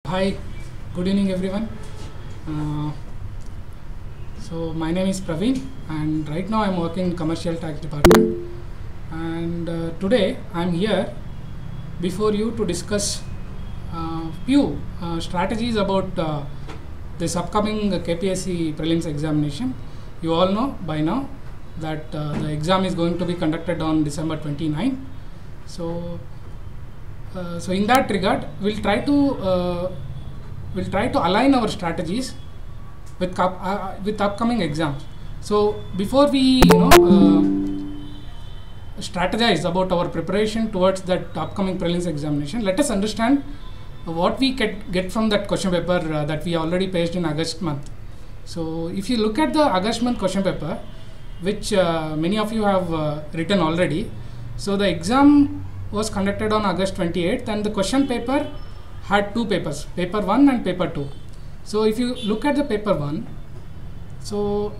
Hi, good evening everyone. Uh, my name is Praveen and right now I am working in commercial tax department, and today I am here before you to discuss few strategies about this upcoming KPSC prelims examination. You all know by now that the exam is going to be conducted on December 29. So in that regard, we'll try to align our strategies with upcoming exams. So before we strategize about our preparation towards that upcoming prelims examination, let us understand what we get from that question paper that we already placed in August month. So if you look at the August month question paper, which many of you have written already, so the exam was conducted on August 28th and the question paper had two papers, paper 1 and paper 2. So if you look at the paper 1, so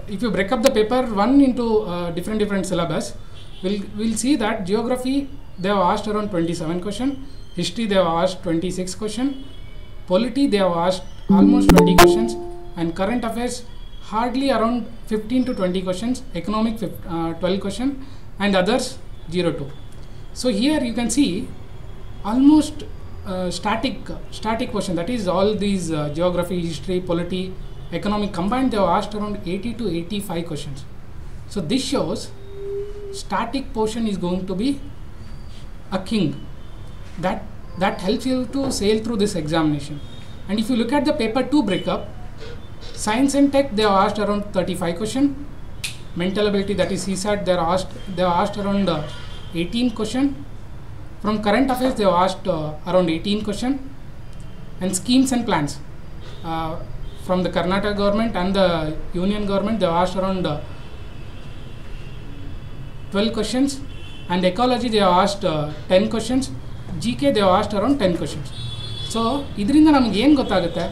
if you break up the paper 1 into different syllabus, we'll see that geography they have asked around 27 question, history they have asked 26 question, polity they have asked almost 20 questions, and current affairs hardly around 15 to 20 questions, economic 12 question, and others 02. So here you can see almost static question, that is all these geography, history, polity, economic combined they have asked around 80 to 85 questions. So this shows static portion is going to be a king that helps you to sail through this examination. And if you look at the paper 2 breakup, science and tech they have asked around 35 question, mental ability that is CSAT they have asked around 18 question, from current affairs they have asked around 18 question, and schemes and plans from the Karnataka government and the union government they have asked around 12 questions, and ecology they have asked 10 questions, GK they have asked around 10 questions. So idrinda namage ಏನು ಗೊತ್ತಾಗುತ್ತೆ,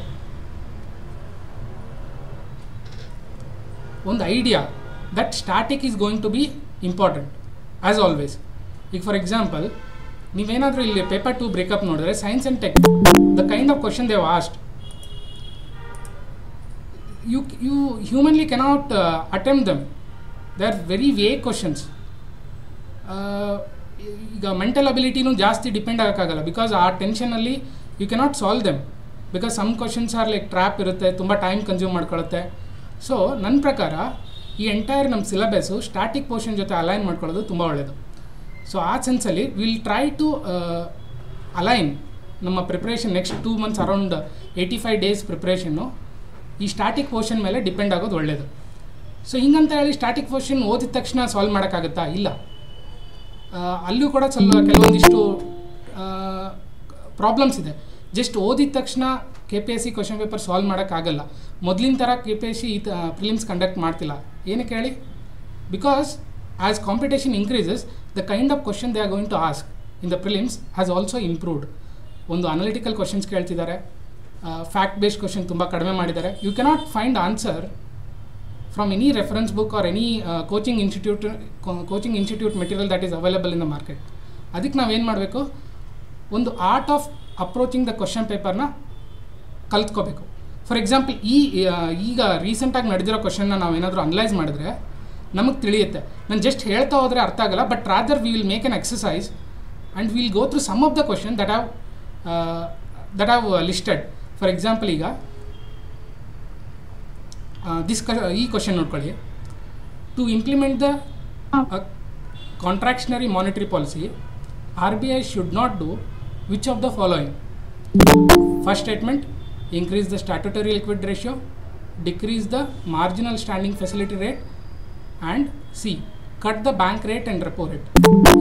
ಒಂದು idea that static is going to be important as always. ಈಗ for example ನೀವೇನಾದರೂ ಇಲ್ಲಿ paper 2 breakup ನೋಡಿದ್ರೆ science and tech the kind of question they asked you humanly cannot attempt them. They are very vague questions. ಈಗ mental ಅಬಿಲಿಟಿನೂ ಜಾಸ್ತಿ depend ಆಗೋಕ್ಕಾಗಲ್ಲ, because ಆ ಟೆನ್ಷನಲ್ಲಿ you cannot solve them, because some questions are like trap ಇರುತ್ತೆ, ತುಂಬ time consume ಮಾಡ್ಕೊಳ್ಳುತ್ತೆ. So ನನ್ನ ಪ್ರಕಾರ ಈ ಎಂಟೈರ್ ನಮ್ಮ ಸಿಲೆಬಸ್ಸು ಸ್ಟ್ಯಾಟಿಕ್ ಪೋರ್ಷನ್ ಜೊತೆ ಅಲೈನ್ ಮಾಡ್ಕೊಳ್ಳೋದು ತುಂಬ ಒಳ್ಳೆಯದು. ಸೊ ಆ ಸೆನ್ಸಲ್ಲಿ ವಿಲ್ ಟ್ರೈ ಟು ಅಲೈನ್ ನಮ್ಮ preparation next 2 months around 85 days ಪ್ರಿಪ್ರೇಷನ್ನು ಈ ಸ್ಟ್ಯಾಟಿಕ್ ಪೋರ್ಷನ್ ಮೇಲೆ ಡಿಪೆಂಡ್ ಆಗೋದು ಒಳ್ಳೆಯದು. ಸೊ ಹಿಂಗಂತ ಹೇಳಿ ಸ್ಟ್ಯಾಟಿಕ್ ಪೋರ್ಷನ್ ಓದಿದ ತಕ್ಷಣ ಸಾಲ್ವ್ ಮಾಡೋಕ್ಕಾಗುತ್ತಾ? ಇಲ್ಲ, ಅಲ್ಲೂ ಕೂಡ ಕೆಲವೊಂದಿಷ್ಟು ಪ್ರಾಬ್ಲಮ್ಸ್ ಇದೆ. ಜಸ್ಟ್ ಓದಿದ ತಕ್ಷಣ KPSC ಕ್ವಶನ್ ಪೇಪರ್ ಸಾಲ್ವ್ ಮಾಡೋಕ್ಕಾಗಲ್ಲ. ಮೊದಲಿನ ಥರ KPSC ಪ್ರಿಲಿಮ್ಸ್ ಕಂಡಕ್ಟ್ ಮಾಡ್ತಿಲ್ಲ. ಏನಕ್ಕೆ ಹೇಳಿ? Because as competition increases the kind of question they are going to ask in the prelims has also improved. ಒಂದು ಅನಾಲಿಟಿಕಲ್ ಕ್ವಶನ್ಸ್ ಕೇಳ್ತಿದ್ದಾರೆ, ಫ್ಯಾಕ್ಟ್ ಬೇಸ್ಡ್ ಕ್ವಶನ್ ತುಂಬ ಕಡಿಮೆ ಮಾಡಿದ್ದಾರೆ. You cannot find answer from any reference book or any coaching institute material that is available in the market. ಅದಕ್ಕೆ ನಾವೇನು ಮಾಡಬೇಕು, ಒಂದು art of approaching the question ಪೇಪರ್ನ ಕಲ್ತ್ಕೋಬೇಕು. ಫಾರ್ ಎಕ್ಸಾಂಪಲ್ ಈಗ ರೀಸೆಂಟಾಗಿ ನಡೆದಿರೋ ಕ್ವಶನ್ನ ನಾವೇನಾದರೂ ಅನಲೈಸ್ ಮಾಡಿದ್ರೆ ನಮಗೆ ತಿಳಿಯುತ್ತೆ. ನಾನು ಜಸ್ಟ್ ಹೇಳ್ತಾ ಹೋದರೆ ಅರ್ಥ ಆಗಲ್ಲ, but rather we will make an exercise and will go through some of the question that have listed. For example ಈಗ ಈ ಕ್ವಶನ್ ನೋಡ್ಕೊಳ್ಳಿ. To implement the contractionary monetary policy, RBI should not do which of the following? First statement, increase the statutory liquid ratio, decrease the marginal standing facility rate, and C, cut the bank rate and repo rate.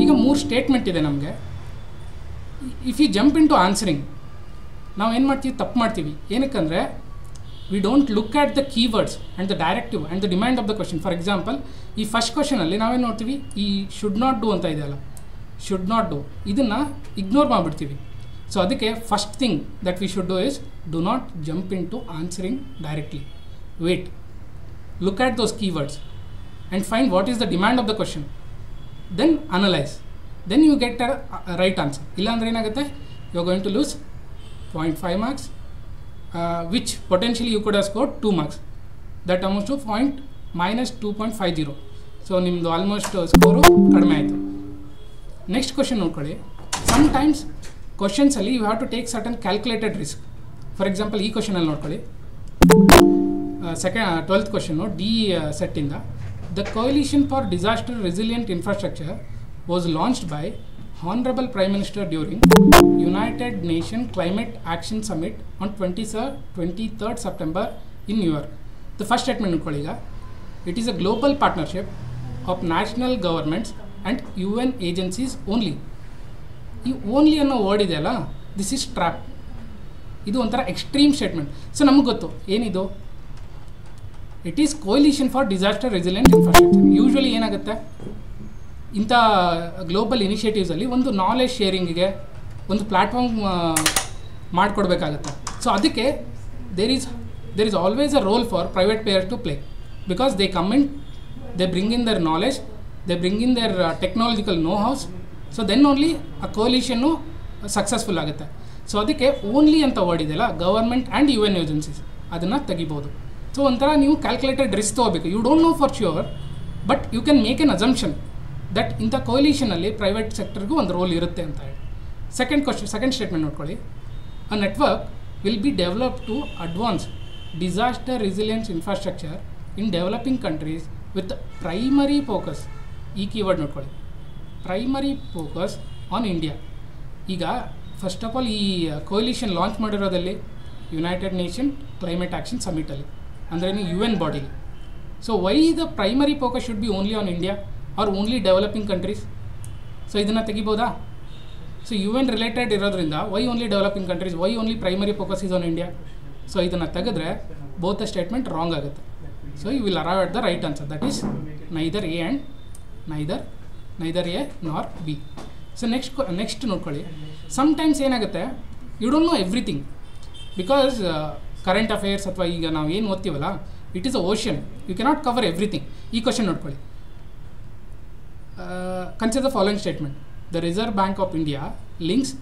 ಈಗ 3 statement ಇದೆ ನಮಗೆ. If you jump in to answering, ನಾವು ಏನು ಮಾಡ್ತೀವಿ, ತಪ್ಪು ಮಾಡ್ತೀವಿ. ಏನಕ್ಕಂದರೆ we don't look at the keywords and the directive and the demand of the question. For example ಈ ಫಸ್ಟ್ ಕ್ವಶನಲ್ಲಿ ನಾವೇನು ನೋಡ್ತೀವಿ, ಈ ಶುಡ್ ನಾಟ್ ಡೂ ಅಂತ ಇದೆಯಲ್ಲ, ಶುಡ್ ನಾಟ್ ಡೂ, ಇದನ್ನು ಇಗ್ನೋರ್ ಮಾಡಿಬಿಡ್ತೀವಿ. ಸೊ ಅದಕ್ಕೆ first thing that we should do is do not jump in to answering directly. Wait, look at those keywords and find what is the demand of the question, then analyze, then you get a right answer. illa andre enagutte, you are going to lose 0.5 marks, which potentially you could have scored 2 marks. That amounts to point minus 2.50. So ನಿಮ್ಮದು almost score ಕಡಿಮೆ ಆಯಿತು. Next question ನೋಡ್ಕೊಳ್ಳಿ. Sometimes ಕ್ವಶನ್ಸಲ್ಲಿ you have to take certain calculated risk. For example ಈ ಕ್ವಶನಲ್ಲಿ ನೋಡ್ಕೊಳ್ಳಿ, 12th question D ಸೆಟ್ಟಿಂದ. The coalition for disaster resilient infrastructure was launched by Honorable Prime Minister during United Nations Climate Action Summit on 23rd September in New York. The first statement ನೋಡ್ಕೊಳ್ಳಿ ಈಗ. It is a global partnership of national governments and UN agencies only. ಈ only ಅನ್ನೋ word ಇದೆಯಲ್ಲ, this is trap. ಇದು ಒಂಥರ extreme statement. So ನಮಗೆ ಗೊತ್ತು ಏನಿದು, it is coalition for disaster resilient infrastructure. Usually ಏನಾಗುತ್ತೆ, ಇಂಥ ಗ್ಲೋಬಲ್ ಇನಿಷಿಯೇಟಿವ್ಸಲ್ಲಿ ಒಂದು ನಾಲೆಜ್ ಶೇರಿಂಗಿಗೆ ಒಂದು ಪ್ಲ್ಯಾಟ್ಫಾರ್ಮ್ ಮಾಡಿಕೊಡ್ಬೇಕಾಗತ್ತೆ. ಸೊ ಅದಕ್ಕೆ there is always a role for private players to play, because they come in, they bring in their knowledge, they bring in their technological know how. So then only ಆ ಕೋಲಿಷನ್ನು successful ಆಗುತ್ತೆ. So ಅದಕ್ಕೆ only ಅಂತ word ಇದೆಯಲ್ಲ, government and UN agencies, ಅದನ್ನು ತೆಗಿಬೋದು. So ಒಂಥರ ನೀವು calculated risk ತೊಗೋಬೇಕು. You don't know for sure, but you can make an assumption that ಇಂಥ ಕೋಲಿಷನಲ್ಲಿ ಪ್ರೈವೇಟ್ ಸೆಕ್ಟರ್ಗೂ ಒಂದು ರೋಲ್ ಇರುತ್ತೆ ಅಂತ ಹೇಳಿ. ಸೆಕೆಂಡ್ ಸ್ಟೇಟ್ಮೆಂಟ್ ನೋಡ್ಕೊಳ್ಳಿ. A network will be develop to advance disaster resilience infrastructure in developing countries with primary focus. ಈ keyword ನೋಡ್ಕೊಳ್ಳಿ, primary focus on India. ಈಗ ಫಸ್ಟ್ ಆಫ್ ಆಲ್ ಈ ಕೋಲಿಷನ್ ಲಾಂಚ್ ಮಾಡಿರೋದಲ್ಲಿ ಯುನೈಟೆಡ್ ನೇಷನ್ ಕ್ಲೈಮೇಟ್ ಆ್ಯಕ್ಷನ್ ಸಮಿಟಲ್ಲಿ, ಅಂದರೆ UN ಬಾಡಿಲಿ. So why the primary focus should be only on India or only developing countries? So ಇದನ್ನು ತೆಗಿಬೋದಾ? ಸೊ UN ರಿಲೇಟೆಡ್ ಇರೋದ್ರಿಂದ why only developing countries, why only primary focus is on India? So ಇದನ್ನು ತೆಗೆದ್ರೆ both the statement wrong ಆಗುತ್ತೆ. So you will arrive at the right answer, that is neither A and neither A nor B. So next ನೋಡ್ಕೊಳ್ಳಿ. Sometimes ಏನಾಗುತ್ತೆ, you don't know everything, because current affairs ಅಥವಾ ಈಗ ನಾವು ಏನು ಓದ್ತೀವಲ್ಲ, it is a ocean, you cannot cover everything. ಈ question ನೋಡ್ಕೊಳ್ಳಿ. Consider the following statement. The Reserve Bank of India links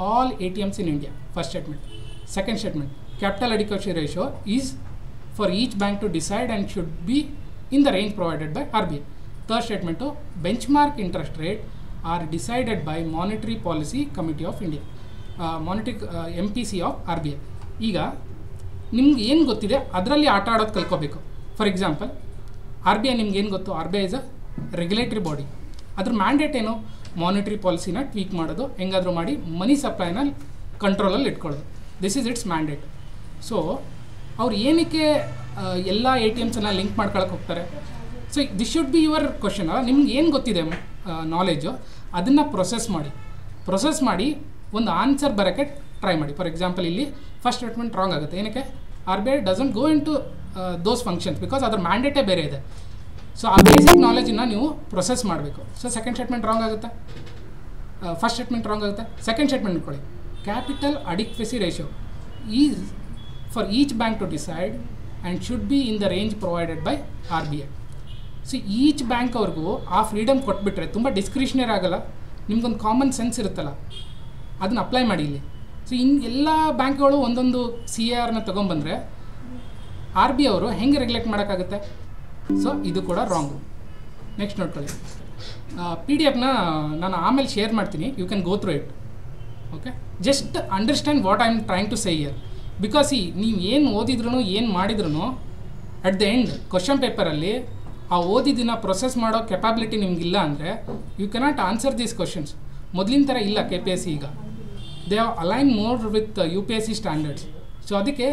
all ATMs in India. First statement. Second statement, capital adequacy ratio is for each bank to decide and should be in the range provided by RBI. Third statement, benchmark interest rate are decided by monetary policy committee of India, MPC of RBI. ಈಗ ನಿಮ್ಗೆ ಏನು ಗೊತ್ತಿದೆ ಅದರಲ್ಲಿ ಆಟ ಆಡೋದು ಕಲ್ಕೋಬೇಕು. For example RBI ನಿಮ್ಗೆ ಏನು ಗೊತ್ತು, RBI is a regulatory body. ಅದ್ರ ಮ್ಯಾಂಡೇಟ್ ಏನು, ಮಾನಿಟರಿ ಪಾಲಿಸಿನ ಟ್ವೀಕ್ ಮಾಡೋದು, ಹೆಂಗಾದರೂ ಮಾಡಿ ಮನಿ ಸಪ್ಲೈನ ಕಂಟ್ರೋಲಲ್ಲಿ ಇಟ್ಕೊಳ್ಳೋದು. This is it's mandate. So ಅವ್ರು ಏನಕ್ಕೆ ಎಲ್ಲ ATMsನ ಲಿಂಕ್ ಮಾಡ್ಕೊಳಕ್ಕೆ ಹೋಗ್ತಾರೆ? So this should be your question. ನಿಮ್ಗೆ ಏನು ಗೊತ್ತಿದೆ ನಾಲೆಜು, ಅದನ್ನು ಪ್ರೊಸೆಸ್ ಮಾಡಿ ಒಂದು ಆನ್ಸರ್ ಬರೋಕ್ಕೆ ಟ್ರೈ ಮಾಡಿ. ಫಾರ್ ಎಕ್ಸಾಂಪಲ್ ಇಲ್ಲಿ ಫಸ್ಟ್ ಸ್ಟೇಟ್ಮೆಂಟ್ ರಾಂಗ್ ಆಗುತ್ತೆ. ಏನಕ್ಕೆ? RBI doesn't go in to those functions, because ಅದ್ರ ಮ್ಯಾಂಡೇಟೇ ಬೇರೆ ಇದೆ. ಸೊ ಆ ಬೇಸಿಕ್ ನಾಲೆಜನ್ನು ನೀವು ಪ್ರೊಸೆಸ್ ಮಾಡಬೇಕು. ಸೊ ಸೆಕೆಂಡ್ ಸ್ಟೇಟ್ಮೆಂಟ್ ರಾಂಗ್ ಆಗುತ್ತೆ, ಫಸ್ಟ್ ಸ್ಟೇಟ್ಮೆಂಟ್ ರಾಂಗ್ ಆಗುತ್ತೆ. ಸೆಕೆಂಡ್ ಸ್ಟೇಟ್ಮೆಂಟ್ ಇಟ್ಕೊಳ್ಳಿ. Capital adequacy ratio is for each bank to decide and should be in the range provided by RBI. So each bank ಅವ್ರಿಗೂ ಆ freedom ಕೊಟ್ಬಿಟ್ರೆ ತುಂಬ discretionary ಆಗೋಲ್ಲ, ನಿಮ್ಗೊಂದು common sense ಇರುತ್ತಲ್ಲ, ಅದನ್ನ ಅಪ್ಲೈ ಮಾಡಿ ಇಲ್ಲಿ. ಸೊ ಎಲ್ಲ ಬ್ಯಾಂಕ್ಗಳು ಒಂದೊಂದು CARನ ತೊಗೊಂಬಂದರೆ RBI ಅವರು ಹೆಂಗೆ ರೆಗ್ಯುಲೇಟ್ ಮಾಡೋಕ್ಕಾಗುತ್ತೆ? ಸೊ ಇದು ಕೂಡ ರಾಂಗು. ನೆಕ್ಸ್ಟ್ ನೋಡ್ಕೊಳ್ಳಿ. PDF ನಾನು ಆಮೇಲೆ ಶೇರ್ ಮಾಡ್ತೀನಿ, you can go through it. Okay, just understand what I am trying to say here. Because ನೀವು ಏನು ಓದಿದ್ರು ಏನು ಮಾಡಿದ್ರು ಅಟ್ ದ ಎಂಡ್ ಕ್ವಶನ್ ಪೇಪರಲ್ಲಿ ಆ ಓದಿದ್ದನ್ನು ಪ್ರೊಸೆಸ್ ಮಾಡೋ ಕೆಪಾಬಿಲಿಟಿ ನಿಮಗಿಲ್ಲ ಅಂದರೆ you cannot answer these questions. ಮೊದಲಿನ ಥರ ಇಲ್ಲ KPSC. ಈಗ they have align more with UPSC standards. So ಅದಕ್ಕೆ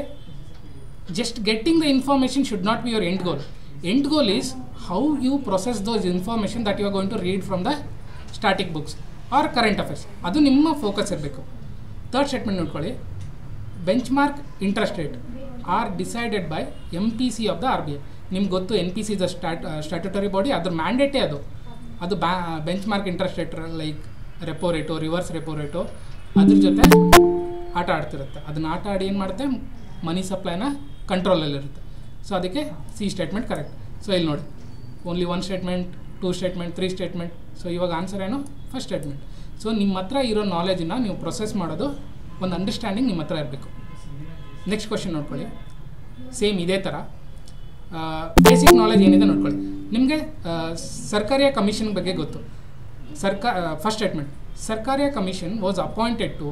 just getting the information should not be your end goal. End goal is how you process those information that you are going to read from the static books or current affairs. ಅದು ನಿಮ್ಮ focus ಇರಬೇಕು. Third statement ನೋಡ್ಕೊಳ್ಳಿ. Benchmark interest rate are decided by MPC of the RBI. ನಿಮ್ಗೆ ಗೊತ್ತು NPC is a statutory body, ಅದ್ರ ಮ್ಯಾಂಡೇಟೇ ಅದು benchmark interest rate like repo rate, reverse repo rate ಅದ್ರ ಜೊತೆ ಆಟ ಆಡ್ತಿರುತ್ತೆ. ಅದನ್ನ ಆಟ ಆಡಿ ಏನು ಮಾಡುತ್ತೆ, ಮನಿ ಸಪ್ಲೈನ ಕಂಟ್ರೋಲಲ್ಲಿರುತ್ತೆ. ಸೊ ಅದಕ್ಕೆ C ಸ್ಟೇಟ್ಮೆಂಟ್ ಕರೆಕ್ಟ್. ಸೊ ಇಲ್ಲಿ ನೋಡಿ, only 1 statement, 2 statement, 3 statement. So ಇವಾಗ ಆನ್ಸರ್ ಏನು? First statement. ಸೊ ನಿಮ್ಮ ಹತ್ರ ಇರೋ ನಾಲೆಜನ್ನು ನೀವು ಪ್ರೊಸೆಸ್ ಮಾಡೋದು ಒಂದು ಅಂಡರ್ಸ್ಟ್ಯಾಂಡಿಂಗ್ ನಿಮ್ಮ ಹತ್ರ ಇರಬೇಕು. ನೆಕ್ಸ್ಟ್ ಕ್ವಶನ್ ನೋಡ್ಕೊಳ್ಳಿ, ಸೇಮ್ ಇದೇ ಥರ ಬೇಸಿಕ್ ನಾಲೆಜ್ ಏನಿದೆ ನೋಡ್ಕೊಳ್ಳಿ. ನಿಮಗೆ ಸರ್ಕಾರಿಯ ಕಮಿಷನ್ ಬಗ್ಗೆ ಗೊತ್ತು. First statement, Sarkaria commission was appointed to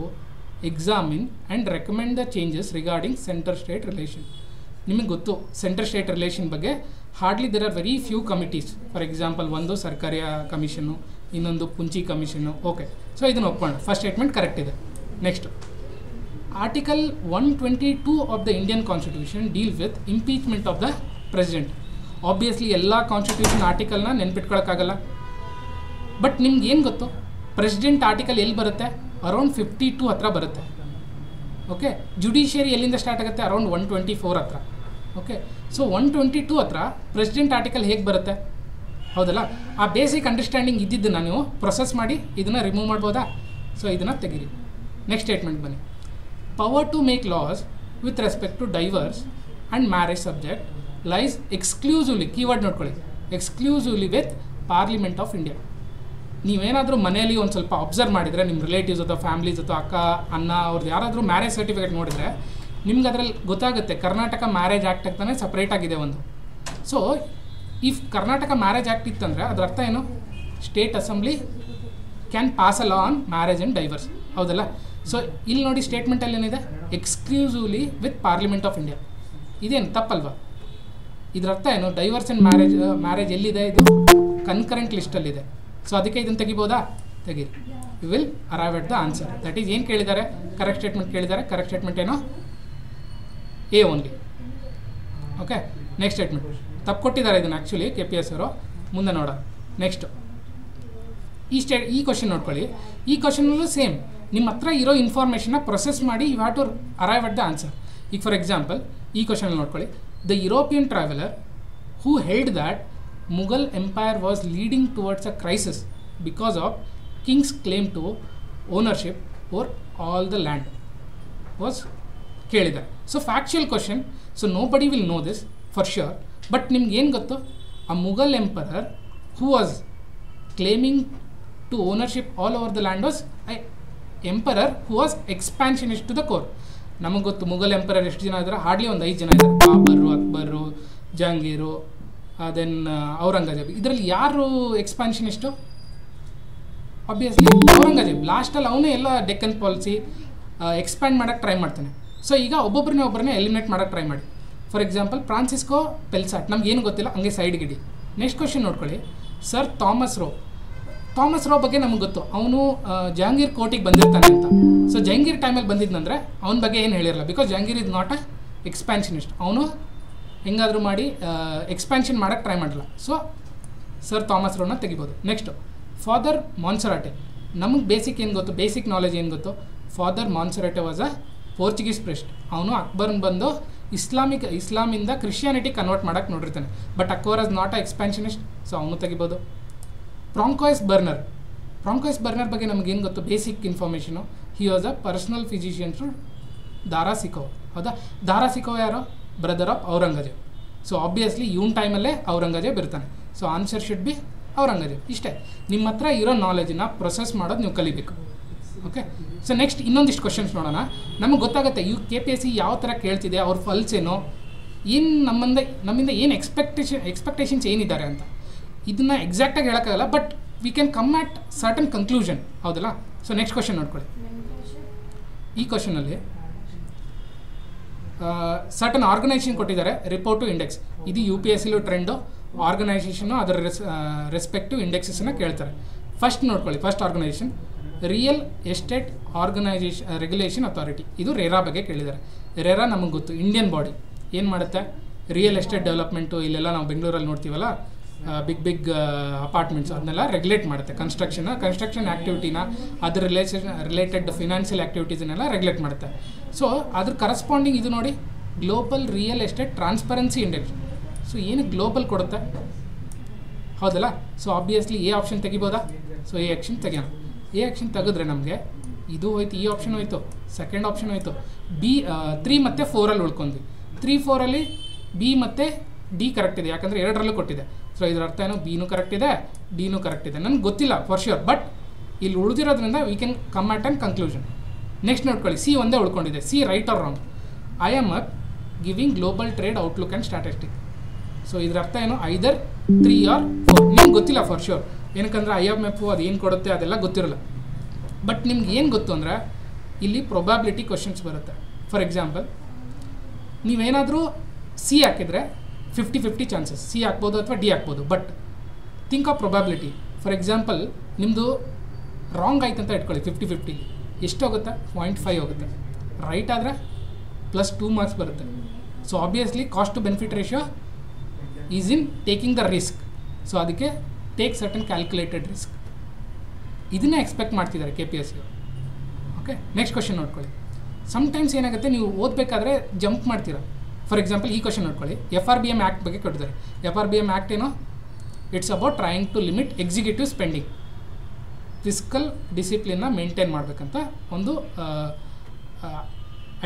examine and recommend the changes regarding centre state relation. ನಿಮಗೆ ಗೊತ್ತು ಸೆಂಟರ್ ಸ್ಟೇಟ್ ರಿಲೇಷನ್ ಬಗ್ಗೆ hardly there are very few committees. For example ಒಂದು ಸರ್ಕಾರಿಯ ಕಮಿಷನ್ನು, ಇನ್ನೊಂದು ಪುಂಚಿ ಕಮಿಷನ್ನು. ಓಕೆ, ಸೊ ಇದನ್ನು ಒಪ್ಕೊಳ್ಳೋಣ. First statement correct ಇದೆ. Next, article 122 of the Indian constitution deal with impeachment of the president. Obviously ಎಲ್ಲ constitution ಆರ್ಟಿಕಲ್ನ ನೆನ್ಪಿಟ್ಕೊಳ್ಳೋಕ್ಕಾಗಲ್ಲ. But ನಿಮ್ಗೆ ಏನು ಗೊತ್ತು, ಪ್ರೆಸಿಡೆಂಟ್ ಆರ್ಟಿಕಲ್ ಎಲ್ಲಿ ಬರುತ್ತೆ? ಅರೌಂಡ್ 52 ಹತ್ರ ಬರುತ್ತೆ. ಓಕೆ, ಜುಡಿಷಿಯರಿ ಎಲ್ಲಿಂದ ಸ್ಟಾರ್ಟ್ ಆಗುತ್ತೆ? ಅರೌಂಡ್ 124 ಹತ್ರ. ಓಕೆ, ಸೊ 122 ಹತ್ರ ಪ್ರೆಸಿಡೆಂಟ್ ಆರ್ಟಿಕಲ್ ಹೇಗೆ ಬರುತ್ತೆ? ಹೌದಲ್ಲ? ಆ ಬೇಸಿಕ್ ಅಂಡರ್ಸ್ಟ್ಯಾಂಡಿಂಗ್ ಇದ್ದಿದ್ದನ್ನು ನೀವು ಪ್ರೊಸೆಸ್ ಮಾಡಿ ಇದನ್ನು ರಿಮೂವ್ ಮಾಡ್ಬೋದಾ? ಸೊ ಇದನ್ನು ತೆಗೀರಿ. ನೆಕ್ಸ್ಟ್ ಸ್ಟೇಟ್ಮೆಂಟ್ ಬನ್ನಿ. Power to make laws with respect to divorce and marriage subject lies exclusively, keyword ನೋಡ್ಕೊಳ್ಳಿ, exclusively with parliament of India. ನೀವೇನಾದರೂ ಮನೆಯಲ್ಲಿ ಒಂದು ಸ್ವಲ್ಪ ಅಬ್ಸರ್ವ್ ಮಾಡಿದರೆ, ನಿಮ್ಮ ರಿಲೇಟಿವ್ಸ್ ಅಥವಾ ಫ್ಯಾಮ್ಲೀಸ್ ಅಥವಾ ಅಕ್ಕ ಅಣ್ಣ ಅವ್ರದ್ದು ಯಾರಾದರೂ ಮ್ಯಾರೇಜ್ ಸರ್ಟಿಫಿಕೇಟ್ ನೋಡಿದರೆ ನಿಮ್ಗೆ ಅದರಲ್ಲಿ ಗೊತ್ತಾಗುತ್ತೆ ಕರ್ನಾಟಕ ಮ್ಯಾರೇಜ್ ಆ್ಯಕ್ಟ್ ಅಂತಾನೆ ಸಪ್ರೇಟ್ ಆಗಿದೆ ಒಂದು. So if Karnataka marriage act ಇತ್ತಂದರೆ ಅದರ ಅರ್ಥ ಏನು? State assembly can pass a law on marriage and divorce. ಹೌದಲ್ಲ? ಸೊ ಇಲ್ಲಿ ನೋಡಿ ಸ್ಟೇಟ್ಮೆಂಟಲ್ಲಿ ಏನಿದೆ? Exclusively with parliament of India. ಇದೇನು ತಪ್ಪಲ್ವಾ? ಇದರ ಅರ್ಥ ಏನು? ಡೈವರ್ಸ್ ಆ್ಯಂಡ್ ಮ್ಯಾರೇಜ್ ಎಲ್ಲಿದೆ? ಇದು ಕನ್ಕರೆಂಟ್ ಲಿಸ್ಟಲ್ಲಿದೆ. ಸೊ ಅದಕ್ಕೆ ಇದನ್ನು ತೆಗಿಬೋದಾ? ತೆಗೀರಿ. You will arrive at the answer. That is ಏನು ಕೇಳಿದ್ದಾರೆ? ಕರೆಕ್ಟ್ ಸ್ಟೇಟ್ಮೆಂಟ್ ಕೇಳಿದ್ದಾರೆ. ಕರೆಕ್ಟ್ ಸ್ಟೇಟ್ಮೆಂಟ್ ಏನು? A only. Okay, next statement ತಪ್ಪು ಕೊಟ್ಟಿದ್ದಾರೆ ಇದನ್ನು ಆ್ಯಕ್ಚುಲಿ KPS ಅವರು. ಮುಂದೆ ನೋಡೋಣ. ನೆಕ್ಸ್ಟು ಈ ಕ್ವಶನ್ ನೋಡ್ಕೊಳ್ಳಿ. ಈ ಕ್ವಶನಲ್ಲೂ ಸೇಮ್ ನಿಮ್ಮ ಹತ್ರ ಇರೋ ಇನ್ಫಾರ್ಮೇಷನ್ನ ಪ್ರೊಸೆಸ್ ಮಾಡಿ you have to arrive at the answer. ಈಗ ಫಾರ್ ಎಕ್ಸಾಂಪಲ್ ಈ ಕ್ವಶನಲ್ಲಿ ನೋಡ್ಕೊಳ್ಳಿ. The European traveller who held that Mughal empire was leading towards a crisis because of king's claim to ownership over all the land was ಕೇಳಿದ್ದಾರೆ. So factual question. So nobody will know this for sure. But ನಿಮ್ಗೆ ಏನು ಗೊತ್ತು? a Mughal emperor who was claiming to ownership all over the land was a emperor who was expansionist to the core. ನಮಗೆ ಗೊತ್ತು Mughal emperor ಎಷ್ಟು ಜನ ಇದ್ದಾರೆ? Hardly ಒಂದು 5 ಜನ ಇದ್ದಾರೆ. ಬಾಬರು, ಅಕ್ಬರು, ಜಹಾಂಗೀರು, ದೆನ್ ಔರಂಗಜೇಬ್. ಇದರಲ್ಲಿ ಯಾರು ಎಕ್ಸ್ಪಾನ್ಷನಿಸ್ಟು? ಆಬ್ವಿಯಸ್ಲಿ ಔರಂಗಜೇಬ್. ಲಾಸ್ಟಲ್ಲಿ ಅವನೇ ಎಲ್ಲ ಡೆಕ್ಕನ್ ಪಾಲಿಸಿ ಎಕ್ಸ್ಪ್ಯಾಂಡ್ ಮಾಡೋಕ್ಕೆ ಟ್ರೈ ಮಾಡ್ತಾನೆ. ಸೊ ಈಗ ಒಬ್ಬೊಬ್ಬರನ್ನೇ ಎಲಿಮಿನೇಟ್ ಮಾಡೋಕ್ಕೆ ಟ್ರೈ ಮಾಡಿ. ಫಾರ್ ಎಕ್ಸಾಂಪಲ್ ಫ್ರಾನ್ಸಿಸ್ಕೋ ಪೆಲ್ಸಾಟ್, ನಮ್ಗೆ ಏನು ಗೊತ್ತಿಲ್ಲ, ಹಂಗೆ ಸೈಡ್ಗಿಡಿ. ನೆಕ್ಸ್ಟ್ ಕ್ವಶನ್ ನೋಡ್ಕೊಳ್ಳಿ. ಸರ್ ಥಾಮಸ್ ರೋ ಬಗ್ಗೆ ನಮಗೆ ಗೊತ್ತು, ಅವನು ಜಹಾಂಗೀರ್ ಕೋರ್ಟಿಗೆ ಬಂದಿರ್ತಾನೆ ಅಂತ. ಸೊ ಜಹಾಂಗೀರ್ ಟೈಮಲ್ಲಿ ಬಂದಿದ್ದಂದರೆ ಅವನ ಬಗ್ಗೆ ಏನು ಹೇಳಿರಲ್ಲ, because Jahangir is not a expansionist. ಅವನು ಹೆಂಗಾದರೂ ಮಾಡಿ ಎಕ್ಸ್ಪ್ಯಾನ್ಷನ್ ಮಾಡೋಕ್ಕೆ ಟ್ರೈ ಮಾಡಲ್ಲ. ಸೊ ಸರ್ ಥಾಮಸ್ ರೋನ ತೆಗಿಬೋದು. Next father Monserrate. ನಮಗೆ ಬೇಸಿಕ್ ಏನು ಗೊತ್ತು? ಬೇಸಿಕ್ ನಾಲೆಜ್ ಏನು ಗೊತ್ತು? Father Monserrate was a Portuguese priest. ಅವನು ಅಕ್ಬರ್ನ ಬಂದು ಇಸ್ಲಾಮಿಂದ ಕ್ರಿಶ್ಚಿಯಾನಿಟಿ ಕನ್ವರ್ಟ್ ಮಾಡೋಕ್ಕೆ ನೋಡಿರ್ತಾನೆ. But Akbar is not a expansionist. So ಅವನು ತೆಗಿಬೋದು. ಫ್ರಾಂಕೋಯಿಸ್ ಬರ್ನರ್ ಬಗ್ಗೆ ನಮಗೇನು ಗೊತ್ತು? Basic information. He was a personal physician to Dara Shikoh. ಹೌದಾ? ದಾರಾ ಸಿಖೋ ಯಾರು? Brother of Aurangzeb. So obviously ಇವನ್ ಟೈಮಲ್ಲೇ ಔರಂಗಜೇಬ್ ಇರ್ತಾನೆ. So answer should B Aurangzeb. ಇಷ್ಟೇ. ನಿಮ್ಮ ಹತ್ರ ಇರೋ ನಾಲೆಜನ್ನ ಪ್ರೊಸೆಸ್ ಮಾಡೋದು ನೀವು ಕಲಿಬೇಕು. ಓಕೆ, ಸೊ ನೆಕ್ಸ್ಟ್ ಇನ್ನೊಂದಿಷ್ಟು ಕ್ವಶನ್ಸ್ ನೋಡೋಣ. ನಮಗೆ ಗೊತ್ತಾಗುತ್ತೆ KPSC ಯಾವ ಥರ ಕೇಳ್ತಿದೆ, ಅವ್ರ ಫಲ್ಸ್ ಏನೋ, ಏನು ನಮ್ಮಿಂದ ಏನು ಎಕ್ಸ್ಪೆಕ್ಟೇಷನ್ಸ್ ಏನಿದ್ದಾರೆ ಅಂತ. ಇದನ್ನು ಎಕ್ಸಾಕ್ಟಾಗಿ ಹೇಳೋಕ್ಕಾಗಲ್ಲ, but we can come at certain conclusion. ಹೌದಲ್ಲ? ಸೊ ನೆಕ್ಸ್ಟ್ ಕ್ವಶನ್ ನೋಡ್ಕೊಳ್ಳಿ. ಈ ಕ್ವಶನಲ್ಲಿ ಸರ್ಟನ್ ಆರ್ಗನೈಸೇಷನ್ ಕೊಟ್ಟಿದ್ದಾರೆ, ರಿಪೋರ್ಟ್ ಟು ಇಂಡೆಕ್ಸ್. ಇದು UPSCಲೂ ಟ್ರೆಂಡು. ಆರ್ಗನೈಸೇಷನು ಅದರ ರೆಸ್ಪೆಕ್ಟಿವ್ ಇಂಡೆಕ್ಸಸ್ನ ಕೇಳ್ತಾರೆ. ಫಸ್ಟ್ ನೋಡ್ಕೊಳ್ಳಿ. First organisation real estate regulation authority. ಇದು ರೇರಾ ಬಗ್ಗೆ ಕೇಳಿದ್ದಾರೆ. ರೇರಾ ನಮಗೆ ಗೊತ್ತು, ಇಂಡಿಯನ್ ಬಾಡಿ. ಏನು ಮಾಡುತ್ತೆ? Real estate development. ಇಲ್ಲೆಲ್ಲ ನಾವು ಬೆಂಗಳೂರಲ್ಲಿ ನೋಡ್ತೀವಲ್ಲ, ಬಿಗ್ ಅಪಾರ್ಟ್ಮೆಂಟ್ಸ್, ಅದನ್ನೆಲ್ಲ ರೆಗ್ಯುಲೇಟ್ ಮಾಡುತ್ತೆ. ಕನ್ಸ್ಟ್ರಕ್ಷನ್ ಆ್ಯಕ್ಟಿವಿಟಿನ, ಅದ್ರ ರಿಲೇಟೆಡ್ ಫಿನಾನ್ಷಿಯಲ್ ಆ್ಯಕ್ಟಿವಿಟೀಸನ್ನೆಲ್ಲ ರೆಗ್ಯುಲೇಟ್ ಮಾಡುತ್ತೆ. ಸೊ ಅದ್ರ ಕರೆಸ್ಪಾಂಡಿಂಗ್ ಇದು ನೋಡಿ, global real estate transparency index. So ಏನು ಗ್ಲೋಬಲ್ ಕೊಡುತ್ತೆ? ಹೌದಲ್ಲ? ಸೊ ಆಬ್ವಿಯಸ್ಲಿ ಎ ಆಪ್ಷನ್ ತೆಗಿಬೋದಾ? ಸೊ ಎ ಆಪ್ಷನ್ ತೆಗಿಯೋಣ. ಎ ಆಪ್ಷನ್ ತೆಗೆದ್ರೆ ನಮಗೆ ಇದು ಹೋಯ್ತು, ಈ ಆಪ್ಷನ್ ಹೋಯ್ತು, ಸೆಕೆಂಡ್ ಆಪ್ಷನ್ ಹೋಯ್ತು. ಬಿ 3 ಮತ್ತು 4ಅಲ್ಲಿ ಉಳ್ಕೊಂಡ್ವಿ. 3, 4ಅಲ್ಲಿ ಬಿ ಮತ್ತು ಡಿ ಕರೆಕ್ಟ್ ಇದೆ, ಯಾಕಂದರೆ ಎರಡರಲ್ಲೂ ಕೊಟ್ಟಿದೆ. ಸೊ ಇದರ ಅರ್ಥ ಏನು? ಬಿನೂ ಕರೆಕ್ಟ್ ಇದೆ, ಡಿನೂ ಕರೆಕ್ಟ್ ಇದೆ. ನನಗೆ ಗೊತ್ತಿಲ್ಲ ಫಾರ್ ಶ್ಯೂರ್, ಬಟ್ ಇಲ್ಲಿ ಉಳಿದಿರೋದ್ರಿಂದ we can come at an conclusion. Next ನೋಡ್ಕೊಳ್ಳಿ, ಸಿ ಒಂದೇ ಉಳ್ಕೊಂಡಿದೆ. C right or wrong? IMF giving global trade outlook and statistic. So ಇದ್ರ ಅರ್ಥ ಏನು? ಐದರ್ 3 or 4. ನಿಮ್ಗೆ ಗೊತ್ತಿಲ್ಲ ಫಾರ್ ಶ್ಯೂರ್, ಏನಕ್ಕಂದ್ರೆ IMF ಅದು ಏನು ಕೊಡುತ್ತೆ ಅದೆಲ್ಲ ಗೊತ್ತಿರಲ್ಲ. ಬಟ್ ನಿಮ್ಗೆ ಏನು ಗೊತ್ತು ಅಂದರೆ ಇಲ್ಲಿ ಪ್ರೊಬ್ಯಾಬಿಲಿಟಿ ಕ್ವಶನ್ಸ್ ಬರುತ್ತೆ. ಫಾರ್ ಎಕ್ಸಾಂಪಲ್, ನೀವೇನಾದರೂ ಸಿ ಹಾಕಿದರೆ 50-50 ಚಾನ್ಸಸ್, ಸಿ ಹಾಕ್ಬೋದು ಅಥವಾ ಡಿ ಹಾಕ್ಬೋದು. But think of probability. For example, ನಿಮ್ಮದು ರಾಂಗ್ ಆಯ್ತು ಅಂತ ಇಟ್ಕೊಳ್ಳಿ, 50-50 ಎಷ್ಟು ಹೋಗುತ್ತೆ? 0.5 ಹೋಗುತ್ತೆ. ರೈಟ್ ಆದರೆ +2 ಮಾರ್ಕ್ಸ್ ಬರುತ್ತೆ. So obviously cost to benefit ratio is in taking the risk. So ಅದಕ್ಕೆ ಟೇಕ್ ಸರ್ಟನ್ ಕ್ಯಾಲ್ಕುಲೇಟೆಡ್ ರಿಸ್ಕ್. ಇದನ್ನೇ ಎಕ್ಸ್ಪೆಕ್ಟ್ ಮಾಡ್ತಿದ್ದಾರೆ KPSC. ಓಕೆ, ನೆಕ್ಸ್ಟ್ ಕ್ವಶನ್ ನೋಡ್ಕೊಳ್ಳಿ. ಸಮ್ಟೈಮ್ಸ್ ಏನಾಗುತ್ತೆ, ನೀವು ಓದಬೇಕಾದ್ರೆ ಜಂಪ್ ಮಾಡ್ತೀರಾ. ಫಾರ್ ಎಕ್ಸಾಂಪಲ್, ಈ ಕ್ವಶನ್ ನೋಡ್ಕೊಳ್ಳಿ. FRBM ಆ್ಯಕ್ಟ್ ಬಗ್ಗೆ ಕೊಟ್ಟಿದ್ದಾರೆ. FRBM ಆ್ಯಕ್ಟ್ ಏನೋ? It's about trying to limit executive spending. Fiscal ಡಿಸಿಪ್ಲಿನ್ನ ಮೇಂಟೈನ್ ಮಾಡಬೇಕಂತ ಒಂದು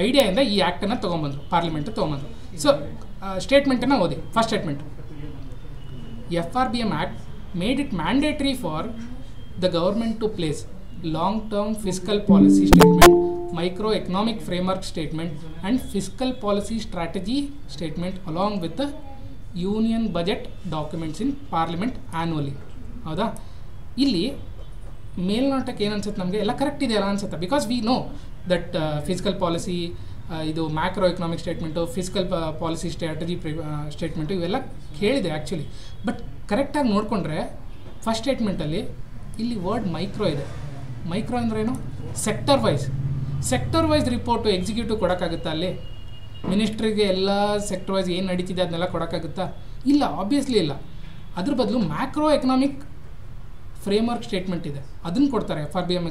ಐಡಿಯಾಯಿಂದ ಈ ಆ್ಯಕ್ಟನ್ನು ತೊಗೊಂಬಂದರು, ಪಾರ್ಲಿಮೆಂಟ್ ತೊಗೊಂಬಂದರು. ಸೊ ಸ್ಟೇಟ್ಮೆಂಟನ್ನು ಓದಿ. First statement, FRBM act made it mandatory for the government to place long term fiscal policy statement, micro economic framework statement and fiscal policy strategy statement along with the union budget documents in parliament annually. ಹೌದಾ? ಇಲ್ಲಿ ಮೇಲ್ನೋಟಕ್ಕೆ ಏನು ಅನ್ಸುತ್ತೆ ನಮಗೆ, ಎಲ್ಲ correct ಇದೆಯಲ್ಲ ಅನ್ಸುತ್ತೆ. Because we know that fiscal policy, ಇದು macro economic statement, fiscal policy strategy statement ಇವೆಲ್ಲ ಕೇಳಿದೆ ಆ್ಯಕ್ಚುಲಿ. ಬಟ್ ಕರೆಕ್ಟಾಗಿ ನೋಡಿಕೊಂಡ್ರೆ ಫಸ್ಟ್ ಸ್ಟೇಟ್ಮೆಂಟಲ್ಲಿ ಇಲ್ಲಿ ವರ್ಡ್ ಮೈಕ್ರೋ ಇದೆ. ಮೈಕ್ರೋ ಅಂದ್ರೇನು? ಸೆಕ್ಟರ್ ವೈಸ್ ರಿಪೋರ್ಟು ಎಕ್ಸಿಕ್ಯೂಟಿವ್ ಕೊಡೋಕ್ಕಾಗುತ್ತಾ? ಅಲ್ಲಿ ಮಿನಿಸ್ಟ್ರಿಗೆ ಎಲ್ಲ ಸೆಕ್ಟರ್ ವೈಸ್ ಏನು ನಡೀತಿದೆ ಅದನ್ನೆಲ್ಲ ಕೊಡೋಕ್ಕಾಗುತ್ತಾ? ಇಲ್ಲ, ಆಬ್ವಿಯಸ್ಲಿ ಇಲ್ಲ. ಅದ್ರ ಬದಲು ಮ್ಯಾಕ್ರೋ ಎಕನಾಮಿಕ್ ಫ್ರೇಮ್ವರ್ಕ್ ಸ್ಟೇಟ್ಮೆಂಟ್ ಇದೆ, ಅದನ್ನು ಕೊಡ್ತಾರೆ FRBM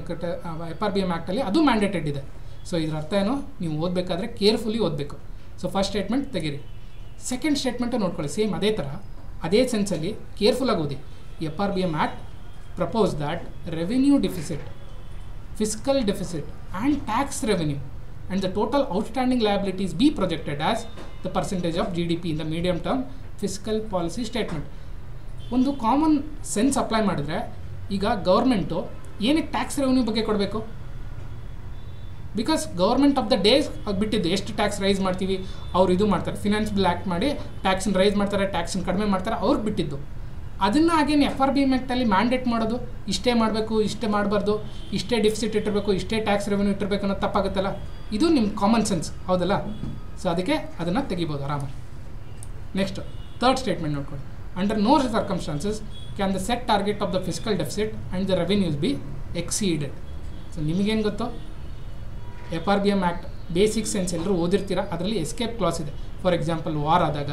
ಆ್ಯಕ್ಟಲ್ಲಿ. ಅದು ಮ್ಯಾಂಡೇಟೆಡ್ ಇದೆ. ಸೊ ಇದರ ಅರ್ಥ ಏನು? ನೀವು ಓದಬೇಕಾದ್ರೆ ಕೇರ್ಫುಲಿ ಓದಬೇಕು. ಸೊ ಫಸ್ಟ್ ಸ್ಟೇಟ್ಮೆಂಟ್ ತೆಗೀರಿ. ಸೆಕೆಂಡ್ ಸ್ಟೇಟ್ಮೆಂಟು ನೋಡ್ಕೊಳ್ಳಿ, ಸೇಮ್ ಅದೇ ಥರ, ಅದೇ ಸೆನ್ಸಲ್ಲಿ ಕೇರ್ಫುಲ್ಲಾಗಿ ಓದಿ. FRBM act propose that revenue deficit, fiscal deficit and tax revenue and the total outstanding liabilities be projected as the percentage of GDP in the medium term fiscal policy statement. ಒಂದು common sense apply ಮಾಡಿದ್ರೆ, ಈಗ government ಏನಕ್ಕೆ tax revenue ಬಗ್ಗೆ ಕೊಡಬೇಕು? Because government of the days ಬಿಟ್ಟಿದ್ದು ಎಷ್ಟು tax rice ಮಾಡ್ತೀವಿ, ಅವ್ರು ಇದು ಮಾಡ್ತಾರೆ, ಫಿನಾನ್ಸ್ ಬಿಲ್ ಆ್ಯಕ್ಟ್ ಮಾಡಿ ಟ್ಯಾಕ್ಸನ್ನು ರೈಸ್ ಮಾಡ್ತಾರೆ, ಟ್ಯಾಕ್ಸನ್ನು ಕಡಿಮೆ ಮಾಡ್ತಾರೆ, ಅವ್ರಿಗೆ ಬಿಟ್ಟಿದ್ದು. ಅದನ್ನು ಹಾಗೇನು FRBM ಆ್ಯಕ್ಟಲ್ಲಿ ಮ್ಯಾಂಡೇಟ್ ಮಾಡೋದು, ಇಷ್ಟೇ ಮಾಡಬೇಕು, ಇಷ್ಟೇ ಮಾಡಬಾರ್ದು, ಇಷ್ಟೇ ಡಿಫಿಸಿಟ್ ಇಟ್ಟಿರಬೇಕು, ಇಷ್ಟೇ ಟ್ಯಾಕ್ಸ್ ರೆವೆನ್ಯೂ ಇಟ್ಟಿರಬೇಕು ಅನ್ನೋದು ತಪ್ಪಾಗುತ್ತಲ್ಲ. ಇದು ನಿಮ್ಮ ಕಾಮನ್ ಸೆನ್ಸ್, ಹೌದಲ್ಲ? ಸೊ ಅದಕ್ಕೆ ಅದನ್ನು ತೆಗಿಬೋದು ಆರಾಮಾಗಿ. ನೆಕ್ಸ್ಟ್ ಥರ್ಡ್ ಸ್ಟೇಟ್ಮೆಂಟ್ ನೋಡ್ಕೊಳ್ಳಿ. Under no circumstances can the set target of the fiscal deficit and the revenues be exceeded. So ನಿಮಗೇನು ಗೊತ್ತೋ, FRBM ಆ್ಯಕ್ಟ್ ಬೇಸಿಕ್ ಸೆನ್ಸ್ ಎಲ್ಲರೂ ಓದಿರ್ತೀರ, ಅದರಲ್ಲಿ ಎಸ್ಕೇಪ್ ಕ್ಲಾಸ್ ಇದೆ. ಫಾರ್ ಎಕ್ಸಾಂಪಲ್, ವಾರ್ ಆದಾಗ,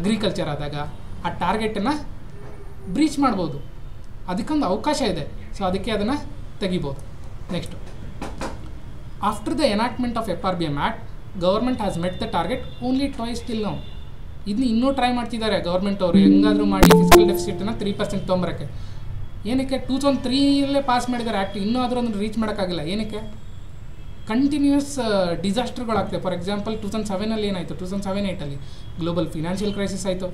ಅಗ್ರಿಕಲ್ಚರ್ ಆದಾಗ ಆ ಟಾರ್ಗೆಟನ್ನು ಬ್ರೀಚ್ ಮಾಡ್ಬೋದು, ಅದಕ್ಕೊಂದು ಅವಕಾಶ ಇದೆ. ಸೊ ಅದಕ್ಕೆ ಅದನ್ನು ತೆಗಿಬೋದು. Next, after the enactment of FRBM act government has met the target only twice till now. ಇದನ್ನ ಇನ್ನೂ ಟ್ರೈ ಮಾಡ್ತಿದ್ದಾರೆ ಗೌರ್ಮೆಂಟ್ ಅವರು, ಹೆಂಗಾದರೂ ಮಾಡಿ ಫಿಸ್ಕಲ್ ಡೆಫಿಸಿಟನ್ನು 3% ತೊಗೊಂಬರೋಕ್ಕೆ. ಏನಕ್ಕೆ? 2003 ಪಾಸ್ ಮಾಡಿದ್ದಾರೆ ಆ್ಯಕ್ಟ್, ಇನ್ನೂ ಆದರೂ ಅದನ್ನು ರೀಚ್ ಮಾಡೋಕ್ಕಾಗಿಲ್ಲ. ಏನಕ್ಕೆ? ಕಂಟಿನ್ಯೂಸ್ ಡಿಸಾಸ್ಟರ್ಗಳಾಗ್ತವೆ. ಫಾರ್ ಎಕ್ಸಾಂಪಲ್ 2007 ಏನಾಯಿತು, 2007-8 ಗ್ಲೋಬಲ್ ಫಿನಾನ್ಷಿಯಲ್ ಕ್ರೈಸಿಸ್ ಆಯಿತು.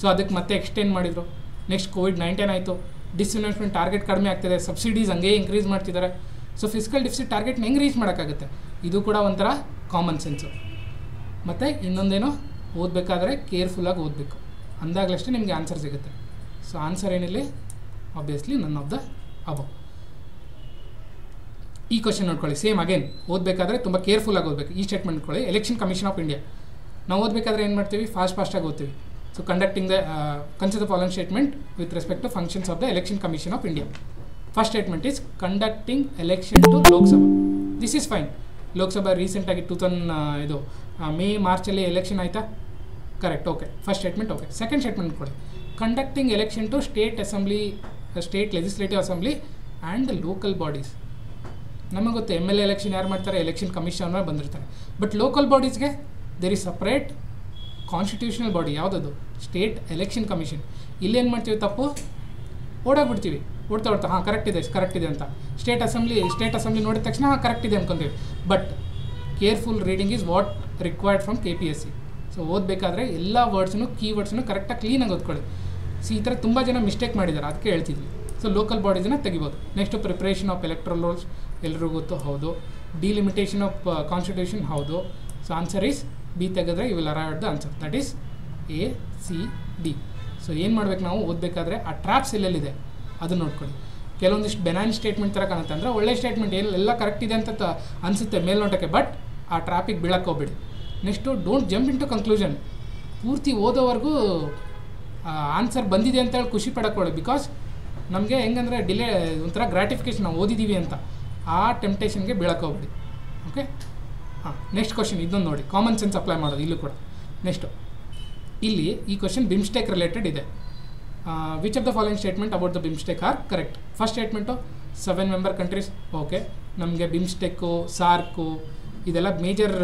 ಸೊ ಅದಕ್ಕೆ ಮತ್ತೆ ಎಕ್ಸ್ಟೆಂಡ್ ಮಾಡಿದರು. ನೆಕ್ಸ್ಟ್ COVID-19 ಆಯಿತು, ಡಿಸ್ಇನ್ವೆಸ್ಟ್ಮೆಂಟ್ ಟಾರ್ಗೆಟ್ ಕಡಿಮೆ ಆಗ್ತಿದೆ, ಸಬ್ಸಿಡೀಸ್ ಹಂಗೆ ಇನ್ಕ್ರೀಸ್ ಮಾಡ್ತಿದ್ದಾರೆ. ಸೊ ಫಿಸ್ಕಲ್ ಡೆಫಿಸಿಟ್ ಟಾರ್ಗೆಟ್ನ ಹೆಂಗೆ ರೀಚ್ ಮಾಡೋಕ್ಕಾಗುತ್ತೆ? ಇದು ಕೂಡ ಒಂಥರ ಕಾಮನ್ ಸೆನ್ಸು. ಮತ್ತು ಇನ್ನೊಂದೇನು, ಓದಬೇಕಾದ್ರೆ ಕೇರ್ಫುಲ್ಲಾಗಿ ಓದಬೇಕು, ಅಂದಾಗಲಷ್ಟೇ ನಿಮಗೆ ಆನ್ಸರ್ ಸಿಗುತ್ತೆ. ಸೊ ಆನ್ಸರ್ ಏನಿಲ್ಲ, obviously none of the above. ಈ ಕ್ವಶನ್ ನೋಡ್ಕೊಳ್ಳಿ, ಸೇಮ್ ಅಗೇನ್ ಓದಬೇಕಾದ್ರೆ ತುಂಬ ಕೇರ್ಫುಲ್ಲಾಗಿ ಓದಬೇಕು. ಈ ಸ್ಟೇಟ್ಮೆಂಟ್ ನೋಡ್ಕೊಳ್ಳಿ. Election commission of India. ನಾವು ಓದಬೇಕಾದ್ರೆ ಏನು ಮಾಡ್ತೀವಿ, ಫಾಸ್ಟಾಗಿ ಓದ್ತೀವಿ. So conducting the consider the following statement with respect to functions of the Election Commission of India. First statement is conducting election to Lok Sabha. This is fine. Lok Sabha recent agi 2000 idu May March alli election aita, correct? Okay, first statement okay. Second statement kodi, conducting election to state assembly, state legislative assembly and the local bodies. ನಮಗೆ ಗೊತ್ತು MLA election ಯಾರು ಮಾಡ್ತಾರೆ, election commission ಬಂದಿರ್ತಾರೆ. But local ಬಾಡೀಸ್ಗೆ there is separate constitutional body. ಯಾವುದದು? State election commission. ಇಲ್ಲೇನು ಮಾಡ್ತೀವಿ, ತಪ್ಪು ಓಡಾಗ್ಬಿಡ್ತೀವಿ, ಓಡ್ತಾ ಹಾಂ ಕರೆಕ್ಟ್ ಇದೆ ಅಂತ. ಸ್ಟೇಟ್ ಅಸೆಂಬ್ಲಿ ನೋಡಿದ ತಕ್ಷಣ ಹಾಂ ಕರೆಕ್ಟ್ ಇದೆ ಅಂದ್ಕೊಂತೀವಿ. But careful reading is what required from KPSC. So ಓದಬೇಕಾದ್ರೆ ಎಲ್ಲ ವರ್ಡ್ಸನ್ನು ಕೀವರ್ಡ್ಸನ್ನು ಕರೆಕ್ಟಾಗಿ ಕ್ಲೀನಾಗಿ ಓದ್ಕೊಳ್ಳಿ. ಈ ಥರ ತುಂಬ ಜನ ಮಿಸ್ಟೇಕ್ ಮಾಡಿದ್ದಾರೆ, ಅದಕ್ಕೆ ಹೇಳ್ತಿದ್ವಿ. ಸೊ ಲೋಕಲ್ ಬಾಡೀಸನ್ನು ತೆಗಿಬೋದು. Next preparation of electoral rolls, ಎಲ್ರಿಗೂ ಗೊತ್ತು, ಹೌದು. ಡಿಲಿಮಿಟೇಷನ್ ಆಫ್ ಕಾನ್ಸ್ಟಿಟ್ಯೂಷನ್ ಹೌದು. ಸೊ ಆನ್ಸರ್ ಈಸ್ ಬಿ ತೆಗೆದ್ರೆ you will arrive at the answer, that is A C D. So ಏನು ಮಾಡ್ಬೇಕು ನಾವು ಓದಬೇಕಾದ್ರೆ ಆ ಟ್ರ್ಯಾಪ್ಸ್ ಎಲ್ಲೆಲ್ಲಿದೆ ಅದು ನೋಡ್ಕೊಳ್ಳಿ. ಕೆಲವೊಂದಿಷ್ಟು ಬೆನಾನ್ ಸ್ಟೇಟ್ಮೆಂಟ್ ಥರ ಕಾಣುತ್ತೆ, ಅಂದರೆ ಒಳ್ಳೆ ಸ್ಟೇಟ್ಮೆಂಟ್ ಎಲ್ಲ ಕರೆಕ್ಟ್ ಇದೆ ಅಂತ ಅನಿಸುತ್ತೆ ಮೇಲ್ನೋಟಕ್ಕೆ, ಬಟ್ ಆ ಟ್ರಾಪಿಗೆ ಬೀಳಕ್ಕೆ ಹೋಗ್ಬೇಡಿ. Next don't jump in to conclusion. ಪೂರ್ತಿ ಓದೋವರೆಗೂ ಆನ್ಸರ್ ಬಂದಿದೆ ಅಂತೇಳಿ ಖುಷಿ ಪಡೋಕ್ಕೊಳ್ಳಿ. ಬಿಕಾಸ್ ನಮಗೆ ಹೆಂಗಂದರೆ ಡಿಲೇ ಒಂಥರ ಗ್ರಾಟಿಫಿಕೇಷನ್, ನಾವು ಓದಿದ್ದೀವಿ ಅಂತ ಆ ಟೆಂಪ್ಟೇಷನ್ಗೆ ಬೀಳಕ್ಕೆ ಹೋಗ್ಬೇಡಿ. ಓಕೆ, ಹಾಂ, ನೆಕ್ಸ್ಟ್ ಕ್ವಶನ್ ಇದೊಂದು ನೋಡಿ, ಕಾಮನ್ ಸೆನ್ಸ್ ಅಪ್ಲೈ ಮಾಡೋದು ಇಲ್ಲೂ ಕೂಡ. ನೆಕ್ಸ್ಟು ಇಲ್ಲಿ ಈ ಕ್ವಶನ್ ಬಿಮ್ಸ್ಟೆಕ್ ರಿಲೇಟೆಡ್ ಇದೆ. Which of the following statement about the BIMSTEC are correct? First statement 7 member countries. Okay, ನಮಗೆ ಬಿಮ್ಸ್ಟೆಕ್ಕು, ಸಾರ್ಕು ಇದೆಲ್ಲ ಮೇಜರ್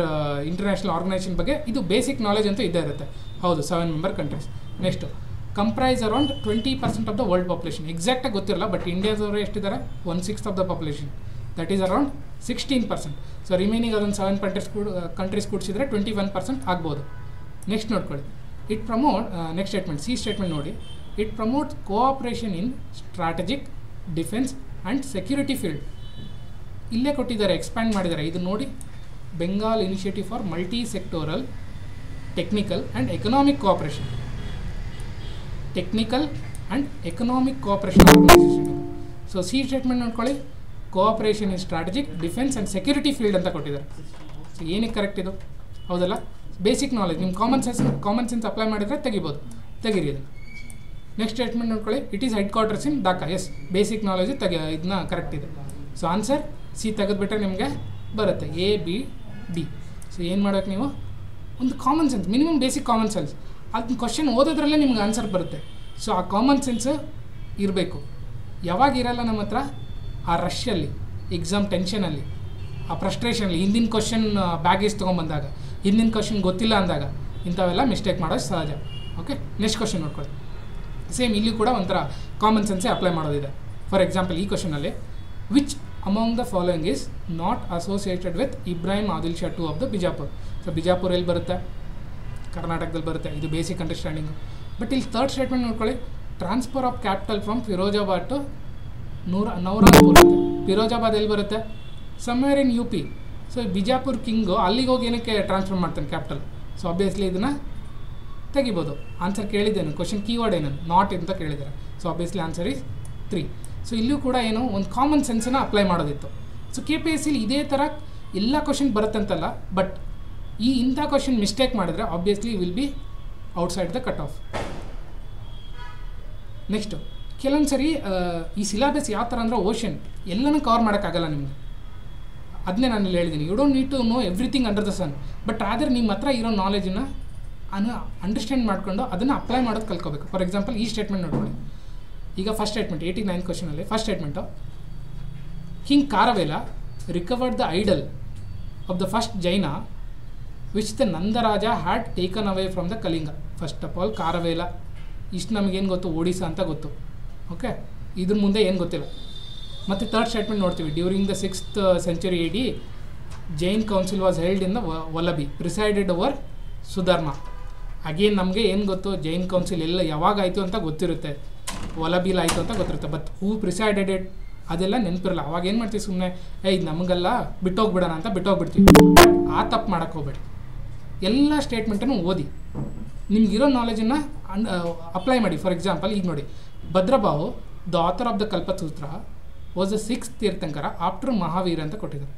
ಇಂಟರ್ನ್ಯಾಷನಲ್ ಆರ್ಗನೈಸೇಷನ್ ಬಗ್ಗೆ ಇದು ಬೇಸಿಕ್ ನಾಲೆಜ್ ಅಂತೂ ಇದ್ದೇ ಇರುತ್ತೆ. ಹೌದು, 7 member countries. Next comprise around 20% of the world population. ಎಕ್ಸಾಕ್ಟಾಗಿ ಗೊತ್ತಿರಲ್ಲ, ಬಟ್ ಇಂಡಿಯಾದವರು ಎಷ್ಟಿದ್ದಾರೆ? 1/6 of the population, that is around 16%. ಸೊ ರಿಮೈನಿಂಗ್ ಅದೊಂದು 7 ಕಂಟ್ರೀಸ್ ಕೂಡಿಸಿದ್ರೆ 21% ಆಗ್ಬೋದು. ನೆಕ್ಸ್ಟ್ ನೋಡ್ಕೊಳ್ಳಿ, it promote, next statement C statement ನೋಡಿ, it promotes cooperation in strategic, defence and security field. ಇಲ್ಲೇ ಕೊಟ್ಟಿದ್ದಾರೆ, ಎಕ್ಸ್ಪ್ಯಾಂಡ್ ಮಾಡಿದ್ದಾರೆ. ಇದು ನೋಡಿ, Bengal initiative for multi sectoral technical and economic cooperation. Technical and economic cooperation organisation. So C statement ನೋಡ್ಕೊಳ್ಳಿ, cooperation in strategic, defence and security field ಅಂತ ಕೊಟ್ಟಿದ್ದಾರೆ. ಸೊ ಏನಕ್ಕೆ ಕರೆಕ್ಟ್ ಇದು? ಹೌದಲ್ಲ, ಬೇಸಿಕ್ ನಾಲೆಜ್. ನಿಮ್ಮ ಕಾಮನ್ ಸೆನ್ಸ್ ಅಪ್ಲೈ ಮಾಡಿದರೆ ತೆಗಿಬೋದು, ತೆಗೀರಿ ಇದನ್ನು. ನೆಕ್ಸ್ಟ್ ಸ್ಟೇಟ್ಮೆಂಟ್ ನೋಡ್ಕೊಳ್ಳಿ, it is headquarters in Dhaka. Yes, basic knowledge ಇದನ್ನ ಕರೆಕ್ಟ್ ಇದೆ. ಸೊ ಆನ್ಸರ್ ಸಿ ತೆಗೆದುಬಿಟ್ರೆ ನಿಮಗೆ ಬರುತ್ತೆ ಎ ಬಿ ಡಿ. ಸೊ ಏನು ಮಾಡೋಕ್ಕೆ ನೀವು ಒಂದು common sense, minimum basic common sense, ಅದನ್ನ ಕ್ವಶನ್ ಓದೋದ್ರಲ್ಲೇ ನಿಮ್ಗೆ ಆನ್ಸರ್ ಬರುತ್ತೆ. ಸೊ ಆ ಕಾಮನ್ ಸೆನ್ಸ್ ಇರಬೇಕು. ಯಾವಾಗ ಇರಲ್ಲ ನಮ್ಮ ಹತ್ರ? ಆ ರಶ್ಶಲ್ಲಿ, ಎಕ್ಸಾಮ್ ಟೆನ್ಷನಲ್ಲಿ, ಆ ಫ್ರಸ್ಟ್ರೇಷನಲ್ಲಿ, ಹಿಂದಿನ ಕ್ವಶನ್ ಬ್ಯಾಗೇಜ್ ತೊಗೊಂಬಂದಾಗ, ಹಿಂದಿನ ಕ್ವಶನ್ ಗೊತ್ತಿಲ್ಲ ಅಂದಾಗ ಇಂಥವೆಲ್ಲ ಮಿಸ್ಟೇಕ್ ಮಾಡೋದು ಸಹಜ. ಓಕೆ, ನೆಕ್ಸ್ಟ್ ಕ್ವಶನ್ ನೋಡ್ಕೊಳ್ಳಿ. ಸೇಮ್ ಇಲ್ಲಿ ಕೂಡ ಒಂಥರ ಕಾಮನ್ ಸೆನ್ಸೇ ಅಪ್ಲೈ ಮಾಡೋದಿದೆ. ಫಾರ್ ಎಕ್ಸಾಂಪಲ್ ಈ ಕ್ವಶನಲ್ಲಿ, which among the following is not associated with Ibrahim Adil Shah two of the Bijapur. So Bijapura ಎಲ್ಲಿ ಬರುತ್ತೆ? ಕರ್ನಾಟಕದಲ್ಲಿ ಬರುತ್ತೆ. ಇದು ಬೇಸಿಕ್ ಅಂಡರ್ಸ್ಟ್ಯಾಂಡಿಂಗು. ಬಟ್ ಇಲ್ಲಿ ಥರ್ಡ್ ಸ್ಟೇಟ್ಮೆಂಟ್ ನೋಡ್ಕೊಳ್ಳಿ, transfer of capital from Firozabad to Navrangpur ಅಂತ. ಫಿರೋಜಾಬಾದ್ ಎಲ್ಲಿ ಬರುತ್ತೆ? Somewhere in UP. So Bijapur king ಅಲ್ಲಿಗೆ ಹೋಗಿ ಏನಕ್ಕೆ ಟ್ರಾನ್ಸ್ಫರ್ ಮಾಡ್ತಾನೆ ಕ್ಯಾಪಿಟಲ್? ಸೊ ಆಬ್ವಿಯಸ್ಲಿ ಇದನ್ನು ತೆಗಿಬೋದು. ಆನ್ಸರ್ ಕೇಳಿದ್ದೇನೆ, ಕ್ವಶನ್ ಕೀವರ್ಡ್ ಏನು? ನಾಟ್ ಅಂತ ಕೇಳಿದ್ದಾರೆ. So obviously answer is 3. So ಇಲ್ಲೂ ಕೂಡ ಏನು ಒಂದು ಕಾಮನ್ ಸೆನ್ಸನ್ನು ಅಪ್ಲೈ ಮಾಡೋದಿತ್ತು. ಸೊ KPSCಲಿ ಇದೇ ಥರ ಎಲ್ಲ ಕ್ವಶನ್ ಬರುತ್ತಂತಲ್ಲ, ಬಟ್ ಇಂಥ ಕ್ವಶನ್ ಮಿಸ್ಟೇಕ್ ಮಾಡಿದ್ರೆ obviously will be outside the cut off. Next ಕೆಲವೊಂದು ಸರಿ ಈ ಸಿಲೆಬಸ್ ಯಾವ ಥರ ಅಂದರೆ ಓಷನ್, ಎಲ್ಲನೂ ಕವರ್ ಮಾಡೋಕ್ಕಾಗಲ್ಲ ನಿಮಗೆ. ಅದನ್ನೇ ನಾನು ಇಲ್ಲಿ ಹೇಳಿದ್ದೀನಿ, you don't need to know everything under the sun, but ಆದರೆ ನಿಮ್ಮ ಹತ್ರ ಇರೋ ನಾಲೆಜನ್ನು ಅಂಡರ್ಸ್ಟ್ಯಾಂಡ್ ಮಾಡಿಕೊಂಡು ಅದನ್ನು ಅಪ್ಲೈ ಮಾಡೋದು ಕಲ್ತ್ಕೋಬೇಕು. ಫಾರ್ ಎಕ್ಸಾಂಪಲ್ ಈ ಸ್ಟೇಟ್ಮೆಂಟ್ ನೋಡ್ಕೊಳ್ಳಿ. ಈಗ ಫಸ್ಟ್ ಸ್ಟೇಟ್ಮೆಂಟ್ 89 ಕ್ವಶನಲ್ಲಿ first statement, king Kharavela recovered the idol of the first Jaina which the Nandaraja had taken away from the Kalinga. First of all Kharavela ಇಷ್ಟು ನಮಗೇನು ಗೊತ್ತು? ಒಡಿಸ್ಸಾ ಅಂತ ಗೊತ್ತು. ಓಕೆ, ಇದ್ರ ಮುಂದೆ ಏನು ಗೊತ್ತಿಲ್ಲ. ಮತ್ತು ಥರ್ಡ್ ಸ್ಟೇಟ್ಮೆಂಟ್ ನೋಡ್ತೀವಿ, during the 6th century AD Jain council was held in the Valabhi presided over Sudharma. Again ನಮಗೆ ಏನು ಗೊತ್ತು? ಜೈನ್ ಕೌನ್ಸಿಲ್ ಎಲ್ಲ ಯಾವಾಗ ಆಯಿತು ಅಂತ ಗೊತ್ತಿರುತ್ತೆ, ವಲಬಿಲ್ ಆಯಿತು ಅಂತ ಗೊತ್ತಿರುತ್ತೆ. ಬಟ್ ಹೂ ಪ್ರಿಸೈಡೆಡ್ ಇಟ್ ಅದೆಲ್ಲ ನೆನಪಿರಲ್ಲ. ಅವಾಗ ಏನು ಮಾಡ್ತೀವಿ? ಸುಮ್ಮನೆ ಇದು ನಮಗೆಲ್ಲ ಬಿಟ್ಟೋಗ್ಬಿಡೋಣ ಅಂತ ಬಿಟ್ಟೋಗ್ಬಿಡ್ತೀವಿ. ಆ ತಪ್ಪು ಮಾಡೋಕ್ಕೆ ಹೋಗ್ಬೇಡಿ. ಎಲ್ಲ ಸ್ಟೇಟ್ಮೆಂಟನ್ನು ಓದಿ, ನಿಮಗಿರೋ ನಾಲೆಜನ್ನು ಅಪ್ಲೈ ಮಾಡಿ. ಫಾರ್ ಎಕ್ಸಾಂಪಲ್ ಈಗ ನೋಡಿ, Bhadrabahu the author of the Kalpasutra was the 6th tirthankara after Mahavira ಅಂತ ಕೊಟ್ಟಿದ್ದಾರೆ.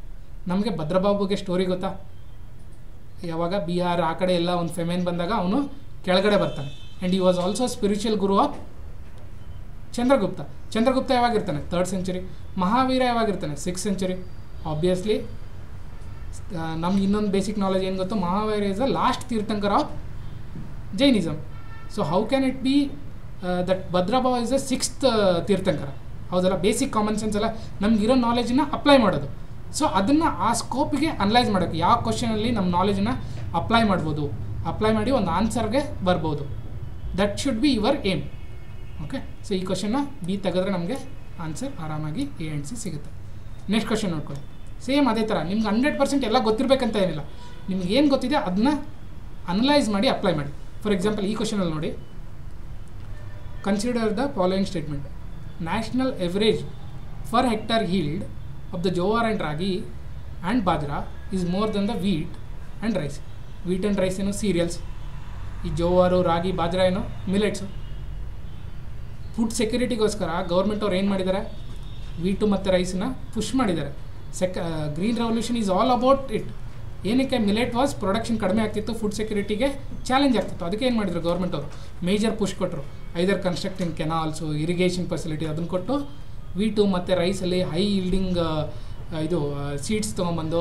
ನಮಗೆ ಭದ್ರಬಾಹು ಬಗ್ಗೆ ಸ್ಟೋರಿ ಗೊತ್ತಾ? ಯಾವಾಗ ಬಿಹಾರ್ ಆ ಕಡೆ ಎಲ್ಲ ಒಂದು ಫೆಮೇನ್ ಬಂದಾಗ ಅವನು ಕೆಳಗಡೆ ಬರ್ತಾನೆ. ಆ್ಯಂಡ್ ಈ was also spiritual guru of Chandragupta. Chandragupta ಯಾವಾಗಿರ್ತಾನೆ? 3rd century. ಮಹಾವೀರ ಯಾವಾಗಿರ್ತಾನೆ? 6th century. ಆಬ್ವಿಯಸ್ಲಿ ನಮ್ಗೆ ಇನ್ನೊಂದು ಬೇಸಿಕ್ ನಾಲೆಜ್ ಏನು ಗೊತ್ತು? Mahavira is the last tirthankar of Jainism. So how can it be that Bhadrabahu is the 6th tirthankara? ಹೌದಲ್ಲ, ಬೇಸಿಕ್ ಕಾಮನ್ ಸೆನ್ಸ್ ಎಲ್ಲ ನಮಗಿರೋ ನಾಲೆಜನ್ನು ಅಪ್ಲೈ ಮಾಡೋದು. ಸೊ ಅದನ್ನು ಆ ಸ್ಕೋಪಿಗೆ ಅನಲೈಸ್ ಮಾಡೋಕ್ಕೆ ಯಾವ ಕ್ವಶನಲ್ಲಿ ನಮ್ಮ ನಾಲೆಜನ್ನು ಅಪ್ಲೈ ಮಾಡ್ಬೋದು, ಅಪ್ಲೈ ಮಾಡಿ ಒಂದು ಆನ್ಸರ್ಗೆ ಬರ್ಬೋದು. That should be your aim. Okay, so ಈ ಕ್ವಶನ್ನ ಬಿ ತೆಗೆದ್ರೆ ನಮಗೆ ಆನ್ಸರ್ ಆರಾಮಾಗಿ A and C ಸಿಗುತ್ತೆ. ನೆಕ್ಸ್ಟ್ ಕ್ವಶನ್ ನೋಡ್ಕೊಳ್ಳಿ. ಸೇಮ್ ಅದೇ ಥರ ನಿಮ್ಗೆ 100% ಎಲ್ಲ ಗೊತ್ತಿರಬೇಕಂತ ಏನಿಲ್ಲ. ನಿಮ್ಗೆ ಏನು ಗೊತ್ತಿದೆ ಅದನ್ನ ಅನಲೈಸ್ ಮಾಡಿ ಅಪ್ಲೈ ಮಾಡಿ. ಫಾರ್ ಎಕ್ಸಾಂಪಲ್ ಈ ಕ್ವಶನಲ್ಲಿ ನೋಡಿ, consider the following statement. National average per hectare yield of the jowar and ragi and bajra is more than the wheat and rice. Wheat and rice ಏನು ಸೀರಿಯಲ್ಸ್, ಈ ಜೋವಾರು ರಾಗಿ ಬಾಜ್ರಾ ಏನು ಮಿಲೆಟ್ಸು. ಫುಡ್ ಸೆಕ್ಯೂರಿಟಿಗೋಸ್ಕರ ಗೌರ್ಮೆಂಟ್ ಅವ್ರು ಏನು ಮಾಡಿದ್ದಾರೆ, ವೀಟು ಮತ್ತು ರೈಸನ್ನ ಪುಷ್ ಮಾಡಿದ್ದಾರೆ. Green revolution is all about it. ಏನಕ್ಕೆ millet was production ಕಡಿಮೆ ಆಗ್ತಿತ್ತು, ಫುಡ್ ಸೆಕ್ಯೂರಿಟಿಗೆ ಚಾಲೆಂಜ್ ಆಗ್ತಿತ್ತು. ಅದಕ್ಕೆ ಏನು ಮಾಡಿದ್ರು ಗೌರ್ಮೆಂಟ್ ಅವರು ಮೇಜರ್ ಪುಷ್ ಕೊಟ್ಟರು. ಐದರ್ ಕನ್ಸ್ಟ್ರಕ್ಟಿಂಗ್ ಕೆನಾಲ್ಸು, ಇರಿಗೇಷನ್ ಫೆಸಿಲಿಟಿ ಅದನ್ನು ಕೊಟ್ಟು ವೀಟು ಮತ್ತು ರೈಸಲ್ಲಿ ಹೈ ಈಲ್ಡಿಂಗ್ ಸೀಡ್ಸ್ ತೊಗೊಂಬಂದು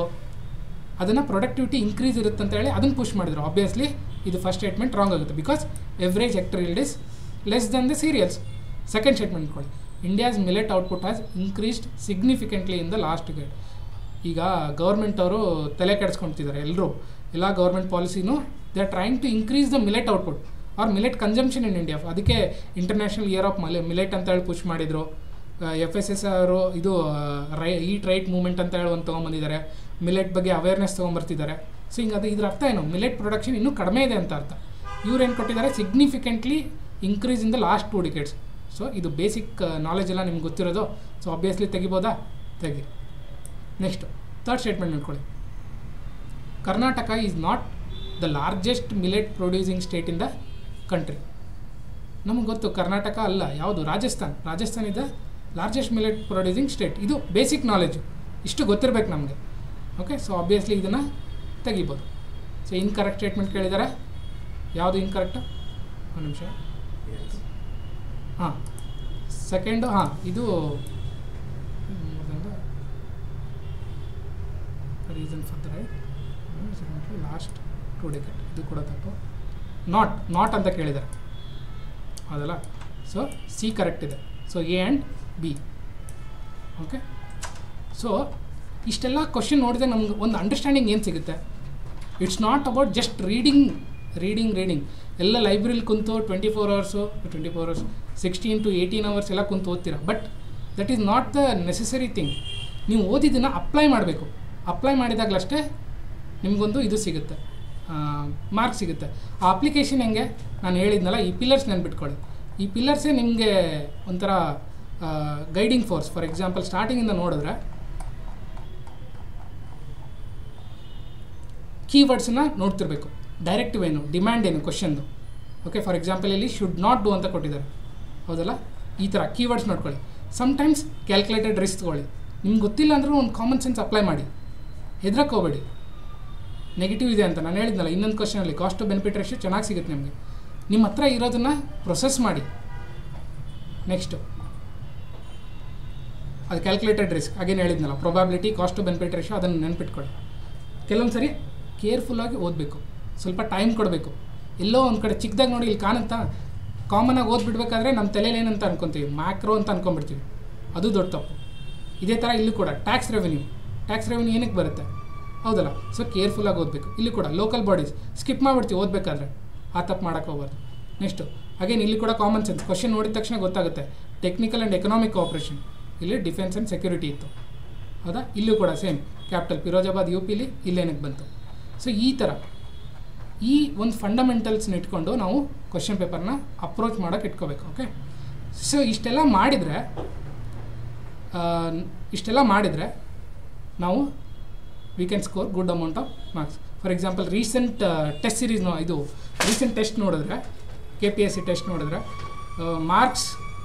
ಅದನ್ನು ಪ್ರೊಡಕ್ಟಿವಿಟಿ ಇನ್ಕ್ರೀಸ್ ಇರುತ್ತೆ ಅಂತ ಹೇಳಿ ಅದನ್ನು ಪುಷ್ ಮಾಡಿದ್ರು. ಆಬ್ವಿಯಸ್ಲಿ ಇದು ಫಸ್ಟ್ ಸ್ಟೇಟ್ಮೆಂಟ್ ರಾಂಗ್ ಆಗುತ್ತೆ, because average hectare yield is less than the cereals. Second statement ಕೊಡಿ, India's millet output has increased significantly in the last decade. ಈಗ ಗೌರ್ಮೆಂಟ್ ಅವರು ತಲೆ ಕೆಡಿಸ್ಕೊಳ್ತಿದ್ದಾರೆ, ಎಲ್ಲ ಗೌರ್ಮೆಂಟ್ ಪಾಲಿಸಿನೂ they are trying to increase the millet output or millet consumption in India. ಅದಕ್ಕೆ international year of millet ಅಂತ ಹೇಳಿ ಪುಷ್ ಮಾಡಿದರು. FSS ಅವರು ಇದು ಈಟ್ ರೈಟ್ ಮೂವ್ಮೆಂಟ್ ಅಂತ ಹೇಳಿ ಒಂದು ತೊಗೊಂಬಂದಿದ್ದಾರೆ. ಮಿಲೆಟ್ ಬಗ್ಗೆ ಅವೇರ್ನೆಸ್ ತೊಗೊಂಬರ್ತಿದ್ದಾರೆ. ಸೊ ಹಿಂಗೆ ಅದು ಇದ್ರ ಅರ್ಥ ಏನು, ಮಿಲೆಟ್ ಪ್ರೊಡಕ್ಷನ್ ಇನ್ನೂ ಕಡಿಮೆ ಇದೆ ಅಂತ ಅರ್ಥ. ಇವ್ರು ಏನು ಕೊಟ್ಟಿದ್ದಾರೆ, significantly increase in the last 2 decades. So ಇದು ಬೇಸಿಕ್ ನಾಲೆಜ್ ಎಲ್ಲ ನಿಮ್ಗೆ ಗೊತ್ತಿರೋದು. ಸೊ ಆಬ್ವಿಯಸ್ಲಿ ತೆಗಿಬೋದಾ, ತೆಗಿ. ನೆಕ್ಸ್ಟ್ ಥರ್ಡ್ ಸ್ಟೇಟ್ಮೆಂಟ್ ನೋಡ್ಕೊಳ್ಳಿ, Karnataka is not the largest millet producing state in the country. ನಮಗೆ ಗೊತ್ತು ಕರ್ನಾಟಕ ಅಲ್ಲ, ಯಾವುದು ರಾಜಸ್ಥಾನ್ ಇದೆ ಲಾರ್ಜೆಸ್ಟ್ ಮಿಲೆಟ್ ಪ್ರೊಡ್ಯೂಸಿಂಗ್ ಸ್ಟೇಟ್. ಇದು ಬೇಸಿಕ್ ನಾಲೆಜು, ಇಷ್ಟು ಗೊತ್ತಿರಬೇಕು ನಮಗೆ. ಓಕೆ, ಸೊ ಆಬ್ವಿಯಸ್ಲಿ ಇದನ್ನು ತೆಗಿಬೋದು. ಸೊ ಇನ್ಕರೆಕ್ಟ್ ಸ್ಟೇಟ್ಮೆಂಟ್ ಕೇಳಿದ್ದಾರೆ, ಯಾವುದು ಇನ್ಕರೆಕ್ಟು? ಒಂದು ನಿಮಿಷ. ಹಾಂ, ಸೆಕೆಂಡು, ಇದು reason for the right last 2 decade, ಇದು ಕೂಡ ತಪ್ಪು. ನಾಟ್ ಅಂತ ಕೇಳಿದ್ದಾರೆ, ಹೌದಲ್ಲ? ಸೊ ಸಿ ಕರೆಕ್ಟ್ ಇದೆ. So A and B. Okay, so ಇಷ್ಟೆಲ್ಲ ಕ್ವಶನ್ ನೋಡಿದ್ರೆ ನಮ್ಗೆ ಒಂದು ಅಂಡರ್ಸ್ಟ್ಯಾಂಡಿಂಗ್ ಏನು ಸಿಗುತ್ತೆ. It's not about just reading. ಎಲ್ಲ ಲೈಬ್ರರಿಲಿ ಕುಂತು 24 hours 16 to 18 hours ಎಲ್ಲ ಕುಂತು ಓದ್ತೀರಾ. But that is not the necessary thing. ನೀವು ಓದಿದ್ದನ್ನು ಅಪ್ಲೈ ಮಾಡಬೇಕು. ಅಪ್ಲೈ ಮಾಡಿದಾಗಲಷ್ಟೇ ನಿಮಗೊಂದು ಇದು ಸಿಗುತ್ತೆ, ಮಾರ್ಕ್ ಸಿಗುತ್ತೆ. ಆ ಅಪ್ಲಿಕೇಶನ್ ಹೆಂಗೆ, ನಾನು ಹೇಳಿದ್ನಲ್ಲ, ಈ ಪಿಲ್ಲರ್ಸ್ ನೆನ್ಪಿಟ್ಕೊಳ್ಳಿ. ಈ ಪಿಲ್ಲರ್ಸೇ ನಿಮಗೆ ಒಂಥರ ಗೈಡಿಂಗ್ ಫೋರ್ಸ್. ಫಾರ್ ಎಕ್ಸಾಂಪಲ್ ಸ್ಟಾರ್ಟಿಂಗಿಂದ ನೋಡಿದ್ರೆ ಕೀವರ್ಡ್ಸನ್ನ ನೋಡ್ತಿರ್ಬೇಕು. ಡೈರೆಕ್ಟಿವ್ ಏನು, ಡಿಮ್ಯಾಂಡ್ ಏನು ಕ್ವಶನ್ದು. ಓಕೆ, ಫಾರ್ ಎಕ್ಸಾಂಪಲ್ ಇಲ್ಲಿ ಶುಡ್ ನಾಟ್ ಡೂ ಅಂತ ಕೊಟ್ಟಿದ್ದಾರೆ, ಹೌದಲ್ಲ? ಈ ಥರ ಕೀವರ್ಡ್ಸ್ ನೋಡ್ಕೊಳ್ಳಿ. ಸಮ್ಟೈಮ್ಸ್ ಕ್ಯಾಲ್ಕುಲೇಟೆಡ್ ರಿಸ್ಕ್ ತೊಗೊಳ್ಳಿ. ನಿಮ್ಗೆ ಗೊತ್ತಿಲ್ಲ ಅಂದರೂ ಒಂದು ಕಾಮನ್ ಸೆನ್ಸ್ ಅಪ್ಲೈ ಮಾಡಿ, ಹೆದರಕ್ಕೆ ಹೋಗಬೇಡಿ. ನೆಗೆಟಿವ್ ಇದೆ ಅಂತ ನಾನು ಹೇಳಿದ್ನಲ್ಲ, ಇನ್ನೊಂದು ಕ್ವಶನಲ್ಲಿ ಕಾಸ್ಟ್ ಟು ಬೆನಿಫಿಟ್ ರೇಷಿಯೋ ಚೆನ್ನಾಗಿ ಸಿಗುತ್ತೆ ನಿಮಗೆ. ನಿಮ್ಮ ಹತ್ರ ಇರೋದನ್ನು ಪ್ರೊಸೆಸ್ ಮಾಡಿ. ನೆಕ್ಸ್ಟು ಅದು ಕ್ಯಾಲ್ಕುಲೇಟೆಡ್ ರಿಸ್ಕ್, ಹಾಗೇನು ಹೇಳಿದ್ನಲ್ಲ, probability, cost to benefit ratio, ಅದನ್ನು ನೆನ್ಪಿಟ್ಕೊಳ್ಳಿ. ಕೆಲವೊಂದು ಸರಿ ಕೇರ್ಫುಲ್ಲಾಗಿ ಓದಬೇಕು, ಸ್ವಲ್ಪ ಟೈಮ್ ಕೊಡಬೇಕು. ಎಲ್ಲೋ ಒಂದು ಕಡೆ ಚಿಕ್ಕದಾಗಿ ನೋಡಿ ಇಲ್ಲಿ ಕಾಣುತ್ತಾ, ಕಾಮನಾಗಿ ಓದ್ಬಿಡ್ಬೇಕಾದ್ರೆ ನಮ್ಮ ತಲೆಯಲ್ಲಿ ಏನಂತ ಅನ್ಕೊತೀವಿ, ಮ್ಯಾಕ್ರೋ ಅಂತ ಅನ್ಕೊಂಡ್ಬಿಡ್ತೀವಿ. ಅದು ದೊಡ್ಡ ತಪ್ಪು. ಇದೇ ಥರ ಇಲ್ಲೂ ಕೂಡ ಟ್ಯಾಕ್ಸ್ ರೆವೆನ್ಯೂ ಏನಕ್ಕೆ ಬರುತ್ತೆ, ಹೌದಲ್ಲ? ಸೊ ಕೇರ್ಫುಲ್ಲಾಗಿ ಓದಬೇಕು. ಇಲ್ಲಿ ಕೂಡ ಲೋಕಲ್ ಬಾಡೀಸ್ ಸ್ಕಿಪ್ ಮಾಡಿಬಿಡ್ತೀವಿ ಓದಬೇಕಾದ್ರೆ, ಆ ತಪ್ಪು ಮಾಡೋಕ್ಕೆ ಹೋಗ್ಬಾರ್ದು. ನೆಕ್ಸ್ಟು ಅಗೇನ್ ಇಲ್ಲಿ ಕೂಡ ಕಾಮನ್ ಸೆನ್ಸ್, ಕ್ವಶನ್ ನೋಡಿದ ತಕ್ಷಣ ಗೊತ್ತಾಗುತ್ತೆ. ಟೆಕ್ನಿಕಲ್ ಆ್ಯಂಡ್ ಎಕನಾಮಿಕ್ ಕೋಆಪ್ರೇಷನ್, ಇಲ್ಲಿ ಡಿಫೆನ್ಸ್ ಆ್ಯಂಡ್ ಸೆಕ್ಯೂರಿಟಿ ಇತ್ತು, ಹೌದಾ? ಇಲ್ಲೂ ಕೂಡ ಸೇಮ್ ಕ್ಯಾಪಿಟಲ್ ಫಿರೋಜಾಬಾದ್ UPಲಿ ಇಲ್ಲೇನಕ್ಕೆ ಬಂತು. ಸೊ ಈ ಥರ ಈ ಒಂದು ಫಂಡಮೆಂಟಲ್ಸ್ನ ಇಟ್ಕೊಂಡು ನಾವು ಕ್ವಶನ್ ಪೇಪರ್ನ ಅಪ್ರೋಚ್ ಮಾಡೋಕ್ಕೆ ಇಟ್ಕೋಬೇಕು. ಓಕೆ, ಸೊ ಇಷ್ಟೆಲ್ಲ ಮಾಡಿದರೆ ನಾವು we can score good amount of marks. For example recent test series recent test ನೋಡಿದ್ರೆ, KPSC ಟೆಸ್ಟ್ ನೋಡಿದ್ರೆ ಮಾರ್ಕ್ಸ್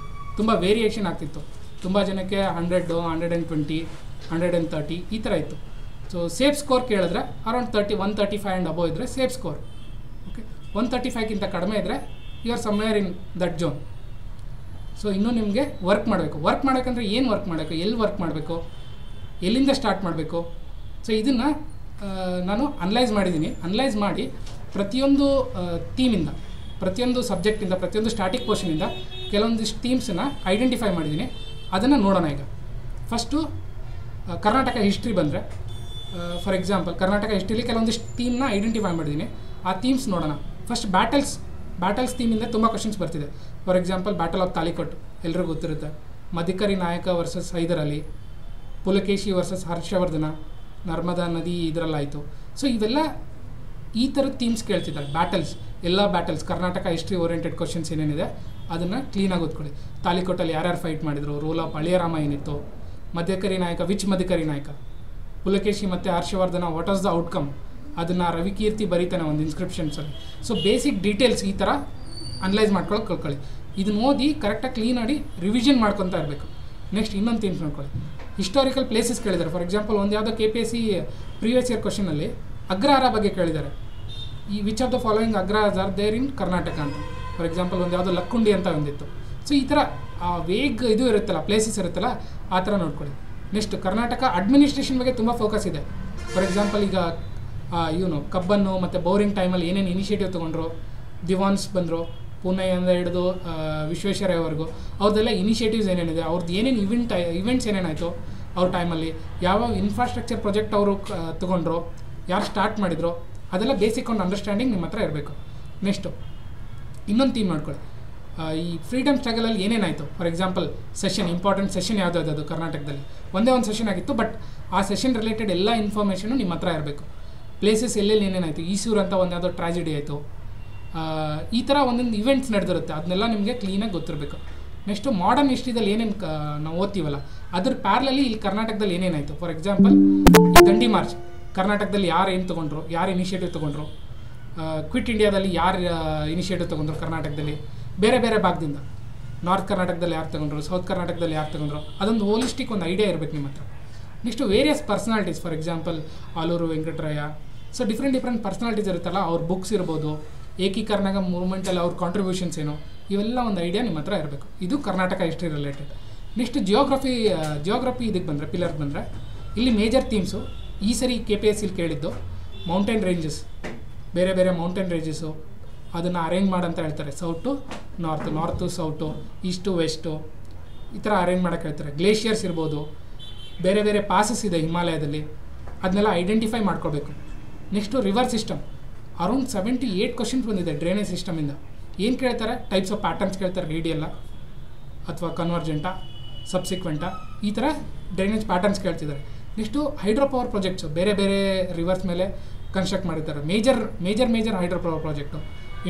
ತುಂಬ ವೇರಿಯೇಷನ್ ಆಗ್ತಿತ್ತು. ತುಂಬ ಜನಕ್ಕೆ 100, 120, 130 ಈ ಥರ ಇತ್ತು. ಸೊ ಸೇಫ್ ಸ್ಕೋರ್ ಕೇಳಿದ್ರೆ ಅರೌಂಡ್ 135 ಆ್ಯಂಡ್ ಅಬೋವ್ ಇದ್ದರೆ ಸೇಫ್ ಸ್ಕೋರ್. ಓಕೆ, 135ಗಿಂತ ಕಡಿಮೆ ಇದ್ದರೆ you are somewhere in that zone. So ಇನ್ನೂ ನಿಮಗೆ ವರ್ಕ್ ಮಾಡಬೇಕಂದ್ರೆ ಏನು ವರ್ಕ್ ಮಾಡಬೇಕು, ಎಲ್ಲಿ ವರ್ಕ್ ಮಾಡಬೇಕು, ಎಲ್ಲಿಂದ ಸ್ಟಾರ್ಟ್ ಮಾಡಬೇಕು. ಸೊ ಇದನ್ನು ನಾನು ಅನಲೈಸ್ ಮಾಡಿ ಪ್ರತಿಯೊಂದು ಥೀಮಿಂದ, ಪ್ರತಿಯೊಂದು ಸಬ್ಜೆಕ್ಟಿಂದ, ಪ್ರತಿಯೊಂದು ಸ್ಟಾಟಿಕ್ ಪೋರ್ಷನಿಂದ ಕೆಲವೊಂದಿಷ್ಟು ಥೀಮ್ಸನ್ನು ಐಡೆಂಟಿಫೈ ಮಾಡಿದ್ದೀನಿ. ಅದನ್ನು ನೋಡೋಣ. ಈಗ ಫಸ್ಟು ಕರ್ನಾಟಕ ಹಿಸ್ಟ್ರಿ ಬಂದರೆ, ಫಾರ್ ಎಕ್ಸಾಂಪಲ್ ಕರ್ನಾಟಕ ಹಿಸ್ಟ್ರಿಲಿ ಕೆಲವೊಂದಿಷ್ಟು ಥೀಮ್ನ ಐಡೆಂಟಿಫೈ ಮಾಡಿದ್ದೀನಿ. ಆ ಥೀಮ್ಸ್ ನೋಡೋಣ. ಫಸ್ಟ್ ಬ್ಯಾಟಲ್ಸ್ ಥೀಮಿಂದ ತುಂಬ ಕ್ವಶನ್ಸ್ ಬರ್ತಿದೆ. ಫಾರ್ ಎಕ್ಸಾಂಪಲ್ ಬ್ಯಾಟಲ್ ಆಫ್ ತಾಲಿಕೋಟ್ ಎಲ್ರಿಗೂ ಗೊತ್ತಿರುತ್ತೆ, ಮಧಿಕರಿ ನಾಯಕ ವರ್ಸಸ್ ಹೈದರ್ ಅಲಿ, ಪುಲಕೇಶಿ ವರ್ಸಸ್ ಹರ್ಷವರ್ಧನ, ನರ್ಮದಾ ನದಿ ಇದರಲ್ಲಾಯಿತು. ಸೊ ಇವೆಲ್ಲ ಈ ಥರದ ಥೀಮ್ಸ್ ಕೇಳ್ತಿದ್ದಾರೆ. ಎಲ್ಲ battles Karnataka history oriented questions ಏನೇನಿದೆ ಅದನ್ನು ಕ್ಲೀನಾಗಿ ಓದ್ಕೊಳ್ಳಿ. ತಾಲಿಕೋಟಲ್ಲಿ ಯಾರ್ಯಾರು ಫೈಟ್ ಮಾಡಿದರು, ರೋಲ್ ಆಫ್ ಅಳಿಯರಾಮ ಏನಿತ್ತು, ಮಧಿಕರಿ ನಾಯಕ, ವಿಚ್ ಮಧಿಕರಿ ನಾಯಕ, ಪುಲಕೇಶಿ ಮತ್ತು Harshavardhana what was the outcome, ಅದನ್ನು ರವಿಕೀರ್ತಿ ಬರೀತಾನೆ ಒಂದು ಇನ್ಸ್ಕ್ರಿಪ್ಷನ್ಸಲ್ಲಿ. ಸೊ ಬೇಸಿಕ್ ಡೀಟೇಲ್ಸ್ ಈ ಥರ ಅನಲೈಸ್ ಮಾಡ್ಕೊಳ್ಳೋಕೆ ಕಲ್ಕೊಳ್ಳಿ. ಇದನ್ನ ಓದಿ ಕರೆಕ್ಟಾಗಿ ಕ್ಲೀನಾಗಿ ರಿವಿಷನ್ ಮಾಡ್ಕೊತಾ ಇರಬೇಕು. ನೆಕ್ಸ್ಟ್ ಇನ್ನೊಂದು ಥಿಂಗ್ಸ್ ನೋಡ್ಕೊಳ್ಳಿ, ಹಿಸ್ಟಾರಿಕಲ್ ಪ್ಲೇಸಸ್ ಕೇಳಿದ್ದಾರೆ. ಫಾರ್ ಎಕ್ಸಾಂಪಲ್ ಒಂದು ಯಾವುದೋ KPSC ಪ್ರೀವಿಯಸ್ ಇಯರ್ ಕ್ವಶನಲ್ಲಿ ಅಗ್ರಹಾರ ಬಗ್ಗೆ ಕೇಳಿದ್ದಾರೆ. ಈ which of the following agraharas are there in Karnataka ಅಂತ. ಫಾರ್ ಎಕ್ಸಾಂಪಲ್ ಒಂದು ಯಾವುದೋ ಲಕ್ಕುಂಡಿ ಅಂತ ಒಂದಿತ್ತು. ಸೊ ಈ ಥರ ವೇಗ್ ಇದು ಇರುತ್ತಲ್ಲ, ಪ್ಲೇಸಸ್ ಇರುತ್ತಲ್ಲ, ಆ ಥರ ನೋಡ್ಕೊಳ್ಳಿ. ನೆಕ್ಸ್ಟ್ ಕರ್ನಾಟಕ ಅಡ್ಮಿನಿಸ್ಟ್ರೇಷನ್ ಬಗ್ಗೆ ತುಂಬ ಫೋಕಸ್ ಇದೆ. ಫಾರ್ ಎಕ್ಸಾಂಪಲ್ ಈಗ ಇವನು ಕಬ್ಬನ್ನು ಮತ್ತು ಬೋರಿಂಗ್ ಟೈಮಲ್ಲಿ ಏನೇನು ಇನಿಷಿಯೇಟಿವ್ ತೊಗೊಂಡ್ರು, ದಿವಾನ್ಸ್ ಬಂದರು, ಪುಣೆಯಿಂದ ಹಿಡಿದು ವಿಶ್ವೇಶ್ವರಯ್ಯವರೆಗೂ, ಅವ್ರದ್ದೆಲ್ಲ ಇನಿಷಿಯೇಟಿವ್ಸ್ ಏನೇನಿದೆ, ಅವ್ರದ್ದು ಏನೇನು ಇವೆಂಟ್ಸ್ ಏನೇನಾಯಿತು ಅವ್ರ ಟೈಮಲ್ಲಿ, ಯಾವ ಇನ್ಫ್ರಾಸ್ಟ್ರಕ್ಚರ್ ಪ್ರಾಜೆಕ್ಟ್ ಅವರು ತೊಗೊಂಡ್ರು, ಯಾರು ಸ್ಟಾರ್ಟ್ ಮಾಡಿದ್ರು, ಅದೆಲ್ಲ ಬೇಸಿಕ್ ಒಂದು ಅಂಡರ್ಸ್ಟ್ಯಾಂಡಿಂಗ್ ನಿಮ್ಮ ಹತ್ರ ಇರಬೇಕು. ನೆಕ್ಸ್ಟು ಇನ್ನೊಂದು ಥೀಮ್ ಮಾಡ್ಕೊಳ್ಳಿ, ಈ ಫ್ರೀಡಮ್ ಸ್ಟ್ರಗಲಲ್ಲಿ ಏನೇನಾಯಿತು. For example session, important session ಯಾವುದಾದ್ರು ಅದು ಕರ್ನಾಟಕದಲ್ಲಿ ಒಂದೇ ಒಂದು ಸೆಷನ್ ಆಗಿತ್ತು, ಬಟ್ ಆ ಸೆಷನ್ ರಿಲೇಟೆಡ್ ಎಲ್ಲ ಇನ್ಫಾರ್ಮೇಷನು ನಿಮ್ಮ ಹತ್ರ ಇರಬೇಕು. ಪ್ಲೇಸಸ್ ಎಲ್ಲೆಲ್ಲಿ ಏನೇನಾಯಿತು, ಈಸೂರು ಅಂತ ಒಂದು ಯಾವುದೋ ಟ್ರಾಜಿಡಿ ಆಯಿತು, ಈ ಥರ ಒಂದೊಂದು ಇವೆಂಟ್ಸ್ ನಡೆದಿರುತ್ತೆ, ಅದನ್ನೆಲ್ಲ ನಿಮಗೆ ಕ್ಲೀನಾಗಿ ಗೊತ್ತಿರಬೇಕು. ನೆಕ್ಸ್ಟು ಮಾಡರ್ನ್ ಹಿಸ್ಟ್ರಿದಲ್ಲಿ ಏನೇನು ನಾವು ಓದ್ತೀವಲ್ಲ ಅದ್ರ ಪ್ಯಾರಲಲ್ಲಿ ಇಲ್ಲಿ ಕರ್ನಾಟಕದಲ್ಲಿ ಏನೇನಾಯಿತು. ಫಾರ್ ಎಕ್ಸಾಂಪಲ್ ದಂಡಿ ಮಾರ್ಚ್ ಕರ್ನಾಟಕದಲ್ಲಿ ಯಾರು ಏನು ತೊಗೊಂಡ್ರು, ಯಾರು ಇನಿಷಿಯೇಟಿವ್ ತೊಗೊಂಡ್ರು, ಕ್ವಿಟ್ ಇಂಡಿಯಾದಲ್ಲಿ ಯಾರು ಇನಿಷಿಯೇಟಿವ್ ತೊಗೊಂಡ್ರು ಕರ್ನಾಟಕದಲ್ಲಿ, ಬೇರೆ ಬೇರೆ ಭಾಗದಿಂದ, ನಾರ್ತ್ ಕರ್ನಾಟಕದಲ್ಲಿ ಯಾರು ತೊಗೊಂಡ್ರು, ಸೌತ್ ಕರ್ನಾಟಕದಲ್ಲಿ ಯಾರು ತೊಗೊಂಡ್ರು, ಅದೊಂದು ಹೋಲಿಸ್ಟಿಕ್ ಒಂದು ಐಡಿಯಾ ಇರಬೇಕು ನಿಮ್ಮ ಹತ್ರ. Next various personalities, for example Aluru Venkataraya, so different personalities ಇರುತ್ತಲ್ಲ, ಅವ್ರ ಬುಕ್ಸ್ ಇರ್ಬೋದು, ಏಕೀಕರಣ ಮೂವ್ಮೆಂಟಲ್ಲಿ ಅವ್ರ ಕಾಂಟ್ರಿಬ್ಯೂಷನ್ಸ್ ಏನು, ಇವೆಲ್ಲ ಒಂದು ಐಡಿಯಾ ನಿಮ್ಮ ಹತ್ರ ಇರಬೇಕು. ಇದು Karnataka history related. Next geography ಇದಕ್ಕೆ ಬಂದರೆ, ಪಿಲ್ಲರ್ಗೆ ಬಂದರೆ, ಇಲ್ಲಿ ಮೇಜರ್ ಥೀಮ್ಸು ಈ ಸರಿ KPSC ಕೇಳಿದ್ದು ಮೌಂಟೇನ್ ರೇಂಜಸ್, ಬೇರೆ ಬೇರೆ ಮೌಂಟೇನ್ ರೇಂಜಸ್ಸು, ಅದನ್ನು ಅರೇಂಜ್ ಮಾಡಂತ ಹೇಳ್ತಾರೆ. ಸೌಟು ನಾರ್ತು ಸೌಟು, ಈಸ್ಟು ವೆಸ್ಟು, ಈ ಥರ ಅರೇಂಜ್ ಮಾಡೋಕ್ಕೆ ಹೇಳ್ತಾರೆ. ಗ್ಲೇಷಿಯರ್ಸ್ ಇರ್ಬೋದು, ಬೇರೆ ಬೇರೆ ಪಾಸಸ್ ಇದೆ ಹಿಮಾಲಯದಲ್ಲಿ, ಅದನ್ನೆಲ್ಲ ಐಡೆಂಟಿಫೈ ಮಾಡ್ಕೋಬೇಕು. Next river system, around 78 questions ಬಂದಿದೆ ಡ್ರೈನೇಜ್ ಸಿಸ್ಟಮಿಂದ. ಏನು ಕೇಳ್ತಾರೆ, ಟೈಪ್ಸ್ ಆಫ್ ಪ್ಯಾಟರ್ನ್ಸ್ ಕೇಳ್ತಾರೆ, ರೇಡಿಯಲ್ಲ ಅಥವಾ ಕನ್ವರ್ಜೆಂಟಾ, ಸಬ್ಸಿಕ್ವೆಂಟಾ, ಈ ಥರ ಡ್ರೈನೇಜ್ ಪ್ಯಾಟರ್ನ್ಸ್ ಕೇಳ್ತಿದ್ದಾರೆ. ನೆಕ್ಸ್ಟು ಹೈಡ್ರೋ ಪವರ್ ಪ್ರಾಜೆಕ್ಟ್ಸು, ಬೇರೆ ಬೇರೆ ರಿವರ್ಸ್ ಮೇಲೆ ಕನ್ಸ್ಟ್ರಕ್ಟ್ ಮಾಡಿರ್ತಾರೆ. ಮೇಜರ್ ಹೈಡ್ರೋ ಪವರ್ ಪ್ರಾಜೆಕ್ಟು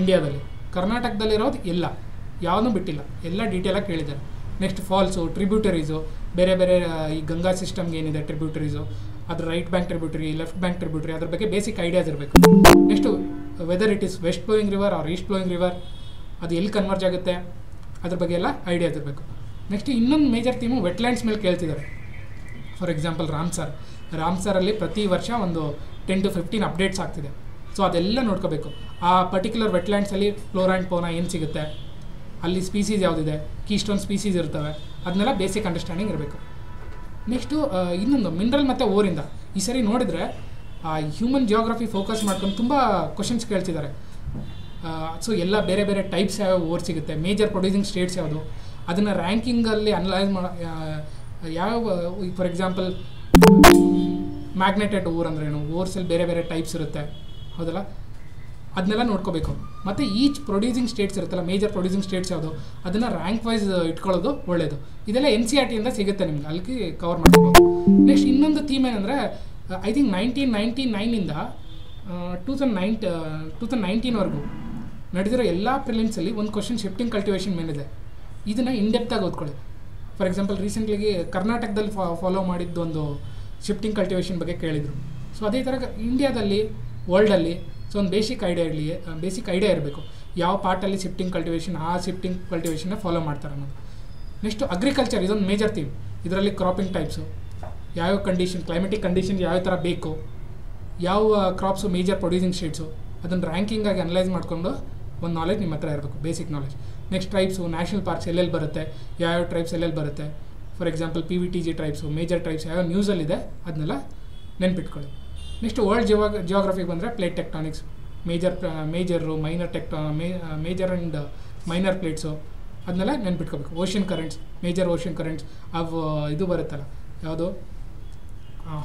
ಇಂಡಿಯಾದಲ್ಲಿ, ಕರ್ನಾಟಕದಲ್ಲಿರೋದು ಎಲ್ಲ, ಯಾವುದೂ ಬಿಟ್ಟಿಲ್ಲ, ಎಲ್ಲ ಡೀಟೇಲಾಗಿ ಕೇಳಿದ್ದಾರೆ. ನೆಕ್ಸ್ಟ್ ಫಾಲ್ಸು, ಟ್ರಿಬ್ಯೂಟರೀಸು, ಬೇರೆ ಬೇರೆ ಈ ಗಂಗಾ ಸಿಸ್ಟಮ್ಗೆ ಏನಿದೆ ಟ್ರಿಬ್ಯೂಟರೀಸು, ಅದ್ರ right bank tributary, left bank tributary, ಅದ್ರ ಬಗ್ಗೆ ಬೇಸಿಕ್ ಐಡಿಯಾಸ್ ಇರಬೇಕು. Next whether it is west flowing river or east flowing river, ಅದು ಎಲ್ಲಿ ಕನ್ವರ್ಜ್ ಆಗುತ್ತೆ ಅದ್ರ ಬಗ್ಗೆ ಎಲ್ಲ ಐಡಿಯಾಸ್ ಇರಬೇಕು. ನೆಕ್ಸ್ಟ್ ಇನ್ನೊಂದು ಮೇಜರ್ ಥೀಮು ವೆಟ್ಲ್ಯಾಂಡ್ಸ್ ಮೇಲೆ ಕೇಳ್ತಿದ್ದಾರೆ. ಫಾರ್ ಎಕ್ಸಾಂಪಲ್ ರಾಮ್ಸರಲ್ಲಿ ಪ್ರತಿ ವರ್ಷ ಒಂದು 10 to 15 ಅಪ್ಡೇಟ್ಸ್ ಆಗ್ತಿದೆ. ಸೊ ಅದೆಲ್ಲ ನೋಡ್ಕೋಬೇಕು. ಆ ಪರ್ಟಿಕ್ಯುಲರ್ ವೆಟ್ಲ್ಯಾಂಡ್ಸಲ್ಲಿ ಫ್ಲೋರಾ ಆ್ಯಂಡ್ ಫೌನಾ ಏನು ಸಿಗುತ್ತೆ, ಅಲ್ಲಿ ಸ್ಪೀಸೀಸ್ ಯಾವುದಿದೆ, ಕೀಸ್ಟೋನ್ ಸ್ಪೀಸೀಸ್ ಇರ್ತವೆ, ಅದನ್ನೆಲ್ಲ ಬೇಸಿಕ್ ಅಂಡರ್ಸ್ಟ್ಯಾಂಡಿಂಗ್ ಇರಬೇಕು. ನೆಕ್ಸ್ಟು ಇನ್ನೊಂದು ಮಿನರಲ್ ಮತ್ತು ಓರಿಂದ, ಈ ಸರಿ ನೋಡಿದರೆ ಹ್ಯೂಮನ್ ಜಿಯೋಗ್ರಫಿ ಫೋಕಸ್ ಮಾಡ್ಕೊಂಡು ತುಂಬ ಕ್ವಶನ್ಸ್ ಕೇಳ್ತಿದ್ದಾರೆ. ಸೊ ಎಲ್ಲ ಬೇರೆ ಬೇರೆ ಟೈಪ್ಸ್ ಯಾವ ಓರ್ ಸಿಗುತ್ತೆ, ಮೇಜರ್ ಪ್ರೊಡ್ಯೂಸಿಂಗ್ ಸ್ಟೇಟ್ಸ್ ಯಾವುದು, ಅದನ್ನು ರ್ಯಾಂಕಿಂಗಲ್ಲಿ ಅನಲೈಸ್ ಯಾವ, ಫಾರ್ ಎಕ್ಸಾಂಪಲ್ ಮ್ಯಾಗ್ನೆಟೆಡ್ ಓರ್ ಅಂದ್ರೇನು, ಓರ್ಸಲ್ಲಿ ಬೇರೆ ಬೇರೆ ಟೈಪ್ಸ್ ಇರುತ್ತೆ, ಹೌದಲ್ಲ, ಅದನ್ನೆಲ್ಲ ನೋಡ್ಕೋಬೇಕು. ಮತ್ತು ಈಚ್ ಪ್ರೊಡ್ಯೂಸಿಂಗ್ ಸ್ಟೇಟ್ಸ್ ಇರುತ್ತಲ್ಲ, ಮೇಜರ್ ಪ್ರೊಡ್ಯೂಸಿಂಗ್ ಸ್ಟೇಟ್ಸ್ ಯಾವುದು, ಅದನ್ನು ರ್ಯಾಂಕ್ ವೈಸ್ ಇಟ್ಕೊಳ್ಳೋದು ಒಳ್ಳೆಯದು. ಇದೆಲ್ಲ NCERTಯಿಂದ ಸಿಗುತ್ತೆ ನಿಮ್ಗೆ, ಅಲ್ಲಿ ಕವರ್ ಮಾಡ್ಕೋಬೋದು. ನೆಕ್ಸ್ಟ್ ಇನ್ನೊಂದು ಥೀಮ್ ಏನಂದರೆ, ಐ ಥಿಂಕ್ 1999ಇಂದ 2019ವರೆಗೂ ನಡೆದಿರೋ ಎಲ್ಲ ಪ್ರಿಲಿಮ್ಸಲ್ಲಿ ಒಂದು ಕ್ವಶನ್ ಶಿಫ್ಟಿಂಗ್ ಕಲ್ಟಿವೇಷನ್ ಮೇಲಿದೆ. ಇದನ್ನು ಇನ್ಡೆಪ್ತಾಗಿ ಓದ್ಕೊಳ್ಳಿ. ಫಾರ್ ಎಕ್ಸಾಂಪಲ್ ರೀಸೆಂಟ್ಲಿಗೆ ಕರ್ನಾಟಕದಲ್ಲಿ ಫಾಲೋ ಮಾಡಿದ್ದು ಒಂದು ಶಿಫ್ಟಿಂಗ್ ಕಲ್ಟಿವೇಷನ್ ಬಗ್ಗೆ ಕೇಳಿದರು. ಸೊ ಅದೇ ಥರ ಇಂಡಿಯಾದಲ್ಲಿ, ವರ್ಲ್ಡಲ್ಲಿ ಸೊ ಒಂದು ಬೇಸಿಕ್ ಐಡಿಯಾ ಇರಬೇಕು, ಯಾವ ಪಾರ್ಟಲ್ಲಿ ಶಿಫ್ಟಿಂಗ್ ಕಲ್ಟಿವೇಷನ್ನ ಫಾಲೋ ಮಾಡ್ತಾರೆ ಅನ್ನೋದು. ನೆಕ್ಸ್ಟು ಅಗ್ರಿಕಲ್ಚರ್, ಇದೊಂದು ಮೇಜರ್ ಥೀಮ್. ಇದರಲ್ಲಿ ಕ್ರಾಪಿಂಗ್ ಟೈಪ್ಸು, ಯಾವ್ಯಾವ ಕಂಡೀಷನ್, ಕ್ಲೈಮೆಟಿಕ್ ಕಂಡೀಷನ್ ಯಾವ ಥರ ಬೇಕು, ಯಾವ ಕ್ರಾಪ್ಸು ಮೇಜರ್ ಪ್ರೊಡ್ಯೂಸಿಂಗ್ ಸ್ಟೇಟ್ಸು, ಅದನ್ನು ರ್ಯಾಂಕಿಂಗಾಗಿ ಅನಲೈಸ್ ಮಾಡಿಕೊಂಡು ಒಂದು ನಾಲೆಜ್ ನಿಮ್ಮ ಹತ್ರ ಇರಬೇಕು, basic knowledge. Next tribes, national parks ಎಲ್ಲೆಲ್ಲಿ ಬರುತ್ತೆ, ಯಾವ್ಯಾವ ಟ್ರೈಬ್ಸ್ ಎಲ್ಲೆಲ್ಲಿ ಬರುತ್ತೆ, for example PVTG tribes, major tribes ಯಾವ್ಯಾವ ನ್ಯೂಸಲ್ಲಿದೆ ಅದನ್ನೆಲ್ಲ ನೆನ್ಪಿಟ್ಕೊಳ್ಳಿ. ನೆಕ್ಸ್ಟ್ ವರ್ಲ್ಡ್ ಜಿಯೋಗ್ರಫಿಗೆ ಬಂದರೆ plate tectonics, major major and minor plates, ಅದನ್ನೆಲ್ಲ ನೆನ್ಪಿಟ್ಕೋಬೇಕು. Ocean currents, major ocean currents, ಅವು ಇದು ಬರುತ್ತಲ್ಲ, ಯಾವುದು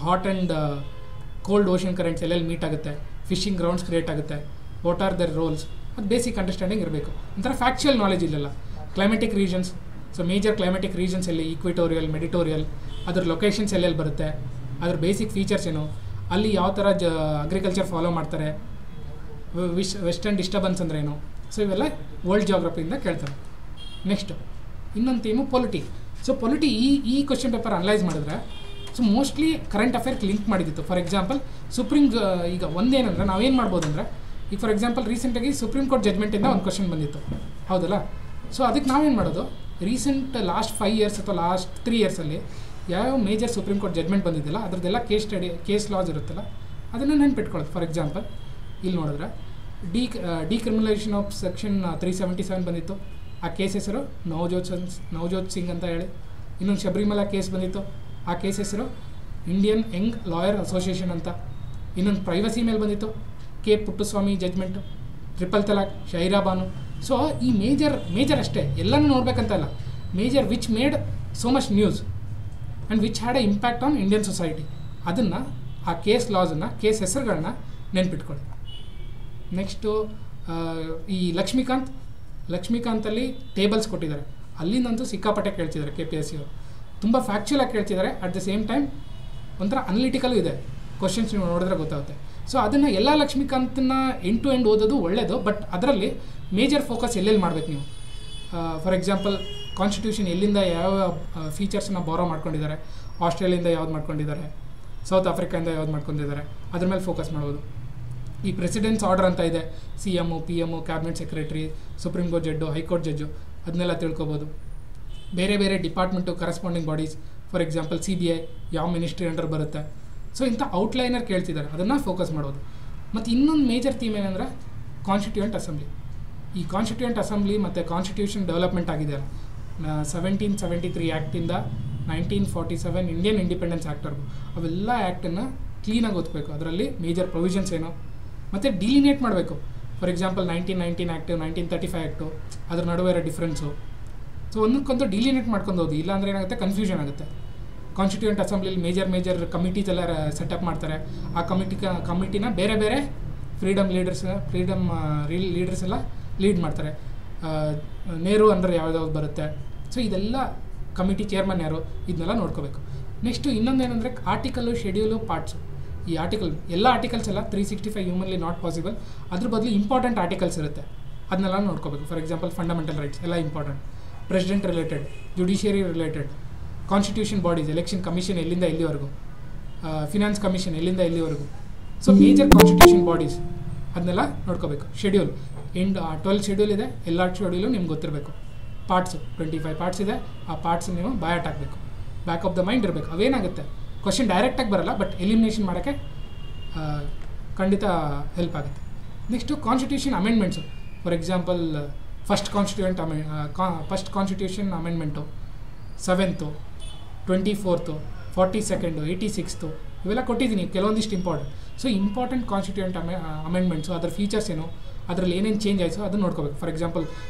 hot and cold ocean currents ಎಲ್ಲೆಲ್ಲಿ ಮೀಟ್ ಆಗುತ್ತೆ, ಫಿಶಿಂಗ್ ಗ್ರೌಂಡ್ಸ್ ಕ್ರಿಯೇಟ್ ಆಗುತ್ತೆ, ವಾಟ್ ಆರ್ ದರ್ ರೋಲ್ಸ್, ಅದು ಬೇಸಿಕ್ ಅಂಡರ್ಸ್ಟ್ಯಾಂಡಿಂಗ್ ಇರಬೇಕು. ಒಂಥರ ಫ್ಯಾಕ್ಚುಯಲ್ ನಾಲೆಜ್ ಇಲ್ಲಲ್ಲ. Climatic regions, so major climatic regions ಎಲ್ಲಿ, ಈಕ್ವಿಟೋರಿಯಲ್, ಮೆಡಿಟೋರಿಯಲ್, ಅದ್ರ ಲೊಕೇಶನ್ಸ್ ಎಲ್ಲೆಲ್ಲಿ ಬರುತ್ತೆ, ಅದ್ರ ಬೇಸಿಕ್ ಫೀಚರ್ಸ್ ಏನು, ಅಲ್ಲಿ ಯಾವ ಥರ ಅಗ್ರಿಕಲ್ಚರ್ ಫಾಲೋ ಮಾಡ್ತಾರೆ, ವೆಸ್ಟರ್ನ್ ಡಿಸ್ಟರ್ಬೆನ್ಸ್ ಅಂದ್ರೆ ಏನು, ಸೊ ಇವೆಲ್ಲ ವರ್ಲ್ಡ್ ಜಿಯೋಗ್ರಫಿಯಿಂದ ಕೇಳ್ತಾರೆ. ನೆಕ್ಸ್ಟು ಇನ್ನೊಂದು ಥೀಮು ಪೊಲಿಟಿ. ಸೊ ಪೊಲಿಟಿ ಈ ಕ್ವಶನ್ ಪೇಪರ್ ಅನಲೈಸ್ ಮಾಡಿದ್ರೆ ಸೊ ಮೋಸ್ಟ್ಲಿ ಕರೆಂಟ್ ಅಫೇರ್ಗೆ ಲಿಂಕ್ ಮಾಡಿದ್ದಿತ್ತು. ಫಾರ್ ಎಕ್ಸಾಂಪಲ್ ಈಗ ಒಂದೇನಂದರೆ ನಾವೇನು ಮಾಡ್ಬೋದು ಅಂದರೆ, ಈಗ ಫಾರ್ ಎಕ್ಸಾಂಪಲ್ ರೀಸೆಂಟಾಗಿ ಸುಪ್ರೀಂ ಕೋರ್ಟ್ ಜಜ್ಮೆಂಟಿಂದ ಒಂದು ಕ್ವಶನ್ ಬಂದಿತ್ತು, ಹೌದಲ್ಲ. ಸೊ ಅದಕ್ಕೆ ನಾವೇನು ಮಾಡೋದು, ರೀಸೆಂಟ್ ಲಾಸ್ಟ್ 5 years ಅಥವಾ ಲಾಸ್ಟ್ 3 yearsಲ್ಲಿ ಯಾವ ಮೇಜರ್ ಸುಪ್ರೀಂ ಕೋರ್ಟ್ ಜಜ್ಮೆಂಟ್ ಬಂದಿದ್ದಿಲ್ಲ ಅದರದ್ದೆಲ್ಲ ಕೇಸ್ ಲಾಸ್ ಇರುತ್ತಲ್ಲ, ಅದನ್ನು ನೆನ್ಪಿಟ್ಕೊಳ್ಳೋದು. ಫಾರ್ ಎಕ್ಸಾಂಪಲ್ ಇಲ್ಲಿ ನೋಡಿದ್ರೆ ಡಿಕ್ರಿಮಿನಲೈಸೇಷನ್ ಆಫ್ ಸೆಕ್ಷನ್ 377 ಬಂದಿತ್ತು, ಆ ಕೇಸ್ ಹೆಸರು ನವಜೋತ್ ಸಿಂಗ್ ಅಂತ ಹೇಳಿ. ಇನ್ನೊಂದು ಶಬರಿಮಲಾ ಕೇಸ್ ಬಂದಿತ್ತು, ಆ ಕೇಸ್ ಹೆಸರು ಇಂಡಿಯನ್ ಯಂಗ್ ಲಾಯರ್ ಅಸೋಸಿಯೇಷನ್ ಅಂತ. ಇನ್ನೊಂದು ಪ್ರೈವಸಿ ಮೇಲೆ ಬಂದಿತ್ತು, ಕೆ ಪುಟ್ಟಸ್ವಾಮಿ ಜಜ್ಮೆಂಟು, ಟ್ರಿಪಲ್ ತಲಾಕ್, ಶೈರಾ ಬಾನು. ಸೊ ಈ ಮೇಜರ್ ಅಷ್ಟೇ, ಎಲ್ಲನೂ ನೋಡಬೇಕಂತ ಇಲ್ಲ, major which made so much news and which had A impact on Indian society, ಅದನ್ನು ಆ ಕೇಸ್ ಲಾಸನ್ನು, ಕೇಸ್ ಹೆಸರುಗಳನ್ನ ನೆನ್ಪಿಟ್ಕೊಳ್ಳಿ. ನೆಕ್ಸ್ಟು ಈ ಲಕ್ಷ್ಮೀಕಾಂತಲ್ಲಿ ಟೇಬಲ್ಸ್ ಕೊಟ್ಟಿದ್ದಾರೆ, ಅಲ್ಲಿಂದಂತೂ ಸಿಕ್ಕಾಪಟ್ಟೆ ಕೇಳ್ತಿದ್ದಾರೆ KPSC ಅವರು. ತುಂಬ ಫ್ಯಾಕ್ಚುಲಾಗಿ ಕೇಳ್ತಿದ್ದಾರೆ, ಅಟ್ ದ ಸೇಮ್ ಟೈಮ್ ಒಂಥರ ಅನಲಿಟಿಕಲ್ಲೂ ಇದೆ. ಕ್ವಶನ್ಸ್ ನೀವು ನೋಡಿದ್ರೆ ಗೊತ್ತಾಗುತ್ತೆ. ಸೊ ಅದನ್ನು ಎಲ್ಲ ಲಕ್ಷ್ಮೀಕಾಂತನ್ನ ಎಂಡ್ ಟು ಎಂಡ್ ಓದೋದು ಒಳ್ಳೆಯದು, ಬಟ್ ಅದರಲ್ಲಿ ಮೇಜರ್ ಫೋಕಸ್ ಎಲ್ಲೆಲ್ಲಿ ಮಾಡಬೇಕು ನೀವು. ಫಾರ್ ಎಕ್ಸಾಂಪಲ್ ಕಾನ್ಸ್ಟಿಟ್ಯೂಷನ್ ಎಲ್ಲಿಂದ ಯಾವ ಫೀಚರ್ಸನ್ನ ಬಾರೋ ಮಾಡ್ಕೊಂಡಿದ್ದಾರೆ, ಆಸ್ಟ್ರೇಲಿಯಿಂದ ಯಾವ್ದು ಮಾಡ್ಕೊಂಡಿದ್ದಾರೆ, ಸೌತ್ ಆಫ್ರಿಕಾಯಿಂದ ಯಾವ್ದು ಮಾಡ್ಕೊಂಡಿದ್ದಾರೆ, ಅದ್ರ ಮೇಲೆ ಫೋಕಸ್ ಮಾಡ್ಬೋದು. ಈ ಪ್ರೆಸಿಡೆಂಟ್ಸ್ ಆರ್ಡರ್ ಅಂತ ಇದೆ, CM, PM, cabinet secretary, supreme court judge, high court judge, ಅದನ್ನೆಲ್ಲ ತಿಳ್ಕೊಬೋದು. ಬೇರೆ department corresponding bodies, for example CBI ಯಾವ ಮಿನಿಸ್ಟ್ರಿ ಅಂಡರ್ ಬರುತ್ತೆ. ಸೊ ಇಂಥ ಔಟ್ಲೈನರ್ ಕೇಳ್ತಿದ್ದಾರೆ, ಅದನ್ನು ಫೋಕಸ್ ಮಾಡೋದು. ಮತ್ತು ಇನ್ನೊಂದು ಮೇಜರ್ ಥೀಮ್ ಏನಂದರೆ ಕಾನ್ಸ್ಟಿಟ್ಯೂಯೆಂಟ್ ಅಸೆಂಬ್ಲಿ. ಈ ಕಾನ್ಸ್ಟಿಟ್ಯೂಯೆಂಟ್ ಅಸೆಂಬ್ಲಿ ಮತ್ತು ಕಾನ್ಸ್ಟಿಟ್ಯೂಷನ್ ಡೆವಲಪ್ಮೆಂಟ್ ಆಗಿದೆಯಲ್ಲ, 1773 ಆ್ಯಕ್ಟಿಂದ 1947 ಇಂಡಿಯನ್ ಇಂಡಿಪೆಂಡೆನ್ಸ್ ಆ್ಯಕ್ಟ್ವರೆಗೂ, ಅವೆಲ್ಲ ಆ್ಯಕ್ಟನ್ನು ಕ್ಲೀನಾಗಿ ಓದಬೇಕು. ಅದರಲ್ಲಿ ಮೇಜರ್ ಪ್ರೊವಿಷನ್ಸ್ ಏನು ಮತ್ತು ಡಿಲಿನೇಟ್ ಮಾಡಬೇಕು. ಫಾರ್ ಎಕ್ಸಾಂಪಲ್ 1919 ಆ್ಯಕ್ಟು, 1935 ಆ್ಯಕ್ಟು, ಅದ್ರ ನಡುವೆ ಇರೋ ಡಿಫ್ರೆನ್ಸು. ಸೊ ಒಂದಕ್ಕೊಂದು ಡಿಲಿನೇಟ್ ಮಾಡ್ಕೊಂಡು ಹೋಗಿ, ಇಲ್ಲಾಂದರೆ ಏನಾಗುತ್ತೆ, ಕನ್ಫ್ಯೂಷನ್ ಆಗುತ್ತೆ. ಕಾನ್ಸ್ಟಿಟ್ಯೂಯೆಂಟ್ ಅಸೆಂಬ್ಲಿಲಿ ಮೇಜರ್ ಕಮಿಟೀಸ್ ಎಲ್ಲ ಸೆಟಪ್ ಮಾಡ್ತಾರೆ. ಆ ಕಮಿಟಿನ ಬೇರೆ ಫ್ರೀಡಮ್ ಲೀಡರ್ಸ್ ಎಲ್ಲ ಲೀಡ್ ಮಾಡ್ತಾರೆ. ನೆಹರು ಅಂಡರ್ ಯಾವ್ದಾವ್ದು ಬರುತ್ತೆ. ಸೊ ಇದೆಲ್ಲ ಕಮಿಟಿ ಚೇರ್ಮನ್ ಯಾರು, ಇದನ್ನೆಲ್ಲ ನೋಡ್ಕೋಬೇಕು. ನೆಕ್ಸ್ಟು ಇನ್ನೊಂದೇನೆಂದರೆ ಆರ್ಟಿಕಲ್ಲು, ಶೆಡ್ಯೂಲು, ಪಾರ್ಟ್ಸು. ಈ ಎಲ್ಲ ಆರ್ಟಿಕಲ್ಸ್ ಎಲ್ಲ 365 ಹ್ಯೂಮನ್ಲಿ ನಾಟ್ ಪಾಸಿಬಲ್. ಅದ್ರ ಬದಲು ಇಂಪಾರ್ಟೆಂಟ್ ಆರ್ಟಿಕಲ್ಸ್ ಇರುತ್ತೆ, ಅದನ್ನೆಲ್ಲ ನೋಡ್ಕೋಬೇಕು. ಫಾರ್ ಎಕ್ಸಾಂಪಲ್ ಫಂಡಮೆಂಟಲ್ ರೈಟ್ಸ್ ಎಲ್ಲ important, president related, judiciary related, constitution bodies, election commission ಎಲ್ಲಿಂದ ಎಲ್ಲಿವರೆಗೂ, ಫಿನಾನ್ಸ್ ಕಮಿಷನ್ ಎಲ್ಲಿಂದ ಎಲ್ಲಿವರೆಗೂ. ಸೊ ಮೇಜರ್ ಕಾನ್ಸ್ಟಿಟ್ಯೂಷನ್ ಬಾಡೀಸ್ ಅದನ್ನೆಲ್ಲ ನೋಡ್ಕೋಬೇಕು. ಶೆಡ್ಯೂಲ್ 12 ಶೆಡ್ಯೂಲ್ ಇದೆ, ಎಲ್ಲ ಶೆಡ್ಯೂಲು ನಿಮ್ಗೆ ಗೊತ್ತಿರಬೇಕು. ಪಾರ್ಟ್ಸು 25 ಪಾರ್ಟ್ಸ್ ಇದೆ, ಆ ಪಾರ್ಟ್ಸ್ ನೀವು ಬಯಾಟ್ ಹಾಕಬೇಕು, ಬ್ಯಾಕ್ ಆಫ್ ದ ಮೈಂಡ್ ಇರಬೇಕು. ಅವೇನಾಗುತ್ತೆ, ಕ್ವಶನ್ ಡೈರೆಕ್ಟಾಗಿ ಬರೋಲ್ಲ, ಬಟ್ ಎಲಿಮಿನೇಷನ್ ಮಾಡೋಕ್ಕೆ ಖಂಡಿತ ಹೆಲ್ಪ್ ಆಗುತ್ತೆ. Next constitution amendments. For example first constitution amendment, 7th, 24th, 42nd, 86th ಇವೆಲ್ಲ ಕೊಟ್ಟಿದ್ದೀನಿ, ಕೆಲವೊಂದಿಷ್ಟು important. So important constituent amendments, ಅದರ ಫೀಚರ್ಸ್ ಏನು, ಅದರಲ್ಲಿ ಏನೇನು ಚೇಂಜ್ ಆಯಿತು ಅದನ್ನು ನೋಡ್ಕೋಬೇಕು. ಫಾರ್ ಎಕ್ಸಾಂಪಲ್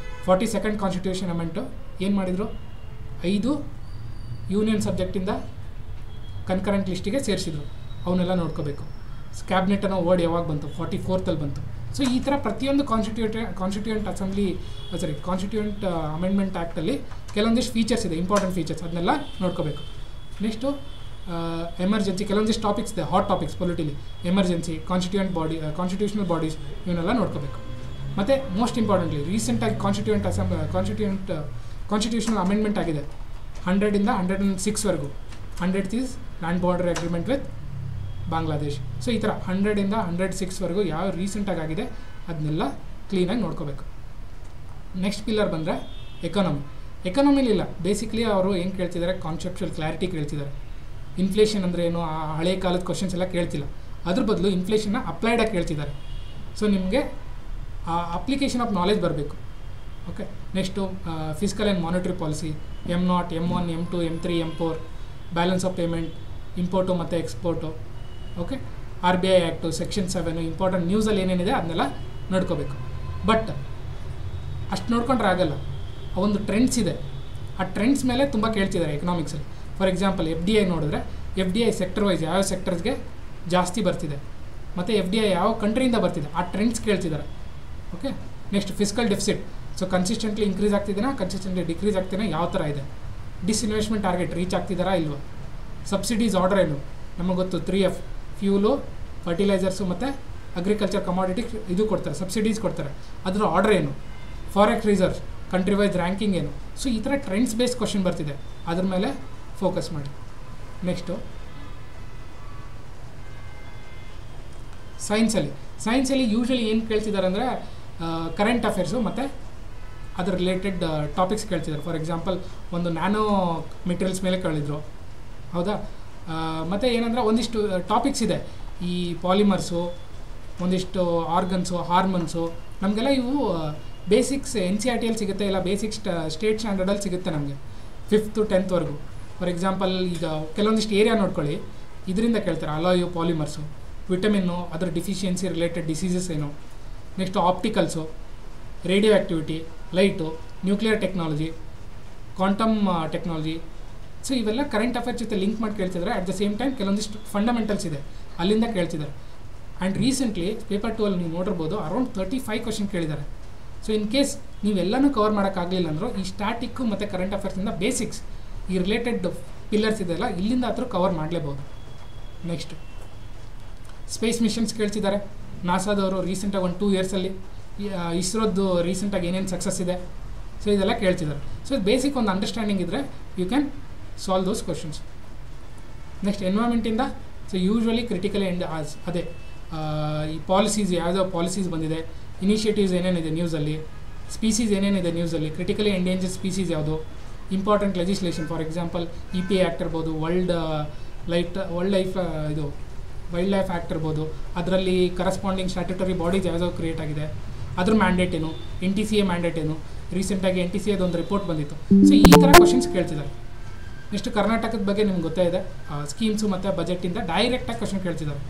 42nd ಕಾನ್ಸ್ಟಿಟ್ಯೂಷನ್ ಅಮೆಂಟು ಏನು ಮಾಡಿದರು, 5 ಯೂನಿಯನ್ ಸಬ್ಜೆಕ್ಟಿಂದ ಕನ್ಕರೆಂಟ್ ಲಿಸ್ಟಿಗೆ ಸೇರಿಸಿದ್ರು, ಅವನ್ನೆಲ್ಲ ನೋಡ್ಕೋಬೇಕು. ಕ್ಯಾಬಿನೆಟ್ ಅನ್ನೋ ವರ್ಡ್ ಯಾವಾಗ ಬಂತು, 44th ಬಂತು. ಸೊ ಈ ಥರ ಪ್ರತಿಯೊಂದು ಕಾನ್ಸ್ಟಿಟ್ಯೂಯೆಂಟ್ ಅಮೆಂಡ್ಮೆಂಟ್ ಆ್ಯಕ್ಟಲ್ಲಿ ಕೆಲವೊಂದಿಷ್ಟು ಫೀಚರ್ಸ್ ಇದೆ, ಇಂಪಾರ್ಟೆಂಟ್ ಫೀಚರ್ಸ್, ಅದನ್ನೆಲ್ಲ ನೋಡ್ಕೋಬೇಕು. ನೆಕ್ಸ್ಟು ಎಮರ್ಜೆನ್ಸಿ, ಕೆಲವೊಂದಿಷ್ಟು ಟಾಪಿಕ್ಸ್ ಇದೆ, ಹಾಟ್ ಟಾಪಿಕ್ಸ್ ಪೊಲಿಟಿಲಿ, ಎಮರ್ಜೆನ್ಸಿ, ಕಾನ್ಸ್ಟಿಟ್ಯೂಷನಲ್ ಬಾಡೀಸ್, ಇವನ್ನೆಲ್ಲ ನೋಡ್ಕೋಬೇಕು. ಮತ್ತು ಮೋಸ್ಟ್ ಇಂಪಾರ್ಟೆಂಟ್ಲಿ ರೀಸೆಂಟಾಗಿ ಕಾನ್ಸ್ಟಿಟ್ಯೂಷನಲ್ ಅಮೆಂಡ್ಮೆಂಟ್ ಆಗಿದೆ 100ಇಂದ 106ವರೆಗೂ. 100th is land border agreement with Bangladesh. So ಈ ಥರ 100ಇಂದ 106ವರೆಗೂ ಯಾವ ರೀಸೆಂಟಾಗಿ ಆಗಿದೆ ಅದನ್ನೆಲ್ಲ ಕ್ಲೀನಾಗಿ ನೋಡ್ಕೋಬೇಕು. ನೆಕ್ಸ್ಟ್ ಪಿಲ್ಲರ್ ಬಂದರೆ ಎಕಾನಮಿಲಿಲ್ಲ. ಬೇಸಿಕ್ಲಿ ಅವರು ಏನು ಕೇಳ್ತಿದ್ದಾರೆ, ಕಾನ್ಸೆಪ್ಚುಯಲ್ ಕ್ಲಾರಿಟಿ ಕೇಳ್ತಿದ್ದಾರೆ. ಇನ್ಫ್ಲೇಷನ್ ಅಂದರೆ ಏನು, ಆ ಹಳೆ ಕಾಲದ ಕ್ವಶನ್ಸ್ ಎಲ್ಲ ಕೇಳ್ತಿಲ್ಲ, ಅದ್ರ ಬದಲು ಇನ್ಫ್ಲೇಷನ್ನ ಅಪ್ಲೈಡಾಗಿ ಕೇಳ್ತಿದ್ದಾರೆ. ಸೊ ನಿಮಗೆ ಆ ಅಪ್ಲಿಕೇಶನ್ ಆಫ್ ನಾಲೆಜ್ ಬರಬೇಕು. Okay. Next fiscal and monetary policy, M0, M1, M2, M3, M4, balance of payment, import ಮತ್ತು export. Okay. RBI act, section 7, important ನ್ಯೂಸಲ್ಲಿ ಏನೇನಿದೆ ಅದನ್ನೆಲ್ಲ ನೋಡ್ಕೋಬೇಕು. ಬಟ್ ಅಷ್ಟು ನೋಡ್ಕೊಂಡ್ರೆ ಆಗಲ್ಲ, ಒಂದು ಟ್ರೆಂಡ್ಸ್ ಇದೆ, ಆ ಟ್ರೆಂಡ್ಸ್ ಮೇಲೆ ತುಂಬ ಕೇಳ್ತಿದ್ದಾರೆ ಎಕನಾಮಿಕ್ಸಲ್ಲಿ. ಫಾರ್ ಎಕ್ಸಾಂಪಲ್ FDI ನೋಡಿದ್ರೆ, FDI ಸೆಕ್ಟರ್ ವೈಸ್ ಯಾವ ಸೆಕ್ಟರ್ಸ್ಗೆ ಜಾಸ್ತಿ ಬರ್ತಿದೆ, ಮತ್ತು FDI ಯಾವ ಕಂಟ್ರಿಯಿಂದ ಬರ್ತಿದೆ, ಆ ಟ್ರೆಂಡ್ಸ್ ಕೇಳ್ತಿದ್ದಾರೆ. Okay. Next fiscal deficit. So consistently increase ಆಗ್ತಿದ್ದೀನಾ, ಕನ್ಸಿಸ್ಟೆಂಟ್ಲಿ ಡಿಕ್ರೀಸ್ ಆಗ್ತಿದೆ, ಯಾವ ಥರ ಇದೆ. ಡಿಸ್ಇನ್ವೆಸ್ಟ್ಮೆಂಟ್ ಟಾರ್ಗೆಟ್ ರೀಚ್ ಆಗ್ತಿದ್ದಾರಾ ಇಲ್ವಾ. ಸಬ್ಸಿಡೀಸ್ ಆರ್ಡರ್ ಏನು, ನಮಗೆ ಗೊತ್ತು 3F, ಫ್ಯೂಲು, ಫರ್ಟಿಲೈಸರ್ಸು ಮತ್ತು ಅಗ್ರಿಕಲ್ಚರ್ ಕಮಾಡಿಟಿ ಇದು ಕೊಡ್ತಾರೆ, ಸಬ್ಸಿಡೀಸ್ ಕೊಡ್ತಾರೆ, ಅದರ ಆರ್ಡರ್ ಏನು. Forex reserves, country wise ranking ಏನು. ಸೊ ಈ ಥರ ಟ್ರೆಂಡ್ಸ್ ಬೇಸ್ಡ್ ಕ್ವಶನ್ ಬರ್ತಿದೆ, ಅದ್ರ ಮೇಲೆ ಫೋಕಸ್ ಮಾಡಿ. ನೆಕ್ಸ್ಟು ಸೈನ್ಸಲ್ಲಿ ಯೂಶ್ವಲಿ ಏನು ಕೇಳ್ತಿದ್ದಾರೆ ಅಂದರೆ ಕರೆಂಟ್ ಅಫೇರ್ಸು ಮತ್ತು ಅದ್ರ ರಿಲೇಟೆಡ್ ಟಾಪಿಕ್ಸ್ ಕೇಳ್ತಿದ್ದಾರೆ. ಫಾರ್ ಎಕ್ಸಾಂಪಲ್ ಒಂದು ನ್ಯಾನೋ ಮೆಟೀರಿಯಲ್ಸ್ ಮೇಲೆ ಕೇಳಿದ್ರು, ಹೌದಾ. ಮತ್ತು ಏನಂದರೆ ಒಂದಿಷ್ಟು ಟಾಪಿಕ್ಸ್ ಇದೆ, ಈ ಪಾಲಿಮರ್ಸು, ಒಂದಿಷ್ಟು ಆರ್ಗನ್ಸು, ಹಾರ್ಮೋನ್ಸು, ನಮಗೆಲ್ಲ ಇವು ಬೇಸಿಕ್ಸ್ NCERTಯಲ್ಲಿ ಸಿಗುತ್ತೆ, ಇಲ್ಲ ಬೇಸಿಕ್ ಸ್ಟೇಟ್ ಸ್ಟ್ಯಾಂಡರ್ಡಲ್ಲಿ ಸಿಗುತ್ತೆ ನಮಗೆ 5th to 10th ವರೆಗೂ. ಫಾರ್ ಎಕ್ಸಾಂಪಲ್ ಈಗ ಕೆಲವೊಂದಿಷ್ಟು ಏರಿಯಾ ನೋಡ್ಕೊಳ್ಳಿ, ಇದರಿಂದ ಕೇಳ್ತಾರೆ ಅಲಾಯು, ಪಾಲಿಮರ್ಸು, ವಿಟಮಿನ್ನು, ಅದರ ಡಿಫಿಷಿಯನ್ಸಿ ರಿಲೇಟೆಡ್ ಡಿಸೀಸಸ್ ಏನು, next opticals, radioactivity, light, nuclear technology, quantum technology. So ಇವೆಲ್ಲ ಕರೆಂಟ್ ಅಫೇರ್ಸ್ ಜೊತೆ ಲಿಂಕ್ ಮಾಡಿ ಕೇಳ್ತಿದ್ದಾರೆ. ಅಟ್ ದ ಸೇಮ್ ಟೈಮ್ ಕೆಲವೊಂದಿಷ್ಟು ಫಂಡಮೆಂಟಲ್ಸ್ ಇದೆ, ಅಲ್ಲಿಂದ ಕೇಳ್ತಿದ್ದಾರೆ. ಆ್ಯಂಡ್ ರೀಸೆಂಟ್ಲಿ ಪೇಪರ್ 2 ಅಲ್ಲಿ ನೀವು ನೋಡಿರ್ಬೋದು ಅರೌಂಡ್ 35 ಕ್ವಶನ್ ಕೇಳಿದ್ದಾರೆ. ಸೊ ಇನ್ ಕೇಸ್ ನೀವೆಲ್ಲನೂ ಕವರ್ ಮಾಡೋಕ್ಕಾಗಲಿಲ್ಲ ಅಂದರೂ ಈ ಸ್ಟ್ಯಾಟಿಕ್ಕು ಮತ್ತು ಕರೆಂಟ್ ಅಫೇರ್ಸಿಂದ ಬೇಸಿಕ್ಸ್, ಈ ರಿಲೇಟೆಡ್ ಪಿಲ್ಲರ್ಸ್ ಇದೆಯಲ್ಲ, ಇಲ್ಲಿಂದ ಹತ್ರ ಕವರ್ ಮಾಡಲೇಬೋದು. ನೆಕ್ಸ್ಟ್ ಸ್ಪೇಸ್ ಮಿಷನ್ಸ್ ಕೇಳ್ತಿದ್ದಾರೆ. ನಾಸಾದವರು ರೀಸೆಂಟಾಗಿ 1-2 ಇಯರ್ಸಲ್ಲಿ, ಇಸ್ರೋದ್ದು ರೀಸೆಂಟಾಗಿ ಏನೇನು ಸಕ್ಸಸ್ ಇದೆ, ಸೊ ಇದೆಲ್ಲ ಕೇಳ್ತಿದ್ದಾರೆ. ಸೊ ಬೇಸಿಕ್ ಒಂದು ಅಂಡರ್ಸ್ಟ್ಯಾಂಡಿಂಗ್ ಇದ್ದರೆ you can solve those questions. Next ಎನ್ವೈರ್ಮೆಂಟಿಂದ, ಸೊ ಯೂಶ್ವಲಿ ಕ್ರಿಟಿಕಲ್ ಎಂಡ್ ಅದೇ ಈ ಪಾಲಿಸೀಸ್, ಯಾವುದೋ ಪಾಲಿಸೀಸ್ ಬಂದಿದೆ, ಇನಿಷಿಯೇಟಿವ್ಸ್ ಏನೇನಿದೆ ನ್ಯೂಸಲ್ಲಿ, ಸ್ಪೀಸೀಸ್ ಏನೇನಿದೆ ನ್ಯೂಸಲ್ಲಿ, ಕ್ರಿಟಿಕಲಿ ಎಂಡೇಂಜರ್ಡ್ ಸ್ಪೀಸೀಸ್ ಯಾವುದು, important legislation, for example EPA act ಇರ್ಬೋದು, ವೈಲ್ಡ್ ಲೈಫ್ ಆ್ಯಕ್ಟ್ ಇರ್ಬೋದು, ಅದರಲ್ಲಿ ಕರೆಸ್ಪಾಂಡಿಂಗ್ ಸ್ಟ್ಯಾಟ್ಯೂಟರಿ ಬಾಡೀಸ್ ಯಾವುದೋ ಕ್ರಿಯೇಟ್ ಆಗಿದೆ, ಅದ್ರ ಮ್ಯಾಂಡೇಟ್ ಏನು, NTCA ಮ್ಯಾಂಡೇಟ್ ಏನು, ರೀಸೆಂಟಾಗಿ NTCA ಒಂದು ರಿಪೋರ್ಟ್ ಬಂದಿತ್ತು. ಸೊ ಈ ಥರ ಕ್ವಶನ್ಸ್ ಕೇಳ್ತಿದ್ದಾರೆ. ನೆಕ್ಸ್ಟ್ ಕರ್ನಾಟಕದ ಬಗ್ಗೆ ನಿಮ್ಗೆ ಗೊತ್ತೇ ಇದೆ, ಸ್ಕೀಮ್ಸು ಮತ್ತು ಬಜೆಟಿಂದ ಡೈರೆಕ್ಟಾಗಿ ಕ್ವಶನ್ ಕೇಳ್ತಿದ್ದಾರೆ.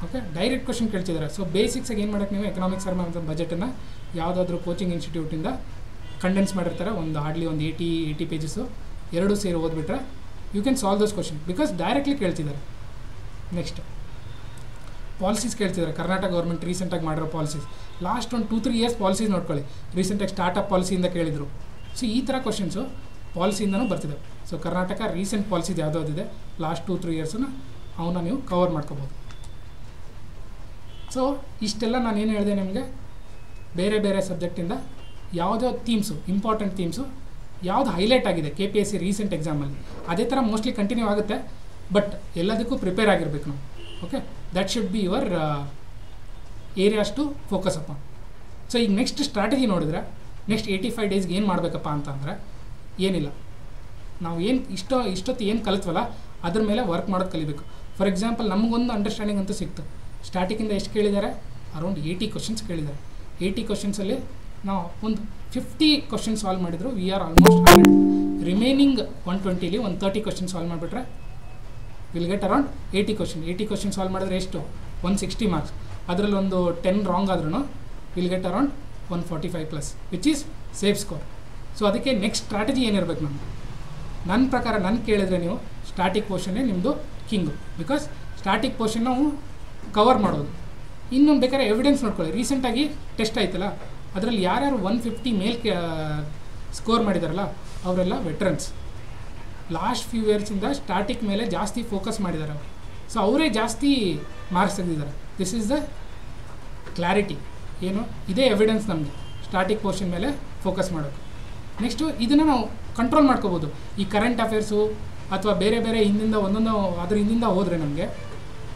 ಓಕೆ, ಡೈರೆಕ್ಟ್ ಕ್ವಶನ್ ಕೇಳ್ತಿದ್ದಾರೆ. ಸೊ ಬೇಸಿಕ್ಸಾಗಿ ಏನು ಮಾಡೋಕ್ಕೆ, ನೀವು ಎಕನಾಮಿಕ್ಸ್ ಮತ್ತು ಬಜೆಟನ್ನು ಯಾವುದಾದ್ರೂ ಕೋಚಿಂಗ್ ಇನ್ಸ್ಟಿಟ್ಯೂಟಿಂದ ಕಂಡೆನ್ಸ್ ಮಾಡಿರ್ತಾರೆ, ಒಂದು ಹಾರ್ಡ್ಲಿ ಒಂದು 80 ಪೇಜಸ್ಸು, ಎರಡೂ ಸೇರಿ ಓದ್ಬಿಟ್ರೆ you can solve those question, because directly ಕೇಳ್ತಿದ್ದಾರೆ. ನೆಕ್ಸ್ಟ್ ಪಾಲಿಸೀಸ್ ಕೇಳ್ತಿದ್ದಾರೆ. ಕರ್ನಾಟಕ ಗೌರ್ಮೆಂಟ್ ರೀಸೆಂಟಾಗಿ ಮಾಡಿರೋ ಪಾಲಿಸೀಸ್, ಲಾಸ್ಟ್ ಒಂದು 2-3 ಇಯರ್ಸ್ ಪಾಲಿಸೀಸ್ ನೋಡ್ಕೊಳ್ಳಿ. ರೀಸೆಂಟಾಗಿ ಸ್ಟಾರ್ಟಪ್ ಪಾಲಿಸಿಯಿಂದ ಕೇಳಿದರು. ಸೊ ಈ ಥರ ಕ್ವಶನ್ಸು ಪಾಲಿಸಿಯಿಂದನೂ ಬರ್ತಿದೆ. ಸೊ ಕರ್ನಾಟಕ ರೀಸೆಂಟ್ ಪಾಲಿಸೀಸ್ ಯಾವುದಾದಿದೆ ಲಾಸ್ಟ್ 2-3 ಇಯರ್ಸನ್ನು ಅವನ್ನ ನೀವು ಕವರ್ ಮಾಡ್ಕೋಬೋದು. ಸೊ ಇಷ್ಟೆಲ್ಲ ನಾನೇನು ಹೇಳಿದೆ ನಿಮಗೆ, ಬೇರೆ ಬೇರೆ ಸಬ್ಜೆಕ್ಟಿಂದ ಯಾವುದೋ ಥೀಮ್ಸು, ಇಂಪಾರ್ಟೆಂಟ್ ಥೀಮ್ಸು ಯಾವುದು ಹೈಲೈಟ್ ಆಗಿದೆ KPSC ರೀಸೆಂಟ್ ಎಕ್ಸಾಮಲ್ಲಿ, ಅದೇ ಥರ ಮೋಸ್ಟ್ಲಿ ಕಂಟಿನ್ಯೂ ಆಗುತ್ತೆ. ಬಟ್ ಎಲ್ಲದಕ್ಕೂ ಪ್ರಿಪೇರ್ ಆಗಿರಬೇಕು ನಾವು. Okay, that should be your areas to focus up. So ಈಗ ನೆಕ್ಸ್ಟ್ ಸ್ಟ್ರಾಟಜಿ ನೋಡಿದ್ರೆ, ನೆಕ್ಸ್ಟ್ 85 ಡೇಸ್ಗೆ ಏನು ಮಾಡಬೇಕಪ್ಪ ಅಂತಂದರೆ ಏನಿಲ್ಲ, ನಾವು ಏನು ಇಷ್ಟೊತ್ತು ಏನು ಕಲಿತ್ವಲ್ಲ ಅದ್ರ ಮೇಲೆ ವರ್ಕ್ ಮಾಡೋದು ಕಲಿಬೇಕು. ಫಾರ್ ಎಕ್ಸಾಂಪಲ್ ನಮಗೊಂದು ಅಂಡರ್ಸ್ಟ್ಯಾಂಡಿಂಗ್ ಅಂತೂ ಸಿಕ್ತು. ಸ್ಟಾರ್ಟಿಂಗಿಂದ ಎಷ್ಟು ಕೇಳಿದ್ದಾರೆ, ಅರೌಂಡ್ 80 ಕ್ವಶನ್ಸ್ ಕೇಳಿದ್ದಾರೆ. 80 ಕ್ವಶನ್ಸಲ್ಲಿ ನಾವು ಒಂದು 50 ಕ್ವಶನ್ ಸಾಲ್ವ್ ಮಾಡಿದ್ರು, ವಿ ಆರ್ ಆಲ್ಮೋಸ್ಟ್ 100. ರಿಮೈನಿಂಗ್ 120ಲಿ ಒಂದು 30 ಕ್ವಶನ್ ಸಾಲ್ವ್ ಮಾಡಿಬಿಟ್ರೆ will get around 80 question. 80 question solve ಮಾಡಿದ್ರೆ ಎಷ್ಟು, 160 ಮಾರ್ಕ್ಸ್. ಅದರಲ್ಲಿ ಒಂದು 10 ರಾಂಗ್ ಆದ್ರೂ will get around 145+, which is safe score. So ಅದಕ್ಕೆ ನೆಕ್ಸ್ಟ್ ಸ್ಟ್ರಾಟಜಿ ಏನಿರಬೇಕು ನಮ್ಮದು, ನನ್ನ ಪ್ರಕಾರ ನನ್ನ ಕೇಳಿದ್ರೆ ನೀವು ಸ್ಟಾಟಿಕ್ ಪೋರ್ಷನ್ನೇ ನಿಮ್ಮದು ಕಿಂಗು. ಬಿಕಾಸ್ ಸ್ಟಾಟಿಕ್ ಪೋರ್ಷನ್ ನಾವು ಕವರ್ ಮಾಡೋದು. ಇನ್ನೊಂದು ಬೇಕಾದ್ರೆ ಎವಿಡೆನ್ಸ್ ನೋಡ್ಕೊಳ್ಳಿ. ರೀಸೆಂಟಾಗಿ ಟೆಸ್ಟ್ ಆಯ್ತಲ್ಲ, ಅದರಲ್ಲಿ ಯಾರ್ಯಾರು 150 ಮೇಲೆ ಸ್ಕೋರ್ ಮಾಡಿದಾರಲ್ಲ ಅವರೆಲ್ಲ ವೆಟ್ರನ್ಸ್. ಲಾಸ್ಟ್ ಫ್ಯೂ ಇಯರ್ಸಿಂದ ಸ್ಟಾಟಿಕ್ ಮೇಲೆ ಜಾಸ್ತಿ ಫೋಕಸ್ ಮಾಡಿದ್ದಾರೆ ಅವರು. ಸೊ ಅವರೇ ಜಾಸ್ತಿ ಮಾರ್ಕ್ಸ್ ತೆಗೆದಿದ್ದಾರೆ. This is the clarity. ಏನು ಇದೇ ಎವಿಡೆನ್ಸ್ ನಮಗೆ ಸ್ಟಾಟಿಕ್ ಪೋರ್ಷನ್ ಮೇಲೆ ಫೋಕಸ್ ಮಾಡೋದು. ನೆಕ್ಸ್ಟು ಇದನ್ನು ನಾವು ಕಂಟ್ರೋಲ್ ಮಾಡ್ಕೋಬೋದು. ಈ ಕರೆಂಟ್ ಅಫೇರ್ಸು ಅಥವಾ ಬೇರೆ ಬೇರೆ ಹಿಂದಿಂದ ಒಂದೊಂದು ಅದ್ರ ಹಿಂದಿಂದ ಹೋದರೆ ನಮಗೆ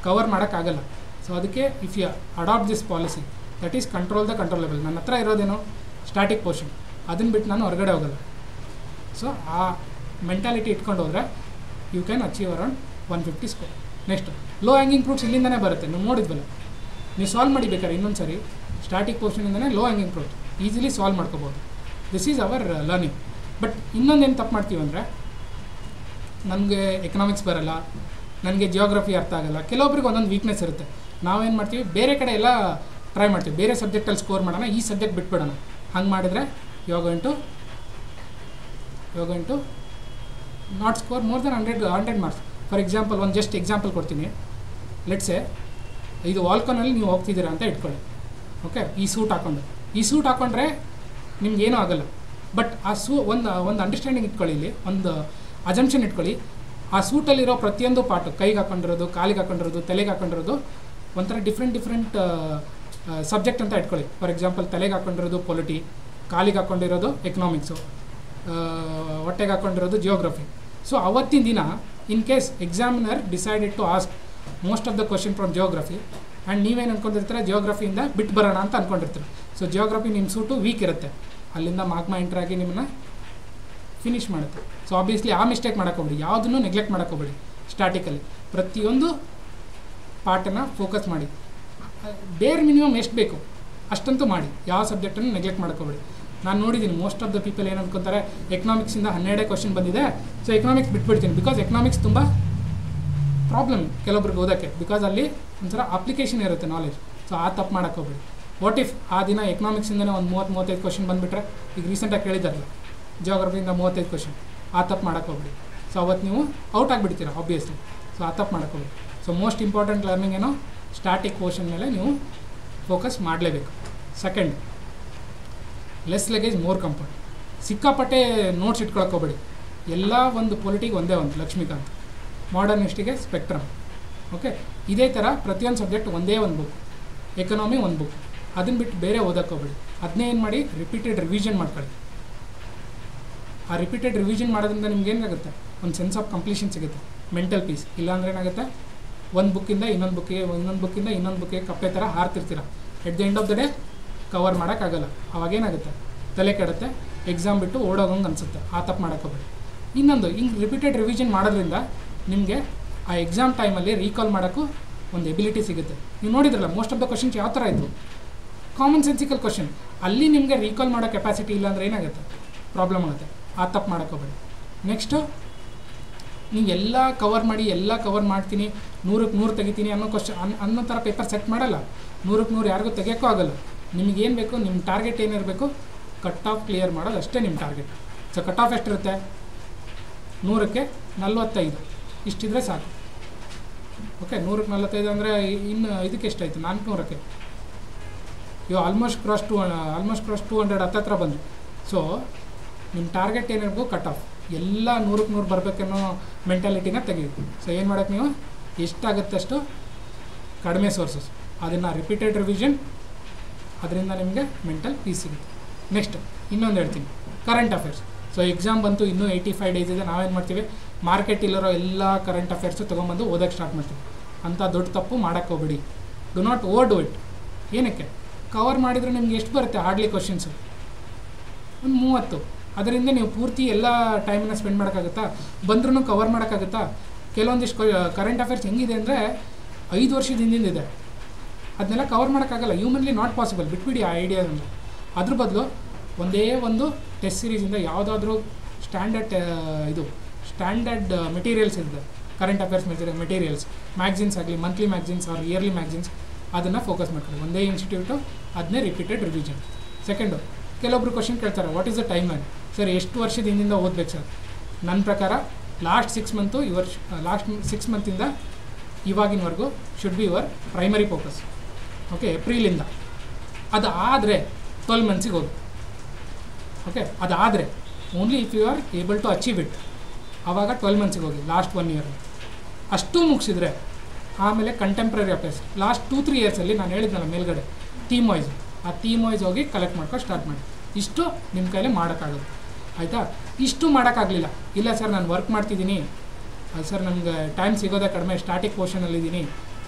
ಕವರ್ ಮಾಡೋಕ್ಕಾಗಲ್ಲ. ಸೊ ಅದಕ್ಕೆ if you adapt this policy, that is control the controllable. ನನ್ನ ಹತ್ರ ಇರೋದೇನೋ ಸ್ಟಾಟಿಕ್ ಪೋರ್ಷನ್, ಅದನ್ನು ಬಿಟ್ಟು ನಾನು ಹೊರಗಡೆ ಹೋಗಲ್ಲ. ಸೊ ಆ ಮೆಂಟಾಲಿಟಿ ಇಟ್ಕೊಂಡು ಹೋದರೆ you can achieve around 150 score. Next low hanging fruits ಇಲ್ಲಿಂದನೇ ಬರುತ್ತೆ. ನೀವು ನೋಡಿದ್ವಲ್ಲ, ನೀವು ಸಾಲ್ವ್ ಮಾಡಿ ಬೇಕಾದ್ರೆ ಇನ್ನೊಂದು ಸರಿ ಸ್ಟಾಟಿಕ್ ಪೋರ್ಷನಿಂದನೇ low hanging fruit easily solve ಮಾಡ್ಕೋಬೋದು. This is our learning. But ಇನ್ನೊಂದೇನು ತಪ್ಪು ಮಾಡ್ತೀವಿ ಅಂದರೆ, ನನಗೆ ಎಕನಾಮಿಕ್ಸ್ ಬರೋಲ್ಲ, ನನಗೆ ಜಿಯೋಗ್ರಫಿ ಅರ್ಥ ಆಗೋಲ್ಲ. ಕೆಲವೊಬ್ರಿಗೆ ಒಂದೊಂದು ವೀಕ್ನೆಸ್ ಇರುತ್ತೆ. ನಾವೇನು ಮಾಡ್ತೀವಿ, ಬೇರೆ ಕಡೆ ಎಲ್ಲ ಟ್ರೈ ಮಾಡ್ತೀವಿ, ಬೇರೆ ಸಬ್ಜೆಕ್ಟಲ್ಲಿ ಸ್ಕೋರ್ ಮಾಡೋಣ, ಈ ಸಬ್ಜೆಕ್ಟ್ ಬಿಟ್ಬಿಡೋಣ. ಹಂಗೆ ಮಾಡಿದ್ರೆ you going to not score more then 100 marks. For example ಒಂದು ಜಸ್ಟ್ ಎಕ್ಸಾಂಪಲ್ ಕೊಡ್ತೀನಿ. ಲೆಟ್ಸೆ ಇದು ವಾಲ್ಕಾನಲ್ಲಿ ನೀವು ಹೋಗ್ತಿದ್ದೀರಾ ಅಂತ ಇಟ್ಕೊಳ್ಳಿ. ಓಕೆ, ಈ ಸೂಟ್ ಹಾಕ್ಕೊಂಡ್ರೆ ನಿಮ್ಗೇನೂ ಆಗೋಲ್ಲ. ಬಟ್ ಆ ಒಂದು ಅಂಡರ್ಸ್ಟ್ಯಾಂಡಿಂಗ್ ಇಟ್ಕೊಳ್ಳಿ, ಇಲ್ಲಿ ಒಂದು ಅಜಂಪ್ಷನ್ ಇಟ್ಕೊಳ್ಳಿ. ಆ ಸೂಟಲ್ಲಿರೋ ಪ್ರತಿಯೊಂದು ಪಾರ್ಟು, ಕೈಗೆ ಹಾಕೊಂಡಿರೋದು, ಕಾಲಿಗೆ ಹಾಕೊಂಡಿರೋದು, ತಲೆಗೆ ಹಾಕೊಂಡಿರೋದು ಒಂಥರ ಡಿಫ್ರೆಂಟ್ ಸಬ್ಜೆಕ್ಟ್ ಅಂತ ಇಟ್ಕೊಳ್ಳಿ. ಫಾರ್ ಎಕ್ಸಾಂಪಲ್ ತಲೆಗೆ ಹಾಕೊಂಡಿರೋದು ಪೊಲಿಟಿ, ಕಾಲಿಗೆ ಹಾಕ್ಕೊಂಡಿರೋದು ಎಕನಾಮಿಕ್ಸು, ಹೊಟ್ಟೆಗೆ ಹಾಕ್ಕೊಂಡಿರೋದು ಜಿಯೋಗ್ರಫಿ. ಸೊ ಅವತ್ತಿನ ದಿನ in case examiner decided to ask most of the question from geography, and ನೀವೇನು ಅಂದ್ಕೊಂಡಿರ್ತೀರ ಜಿಯೋಗ್ರಫಿಯಿಂದ ಬಿಟ್ಟು ಬರೋಣ ಅಂತ ಅಂದ್ಕೊಂಡಿರ್ತೀರ. ಸೊ ಜಿಯೋಗ್ರಫಿ ನಿಮ್ಮ ಸೂಟು ವೀಕ್ ಇರುತ್ತೆ, ಅಲ್ಲಿಂದ ಮಾಗ್ಮಾ ಎಂಟ್ರ್ ಆಗಿ ನಿಮ್ಮನ್ನ ಫಿನಿಷ್ ಮಾಡುತ್ತೆ. ಸೊ ಆಬ್ವಿಯಸ್ಲಿ ಆ ಮಿಸ್ಟೇಕ್ ಮಾಡೋಕ್ಕೋಗ್ಬೇಡಿ, ಯಾವುದನ್ನು ನೆಗ್ಲೆಕ್ಟ್ ಮಾಡೋಕ್ಕೋಗ್ಬೇಡಿ. ಸ್ಟಾಟಿಕಲಿ ಪ್ರತಿಯೊಂದು ಪಾರ್ಟನ್ನು ಫೋಕಸ್ ಮಾಡಿ, ಬೇರೆ ಮಿನಿಮಮ್ ಎಷ್ಟು ಬೇಕು ಅಷ್ಟಂತೂ ಮಾಡಿ, ಯಾವ ಸಬ್ಜೆಕ್ಟನ್ನು ನೆಗ್ಲೆಕ್ಟ್ ಮಾಡೋಕ್ಕೋಗ್ಬೇಡಿ. ನಾನು ನೋಡಿದ್ದೀನಿ ಮೋಸ್ಟ್ ಆಫ್ ದ ಪೀಪಲ್ ಏನು ಅನ್ಕೊತಾರೆ, ಎಕನಾಮಿಕ್ಸಿಂದ 12 ಕ್ವಶನ್ ಬಂದಿದೆ, ಸೊ ಎಕನಾಮಿಕ್ಸ್ ಬಿಟ್ಬಿಡ್ತೀನಿ. ಬಿಕಾಸ್ ಎಕನಾಮಿಕ್ಸ್ ತುಂಬ ಪ್ರಾಬ್ಲಮ್ ಕೆಲವೊಬ್ರಿಗೆ ಓದೋಕ್ಕೆ, ಬಿಕಾಸ್ ಅಲ್ಲಿ ಒಂಥರ ಅಪ್ಲಿಕೇಶನ್ ಇರುತ್ತೆ ನಾಲೆಜ್. ಸೊ ಆ ತಪ್ಪು ಮಾಡೋಕ್ಕೋಗ್ಬೇಡಿ. ವಾಟ್ ಇಫ್ ಆ ದಿನ ಎಕನಾಮಿಕ್ಸಿಂದನೇ ಒಂದು 30-35 ಕ್ವಶನ್ ಬಂದುಬಿಟ್ರೆ, ಈಗ ರೀಸೆಂಟಾಗಿ ಕೇಳಿದಾರಲ್ಲ ಜಿಯೋಗ್ರಫಿಯಿಂದ 35 ಕ್ವಶನ್, ಆ ತಪ್ಪು ಮಾಡೋಕ್ಕೋಗ್ಬೇಡಿ. ಸೊ ಅವತ್ತು ನೀವು ಔಟ್ ಆಗಿಬಿಡ್ತೀರ ಆಬ್ವಿಯಸ್ಲಿ. ಸೊ ಆ ತಪ್ಪು ಮಾಡೋಕ್ಕೋಗ್ಬೇಡಿ. ಸೊ ಮೋಸ್ಟ್ ಇಂಪಾರ್ಟೆಂಟ್ ಲರ್ನಿಂಗ್ ಏನೋ ಸ್ಟಾಟಿಕ್ ಪೋರ್ಷನ್ ಮೇಲೆ ನೀವು ಫೋಕಸ್ ಮಾಡಲೇಬೇಕು. Second, less luggage more comfort. ಸಿಕ್ಕಾಪಟ್ಟೆ ನೋಟ್ಸ್ ಇಟ್ಕೊಳಕ್ಕೋಗ್ಬೇಡಿ. ಎಲ್ಲ ಒಂದು ಪೊಲಿಟಿಗೆ ಒಂದೇ ಒಂದು ಲಕ್ಷ್ಮೀಕಾಂತ್, ಮಾಡರ್ನ್ ಹಿಸ್ಟ್ರಿಗೆ ಸ್ಪೆಕ್ಟ್ರಮ್. ಓಕೆ, ಇದೇ ಥರ ಪ್ರತಿಯೊಂದು ಸಬ್ಜೆಕ್ಟ್ ಒಂದೇ ಒಂದು ಬುಕ್, ಎಕನಾಮಿ ಒಂದು ಬುಕ್, ಅದನ್ನು ಬಿಟ್ಟು ಬೇರೆ ಓದೋಕ್ಕೋಗ್ಬೇಡಿ. ಅದನ್ನೇ ಏನು ಮಾಡಿ ರಿಪೀಟೆಡ್ ರಿವಿಷನ್ ಮಾಡ್ಕೊಳ್ಳಿ. ಆ ರಿಪೀಟೆಡ್ ರಿವಿಷನ್ ಮಾಡೋದ್ರಿಂದ ನಿಮ್ಗೆ ಏನಾಗುತ್ತೆ, ಒಂದು ಸೆನ್ಸ್ ಆಫ್ ಕಂಪ್ಲೀಷನ್ ಸಿಗುತ್ತೆ, ಮೆಂಟಲ್ ಪೀಸ್. ಇಲ್ಲಾಂದ್ರೆ ಏನಾಗುತ್ತೆ, ಒಂದು ಬುಕ್ಕಿಂದ ಇನ್ನೊಂದು ಬುಕ್ಕಿಗೆ ಇನ್ನೊಂದು ಬುಕ್ಕಿಗೆ ಕಪ್ಪೆ ಥರ ಹಾರ್ತಿರ್ತೀರ. At the end of the day cover ಮಾಡೋಕ್ಕಾಗಲ್ಲ. ಅವಾಗೇನಾಗುತ್ತೆ, ತಲೆ ಕೆಡುತ್ತೆ, ಎಕ್ಸಾಮ್ ಬಿಟ್ಟು ಓಡೋಗಂಗೆ ಅನಿಸುತ್ತೆ. ಆ ತಪ್ಪು ಮಾಡೋಕ್ಕೋಗ್ಬೇಡಿ. ಇನ್ನೊಂದು, ಹಿಂಗೆ ರಿಪೀಟೆಡ್ ರಿವಿಷನ್ ಮಾಡೋದ್ರಿಂದ ನಿಮಗೆ ಆ ಎಕ್ಸಾಮ್ ಟೈಮಲ್ಲಿ ರೀಕಾಲ್ ಮಾಡೋಕ್ಕೂ ಒಂದು ಎಬಿಲಿಟಿ ಸಿಗುತ್ತೆ. ನೀವು ನೋಡಿದ್ರಲ್ಲ ಮೋಸ್ಟ್ ಆಫ್ ದ ಕ್ವಶನ್ಸ್ ಯಾವ ಥರ ಇತ್ತು, ಕಾಮನ್ ಸೆನ್ಸಿಕಲ್ ಕ್ವಶನ್. ಅಲ್ಲಿ ನಿಮಗೆ ರೀಕಾಲ್ ಮಾಡೋ ಕೆಪಾಸಿಟಿ ಇಲ್ಲ ಅಂದರೆ ಏನಾಗುತ್ತೆ, ಪ್ರಾಬ್ಲಮ್ ಆಗುತ್ತೆ. ಆ ತಪ್ಪು ಮಾಡೋಕ್ಕೋಗ್ಬೇಡಿ. ನೆಕ್ಸ್ಟು, ನೀವು ಎಲ್ಲ ಕವರ್ ಮಾಡ್ತೀನಿ, 100ಕ್ಕೆ 100 ತೆಗಿತೀನಿ ಅನ್ನೋ ಥರ ಪೇಪರ್ ಸೆಟ್ ಮಾಡಲ್ಲ. 100ಕ್ಕೆ 100 ಯಾರಿಗೂ ತೆಗಿಯೋಕ್ಕೂ ಆಗಲ್ಲ. ನಿಮಗೇನು ಬೇಕು, ನಿಮ್ಮ ಟಾರ್ಗೆಟ್ ಏನಿರಬೇಕು, ಕಟ್ ಆಫ್ ಕ್ಲಿಯರ್ ಮಾಡೋದು ಅಷ್ಟೇ ನಿಮ್ಮ ಟಾರ್ಗೆಟ್. ಸೊ ಕಟ್ ಆಫ್ ಎಷ್ಟಿರುತ್ತೆ, 100ಕ್ಕೆ 45 ಇಷ್ಟಿದ್ರೆ ಸಾಕು. ಓಕೆ, 100ಕ್ಕೆ 45 ಅಂದರೆ ಇನ್ನು ಇದಕ್ಕೆ ಎಷ್ಟಾಯಿತು, 400ಕ್ಕೆ ಇವು ಆಲ್ಮೋಸ್ಟ್ ಕ್ರಾಸ್ 200 ಹತ್ತತ್ರ ಬಂದು. ಸೊ ನಿಮ್ಮ ಟಾರ್ಗೆಟ್ ಏನಿರಬೇಕು, ಕಟ್ ಆಫ್ ಎಲ್ಲ 100ಕ್ಕೆ 100 ಬರಬೇಕನ್ನೋ ಮೆಂಟಾಲಿಟಿನ ತೆಗೀರಿ. ಸೊ ಏನು ಮಾಡೋಕ್ಕೆ, ನೀವು ಎಷ್ಟಾಗುತ್ತೆ ಅಷ್ಟು ಕಡಿಮೆ ಸೋರ್ಸಸ್, ಅದನ್ನು ರಿಪೀಟೆಡ್ ರಿವಿಷನ್, ಅದರಿಂದ ನಿಮಗೆ ಮೆಂಟಲ್ ಪೀಸ್ ಸಿಗುತ್ತೆ. ನೆಕ್ಸ್ಟ್ ಇನ್ನೊಂದು ಹೇಳ್ತೀನಿ, ಕರೆಂಟ್ ಅಫೇರ್ಸ್. ಸೊ ಎಕ್ಸಾಮ್ ಬಂತು, ಇನ್ನೂ 85 ಡೇಸ್ ಇದೆ. ನಾವೇನು ಮಾಡ್ತೀವಿ, ಮಾರ್ಕೆಟ್ ಇಲ್ಲಿರೋ ಎಲ್ಲ ಕರೆಂಟ್ ಅಫೇರ್ಸು ತೊಗೊಂಬಂದು ಓದೋಕ್ಕೆ ಸ್ಟಾರ್ಟ್ ಮಾಡ್ತೀವಿ. ಅಂಥ ದೊಡ್ಡ ತಪ್ಪು ಮಾಡೋಕ್ಕೋಗ್ಬೇಡಿ. Do not overdo it. ಏನಕ್ಕೆ, ಕವರ್ ಮಾಡಿದರೆ ನಿಮ್ಗೆ ಎಷ್ಟು ಬರುತ್ತೆ ಹಾರ್ಡ್ಲಿ ಕ್ವಶನ್ಸು, ಒಂದು 30. ಅದರಿಂದ ನೀವು ಪೂರ್ತಿ ಎಲ್ಲ ಟೈಮನ್ನು ಸ್ಪೆಂಡ್ ಮಾಡೋಕ್ಕಾಗುತ್ತಾ, ಬಂದ್ರೂ ಕವರ್ ಮಾಡೋಕ್ಕಾಗುತ್ತಾ? ಕೆಲವೊಂದಿಷ್ಟು ಕರೆಂಟ್ ಅಫೇರ್ಸ್ ಹೆಂಗಿದೆ ಅಂದರೆ 5 ವರ್ಷದ ಹಿಂದಿಂದಿದೆ, ಅದನ್ನೆಲ್ಲ ಕವರ್ ಮಾಡೋಕ್ಕಾಗಲ್ಲ. Humanly not possible. ಬಿಟ್ಬಿಡಿ ಆ ಐಡಿಯಾದಿಂದ. ಅದ್ರ ಬದಲು ಒಂದೇ ಒಂದು ಟೆಸ್ಟ್ ಸೀರೀಸಿಂದ ಯಾವುದಾದ್ರೂ ಸ್ಟ್ಯಾಂಡರ್ಡ್ ಮೆಟೀರಿಯಲ್ಸ್ ಇದೆ, ಕರೆಂಟ್ ಅಫೇರ್ಸ್ ಮೆಟೀರಿಯಲ್ಸ್, ಮ್ಯಾಗ್ಝಿನ್ಸ್ ಆಗಲಿ, monthly magazines or yearly magazines, ಅದನ್ನು ಫೋಕಸ್ ಮಾಡ್ಕೊಳ್ಳಿ. ಒಂದೇ ಇನ್ಸ್ಟಿಟ್ಯೂಟು, ಅದನ್ನೇ ರಿಪೀಟೆಡ್ ರಿವಿಷನ್. ಸೆಕೆಂಡು, ಕೆಲವೊಬ್ರು ಕ್ವಶನ್ ಕೇಳ್ತಾರೆ, what is the timeline sir, ಎಷ್ಟು ವರ್ಷದ ಹಿಂದಿಂದ ಓದಬೇಕು ಸರ್? ನನ್ನ ಪ್ರಕಾರ ಲಾಸ್ಟ್ 6 ಮಂತು ಲಾಸ್ಟ್ 6 ಮಂತಿಂದ ಇವಾಗಿನವರೆಗೂ should be your primary focus. Okay, ಏಪ್ರಿಲಿಂದ ಅದು ಆದರೆ 12 ಮಂತ್ಸಿಗೆ ಹೋಗಿ. ಓಕೆ, ಅದಾದರೆ only if you are able to achieve it, ಆವಾಗ 12 ಮಂತ್ಸಿಗೆ ಹೋಗಿ. ಲಾಸ್ಟ್ 1 ಇಯರ್ ಅಷ್ಟು ಮುಗಿಸಿದ್ರೆ ಆಮೇಲೆ ಕಂಟೆಂಪ್ರರಿ ಅಫೇರ್ಸ್ ಲಾಸ್ಟ್ 2-3 ಇಯರ್ಸಲ್ಲಿ ನಾನು ಹೇಳಿದ್ನಲ್ಲ ಮೇಲ್ಗಡೆ ಥೀಮ್ ವೈಸ್, ಆ ಥೀಮ್ ವೈಸ್ ಹೋಗಿ ಕಲೆಕ್ಟ್ ಮಾಡ್ಕೊಂಡು ಸ್ಟಾರ್ಟ್ ಮಾಡಿ. ಇಷ್ಟು ನಿಮ್ಮ ಕೈಲಿ ಮಾಡೋಕ್ಕಾಗುತ್ತೆ. ಆಯಿತಾ? ಇಷ್ಟು ಮಾಡೋಕ್ಕಾಗಲಿಲ್ಲ, ಇಲ್ಲ ಸರ್ ನಾನು ವರ್ಕ್ ಮಾಡ್ತಿದ್ದೀನಿ ಸರ್, ನನಗೆ ಟೈಮ್ ಸಿಗೋದೇ ಕಡಿಮೆ, ಸ್ಟಾಟಿಕ್ ಪೋರ್ಷನಲ್ಲಿದ್ದೀನಿ,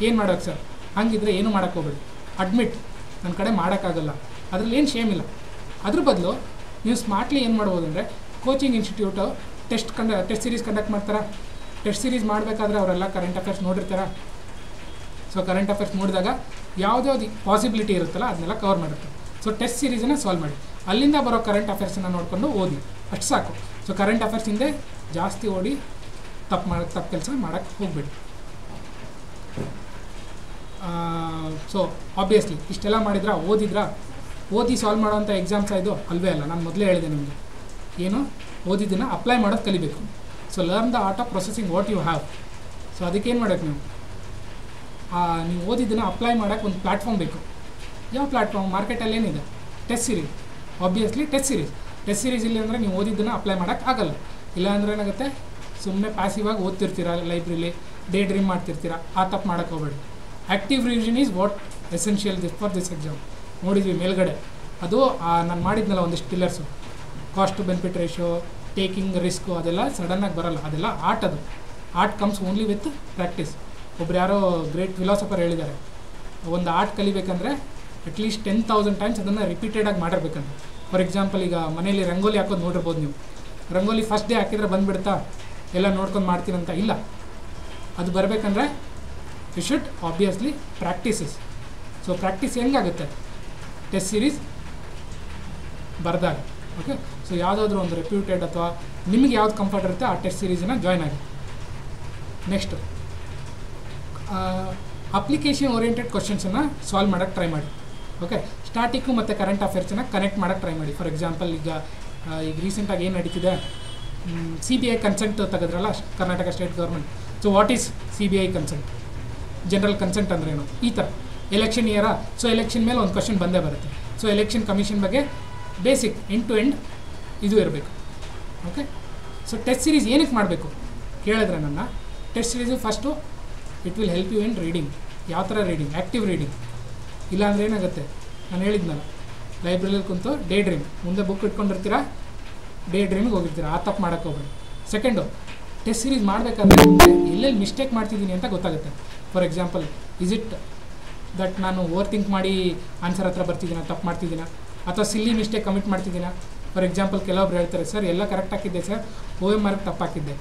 ಏನು ಮಾಡೋಕ್ಕೆ ಸರ್? ಹಾಗಿದ್ರೆ ಏನು ಮಾಡೋಕ್ಕೋಗ್ಬೇಡಿ. ಅಡ್ಮಿಟ್, ನನ್ನ ಕಡೆ ಮಾಡೋಕ್ಕಾಗಲ್ಲ, ಅದರಲ್ಲಿ ಏನು ಶೇಮ್ ಇಲ್ಲ. ಅದ್ರ ಬದಲು ನೀವು ಸ್ಮಾರ್ಟ್ಲಿ ಏನು ಮಾಡ್ಬೋದು ಅಂದರೆ, coaching institute test series conduct ಮಾಡ್ತಾರೆ. ಟೆಸ್ಟ್ ಸೀರೀಸ್ ಮಾಡಬೇಕಾದ್ರೆ ಅವರೆಲ್ಲ ಕರೆಂಟ್ ಅಫೇರ್ಸ್ ನೋಡಿರ್ತಾರೆ. ಸೊ ಕರೆಂಟ್ ಅಫೇರ್ಸ್ ನೋಡಿದಾಗ ಯಾವುದ್ಯಾವ್ದು ಪಾಸಿಬಿಲಿಟಿ ಇರುತ್ತಲ್ಲ ಅದನ್ನೆಲ್ಲ ಕವರ್ ಮಾಡಿರ್ತಾರೆ. ಸೊ ಟೆಸ್ಟ್ ಸೀರೀಸನ್ನು ಸಾಲ್ವ್ ಮಾಡಿ, ಅಲ್ಲಿಂದ ಬರೋ ಕರೆಂಟ್ ಅಫೇರ್ಸನ್ನು ನೋಡಿಕೊಂಡು ಓದಿ, ಅಷ್ಟು ಸಾಕು. ಸೊ ಕರೆಂಟ್ ಅಫೇರ್ಸ್ ಹಿಂದೆ ಜಾಸ್ತಿ ಓಡಿ ತಪ್ಪು ಕೆಲಸ ಮಾಡೋಕ್ಕೆ ಹೋಗ್ಬೇಡಿ. ಸೊ ಆಬ್ವಿಯಸ್ಲಿ ಇಷ್ಟೆಲ್ಲ ಓದಿ ಸಾಲ್ವ್ ಮಾಡೋವಂಥ ಎಕ್ಸಾಮ್ಸ್ ಇದು ಅಲ್ವೇ ಅಲ್ಲ. ನಾನು ಮೊದಲೇ ಹೇಳಿದೆ ನಿಮಗೆ, ಏನು ಓದಿದ್ದನ್ನು ಅಪ್ಲೈ ಮಾಡೋದು ಕಲಿಬೇಕು. So learn the art of processing what you have. So ಅದಕ್ಕೇನು ಮಾಡೋಕ್ಕೆ ನೀವು ಓದಿದ್ದನ್ನು ಅಪ್ಲೈ ಮಾಡೋಕ್ಕೆ ಒಂದು ಪ್ಲ್ಯಾಟ್ಫಾರ್ಮ್ ಬೇಕು. ಯಾವ ಪ್ಲ್ಯಾಟ್ಫಾರ್ಮ್? ಮಾರ್ಕೆಟಲ್ಲಿ ಏನಿದೆ? Test series. Obviously test series ಇಲ್ಲ ಅಂದರೆ ನೀವು ಓದಿದ್ದನ್ನು ಅಪ್ಲೈ ಮಾಡೋಕ್ಕೆ ಆಗಲ್ಲ. ಇಲ್ಲ ಅಂದರೆ ಏನಾಗುತ್ತೆ, ಸುಮ್ಮನೆ ಪ್ಯಾಸಿವಾಗಿ ಓದ್ತಿರ್ತೀರ ಲೈಬ್ರರಿಲಿ, ಡೇ ಡ್ರೀಮ್ ಮಾಡ್ತಿರ್ತೀರ. ಆ ತಪ್ಪು ಮಾಡೋಕ್ಕೆ ಹೋಗಬೇಡಿ. Active revision is what essential for this exam. ನೋಡಿದ್ವಿ ಮೇಲ್ಗಡೆ, ಅದು ನಾನು ಮಾಡಿದ್ನಲ್ಲ ಒಂದಿಷ್ಟು pillars, cost to benefit ratio, taking risk, ಅದೆಲ್ಲ ಸಡನ್ನಾಗಿ ಬರಲ್ಲ. ಅದೆಲ್ಲ ಆರ್ಟ್. ಅದು art comes only with practice. ಒಬ್ರು ಯಾರೋ ಗ್ರೇಟ್ ಫಿಲಾಸಫರ್ ಹೇಳಿದ್ದಾರೆ, ಒಂದು ಆರ್ಟ್ ಕಲಿಬೇಕಂದ್ರೆ ಅಟ್ಲೀಸ್ಟ್ 10,000 ಟೈಮ್ಸ್ ಅದನ್ನು ರಿಪೀಟೆಡಾಗಿ ಮಾಡಿರ್ಬೇಕಂತ. ಫಾರ್ ಎಕ್ಸಾಂಪಲ್ ಈಗ ಮನೇಲಿ ರಂಗೋಲಿ ಹಾಕೋದು ನೋಡಿರ್ಬೋದು ನೀವು. ರಂಗೋಲಿ ಫಸ್ಟ್ ಡೇ ಹಾಕಿದರೆ ಬಂದುಬಿಡ್ತಾ ಎಲ್ಲ ನೋಡ್ಕೊಂಡು ಮಾಡ್ತೀನಂತ ಇಲ್ಲ. ಅದು ಬರಬೇಕಂದ್ರೆ you should obviously practices. So practice ಹೆಂಗಾಗುತ್ತೆ? ಟೆಸ್ಟ್ ಸೀರೀಸ್ ಬರೆದಾಗ. ಓಕೆ, ಸೊ ಯಾವುದಾದ್ರೂ ಒಂದು ರೆಪ್ಯೂಟೆಡ್ ಅಥವಾ ನಿಮಗೆ ಯಾವ್ದು ಕಂಫರ್ಟ್ ಇರುತ್ತೆ ಆ ಟೆಸ್ಟ್ ಸೀರೀಸನ್ನ ಜಾಯ್ನ್ ಆಗಿ. ನೆಕ್ಸ್ಟು ಅಪ್ಲಿಕೇಶನ್ ಓರಿಯೆಂಟೆಡ್ ಕ್ವಶನ್ಸನ್ನು ಸಾಲ್ವ್ ಮಾಡೋಕ್ಕೆ ಟ್ರೈ ಮಾಡಿ. ಓಕೆ, ಸ್ಟಾಟಿಕ್ಕು ಮತ್ತು ಕರೆಂಟ್ ಅಫೇರ್ಸನ್ನು ಕನೆಕ್ಟ್ ಮಾಡೋಕ್ಕೆ ಟ್ರೈ ಮಾಡಿ. ಫಾರ್ ಎಕ್ಸಾಂಪಲ್ ಈಗ ರೀಸೆಂಟಾಗಿ ಏನು ನಡೀತಿದೆ, CBI ಕನ್ಸೆಂಟ್ ತೆಗೆದ್ರಲ್ಲ Karnataka state government. So what is CBI consent? General consent ಅಂದ್ರೇನು? ಈ ಥರ ಎಲೆಕ್ಷನ್ ಇಯರಾ, ಸೊ ಎಲೆಕ್ಷನ್ ಮೇಲೆ ಒಂದು ಕ್ವಶನ್ ಬಂದೇ ಬರುತ್ತೆ. ಸೊ ಎಲೆಕ್ಷನ್ ಕಮಿಷನ್ ಬಗ್ಗೆ ಬೇಸಿಕ್ ಎಂಡ್ ಟು ಎಂಡ್ ಇದು ಇರಬೇಕು. ಓಕೆ, ಸೊ ಟೆಸ್ಟ್ ಸೀರೀಸ್ ಏನಕ್ಕೆ ಮಾಡಬೇಕು ಕೇಳಿದ್ರೆ ನನ್ನ test series first it will help you in reading. ಯಾವ ಥರ ರೀಡಿಂಗ್? Active reading. ಇಲ್ಲಾಂದರೆ ಏನಾಗುತ್ತೆ, ನಾನು ಹೇಳಿದ್ನಲ್ಲ ಲೈಬ್ರರಿಯಲ್ಲಿ ಕುಂತು ಡೇ ಡ್ರೀಮ್, ಮುಂದೆ ಬುಕ್ ಇಟ್ಕೊಂಡಿರ್ತೀರಾ ಡೇ ಡ್ರೀಮಿಗೆ ಹೋಗಿರ್ತೀರ. ಆ ತಪ್ಪು ಮಾಡೋಕ್ಕೆ ಹೋಗ್ಬೇಡಿ. ಸೆಕೆಂಡು, ಟೆಸ್ಟ್ ಸೀರೀಸ್ ಮಾಡಬೇಕಾದ್ರೆ ಎಲ್ಲೆಲ್ಲಿ ಮಿಸ್ಟೇಕ್ ಮಾಡ್ತಿದ್ದೀನಿ ಅಂತ ಗೊತ್ತಾಗುತ್ತೆ. For example, is it that ನಾನು ಓವರ್ ಥಿಂಕ್ ಮಾಡಿ ಆನ್ಸರ್ ಹತ್ರ ಬರ್ತಿದ್ದೀನ, ತಪ್ಪು ಮಾಡ್ತಿದ್ದೀನ, ಅಥವಾ ಸಿಲ್ಲಿ ಮಿಸ್ಟೇಕ್ ಕಮಿಟ್ ಮಾಡ್ತಿದ್ದೀನ. ಫಾರ್ ಎಕ್ಸಾಂಪಲ್ ಕೆಲವೊಬ್ರು ಹೇಳ್ತಾರೆ, ಸರ್ ಎಲ್ಲ ಕರೆಕ್ಟ್ ಹಾಕಿದ್ದೆ ಸರ್, OMR ತಪ್ಪು ಹಾಕಿದ್ದೆ.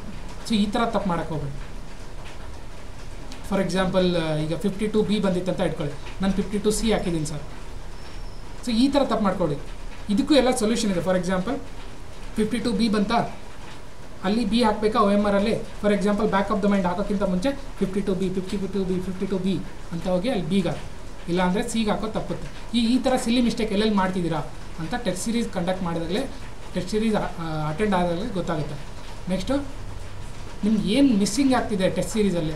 ಸೊ ಈ ಥರ ತಪ್ಪು ಮಾಡೋಕ್ಕೆ ಹೋಗ್ಬೇಡಿ. ಫಾರ್ ಎಕ್ಸಾಂಪಲ್ ಈಗ 52B ಬಂದಿತ್ತಂತ ಇಟ್ಕೊಳ್ಳಿ, ನಾನು 52C ಹಾಕಿದ್ದೀನಿ ಸರ್. ಸೊ ಈ ಥರ ತಪ್ಪು ಮಾಡ್ಕೊಳ್ಳಿ. ಇದಕ್ಕೂ ಎಲ್ಲ ಸೊಲ್ಯೂಷನ್ ಇದೆ. ಫಾರ್ ಎಕ್ಸಾಂಪಲ್ 52B ಬಂತ, ಅಲ್ಲಿ B ಹಾಕಬೇಕಾ OMRಲ್ಲಿ? For example back of the mind ಹಾಕೋಕ್ಕಿಂತ ಮುಂಚೆ 52B ಅಂತ ಹೋಗಿ ಅಲ್ಲಿ Bಗೆ ಹಾಕಿ, ಇಲ್ಲಾಂದರೆ Cಗೆ ಹಾಕೋದು ತಪ್ಪುತ್ತೆ. ಈ ಥರ ಸಿಲ್ಲಿ ಮಿಸ್ಟೇಕ್ ಎಲ್ಲೆಲ್ಲಿ ಮಾಡ್ತಿದ್ದೀರಾ ಅಂತ ಟೆಸ್ಟ್ ಸೀರೀಸ್ ಕಂಡಕ್ಟ್ ಮಾಡಿದಾಗಲೇ, ಟೆಸ್ಟ್ ಸೀರೀಸ್ ಅಟೆಂಡ್ ಆದಾಗಲೇ ಗೊತ್ತಾಗುತ್ತೆ. ನೆಕ್ಸ್ಟು ನಿಮ್ಗೆ ಏನು ಮಿಸ್ಸಿಂಗ್ ಆಗ್ತಿದೆ ಟೆಸ್ಟ್ ಸೀರೀಸಲ್ಲಿ,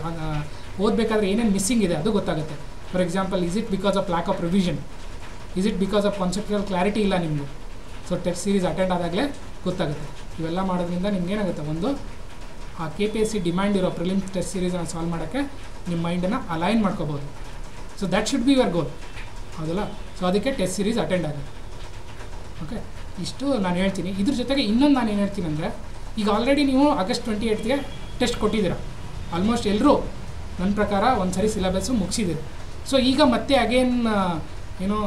ಓದಬೇಕಾದ್ರೆ ಏನೇನು ಮಿಸ್ಸಿಂಗ್ ಇದೆ ಅದು ಗೊತ್ತಾಗುತ್ತೆ. For example, is it because of lack of revision? Is it because of conceptual clarity ಇಲ್ಲ ನಿಮ್ಮದು? ಸೊ ಟೆಸ್ಟ್ ಸೀರೀಸ್ ಅಟೆಂಡ್ ಆದಾಗಲೇ ಗೊತ್ತಾಗುತ್ತೆ. ಇವೆಲ್ಲ ಮಾಡೋದ್ರಿಂದ ನಿಮ್ಗೆ ಏನಾಗುತ್ತೆ, ಒಂದು ಆ KPSC ಡಿಮ್ಯಾಂಡ್ ಇರೋ ಪ್ರಿಲಿಮ್ಸ್ ಟೆಸ್ಟ್ ಸೀರೀಸನ್ನು ಸಾಲ್ವ್ ಮಾಡೋಕ್ಕೆ ನಿಮ್ಮ ಮೈಂಡನ್ನು ಅಲೈನ್ ಮಾಡ್ಕೋಬೋದು. So that should be your goal, ಹೌದಲ್ಲ? ಸೊ ಅದಕ್ಕೆ ಟೆಸ್ಟ್ ಸೀರೀಸ್ ಅಟೆಂಡ್ ಆಗುತ್ತೆ. ಓಕೆ, ಇಷ್ಟು ನಾನು ಹೇಳ್ತೀನಿ. ಇದ್ರ ಜೊತೆಗೆ ಇನ್ನೊಂದು ನಾನು ಏನು ಹೇಳ್ತೀನಿ ಅಂದರೆ, ಈಗ ಆಲ್ರೆಡಿ ನೀವು August 28ಗೆ ಟೆಸ್ಟ್ ಕೊಟ್ಟಿದ್ದೀರಾ. ಆಲ್ಮೋಸ್ಟ್ ಎಲ್ಲರೂ ನನ್ನ ಪ್ರಕಾರ ಒಂದು ಸರಿ ಸಿಲೆಬಸ್ಸು ಮುಗಿಸಿದ್ದೀರಿ. ಸೊ ಈಗ ಮತ್ತೆ ಅಗೇನ್ ಏನೋ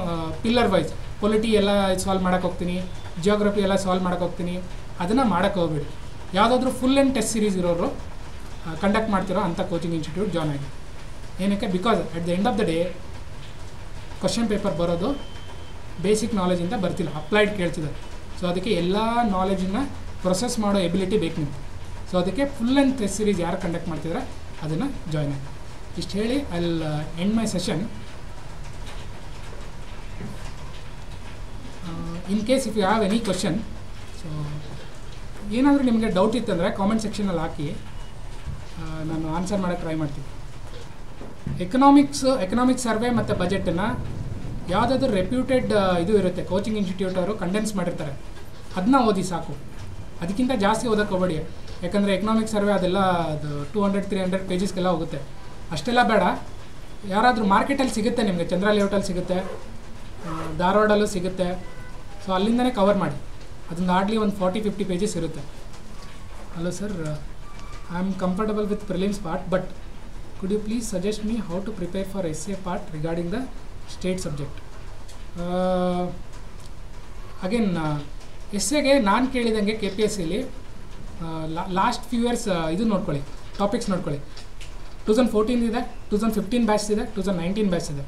ಪಿಲ್ಲರ್ ವೈಸ್ ಪೊಲಿಟಿ ಎಲ್ಲ ಸಾಲ್ವ್ ಮಾಡೋಕ್ಕೆ ಹೋಗ್ತೀನಿ, ಜಿಯೋಗ್ರಫಿ ಎಲ್ಲ ಸಾಲ್ವ್ ಮಾಡೋಕ್ಕೆ ಹೋಗ್ತೀನಿ, ಅದನ್ನು ಮಾಡೋಕ್ಕೆ ಹೋಗ್ಬೇಡಿ. ಯಾವುದಾದ್ರೂ ಫುಲ್ ಆ್ಯಂಡ್ ಟೆಸ್ಟ್ ಸೀರೀಸ್ ಇರೋರು ಕಂಡಕ್ಟ್ ಮಾಡ್ತಿರೋ ಅಂಥ ಕೋಚಿಂಗ್ ಇನ್ಸ್ಟಿಟ್ಯೂಟ್ ಜಾಯ್ನ್ ಆಗಿ. ಏನಕ್ಕೆ? Because at the end of the day question paper ಬರೋದು ಬೇಸಿಕ್ ನಾಲೆಜಿಂದ ಬರ್ತಿಲ್ಲ, ಅಪ್ಲೈಡ್ ಕೇಳ್ತಿದ್ದಾರೆ. ಸೊ ಅದಕ್ಕೆ ಎಲ್ಲ ನಾಲೆಜನ್ನು ಪ್ರೊಸೆಸ್ ಮಾಡೋ ಎಬಿಲಿಟಿ ಬೇಕು ನಿಮಗೆ. ಸೊ ಅದಕ್ಕೆ ಫುಲ್ ಆ್ಯಂಡ್ ಟೆಸ್ಟ್ ಸೀರೀಸ್ ಯಾರು ಕಂಡಕ್ಟ್ ಮಾಡ್ತಿದ್ದಾರೆ ಅದನ್ನು ಜಾಯ್ನ್ ಆಗಿ. ಇಷ್ಟು ಹೇಳಿ I will end my session. In case if you have any question, so ಏನಾದರೂ ನಿಮಗೆ ಡೌಟ್ ಇತ್ತಂದರೆ ಕಾಮೆಂಟ್ ಸೆಕ್ಷನಲ್ಲಿ ಹಾಕಿ, ನಾನು ಆನ್ಸರ್ ಮಾಡೋಕ್ಕೆ ಟ್ರೈ ಮಾಡ್ತೀನಿ. ಎಕನಾಮಿಕ್ಸ್ ಸರ್ವೆ ಮತ್ತು ಬಜೆಟನ್ನು ಯಾವುದಾದ್ರೂ ರೆಪ್ಯೂಟೆಡ್ ಇದು ಇರುತ್ತೆ, ಕೋಚಿಂಗ್ ಇನ್ಸ್ಟಿಟ್ಯೂಟ್ ಅವರು ಕಂಡೆನ್ಸ್ ಮಾಡಿರ್ತಾರೆ, ಅದನ್ನ ಓದಿ ಸಾಕು. ಅದಕ್ಕಿಂತ ಜಾಸ್ತಿ ಓದೋಕ್ಕೆ ಹೋಗಬೇಡಿ. ಯಾಕಂದರೆ ಎಕನಾಮಿಕ್ಸ್ ಸರ್ವೆ ಅದೆಲ್ಲ ಅದು 200-300 ಪೇಜಸ್ಗೆಲ್ಲ ಹೋಗುತ್ತೆ. ಅಷ್ಟೆಲ್ಲ ಬೇಡ. ಯಾರಾದರೂ ಮಾರ್ಕೆಟಲ್ಲಿ ಸಿಗುತ್ತೆ ನಿಮಗೆ, ಚಂದ್ರ ಲೇಔಟಲ್ಲಿ ಸಿಗುತ್ತೆ, ಧಾರವಾಡಲ್ಲೂ ಸಿಗುತ್ತೆ. ಸೊ ಅಲ್ಲಿಂದನೇ ಕವರ್ ಮಾಡಿ. ಅದೊಂದು ಹಾರ್ಡ್ಲಿ ಒಂದು 40-50 ಪೇಜಸ್ ಇರುತ್ತೆ. Hello sir, I am comfortable with prelims part, but could you please suggest me how to prepare for essay part regarding the state subject? Again, ಎಸ್ಸೆಗೆ ನಾನು ಕೇಳಿದಂಗೆ KPSCಲಿ ಲಾಸ್ಟ್ ಫ್ಯೂ ಇಯರ್ಸ್ ಇದು ನೋಡ್ಕೊಳ್ಳಿ, topics ನೋಡ್ಕೊಳ್ಳಿ. 2014 ಇದೆ, 2015 batch ಇದೆ, 2019 batch ಇದೆ.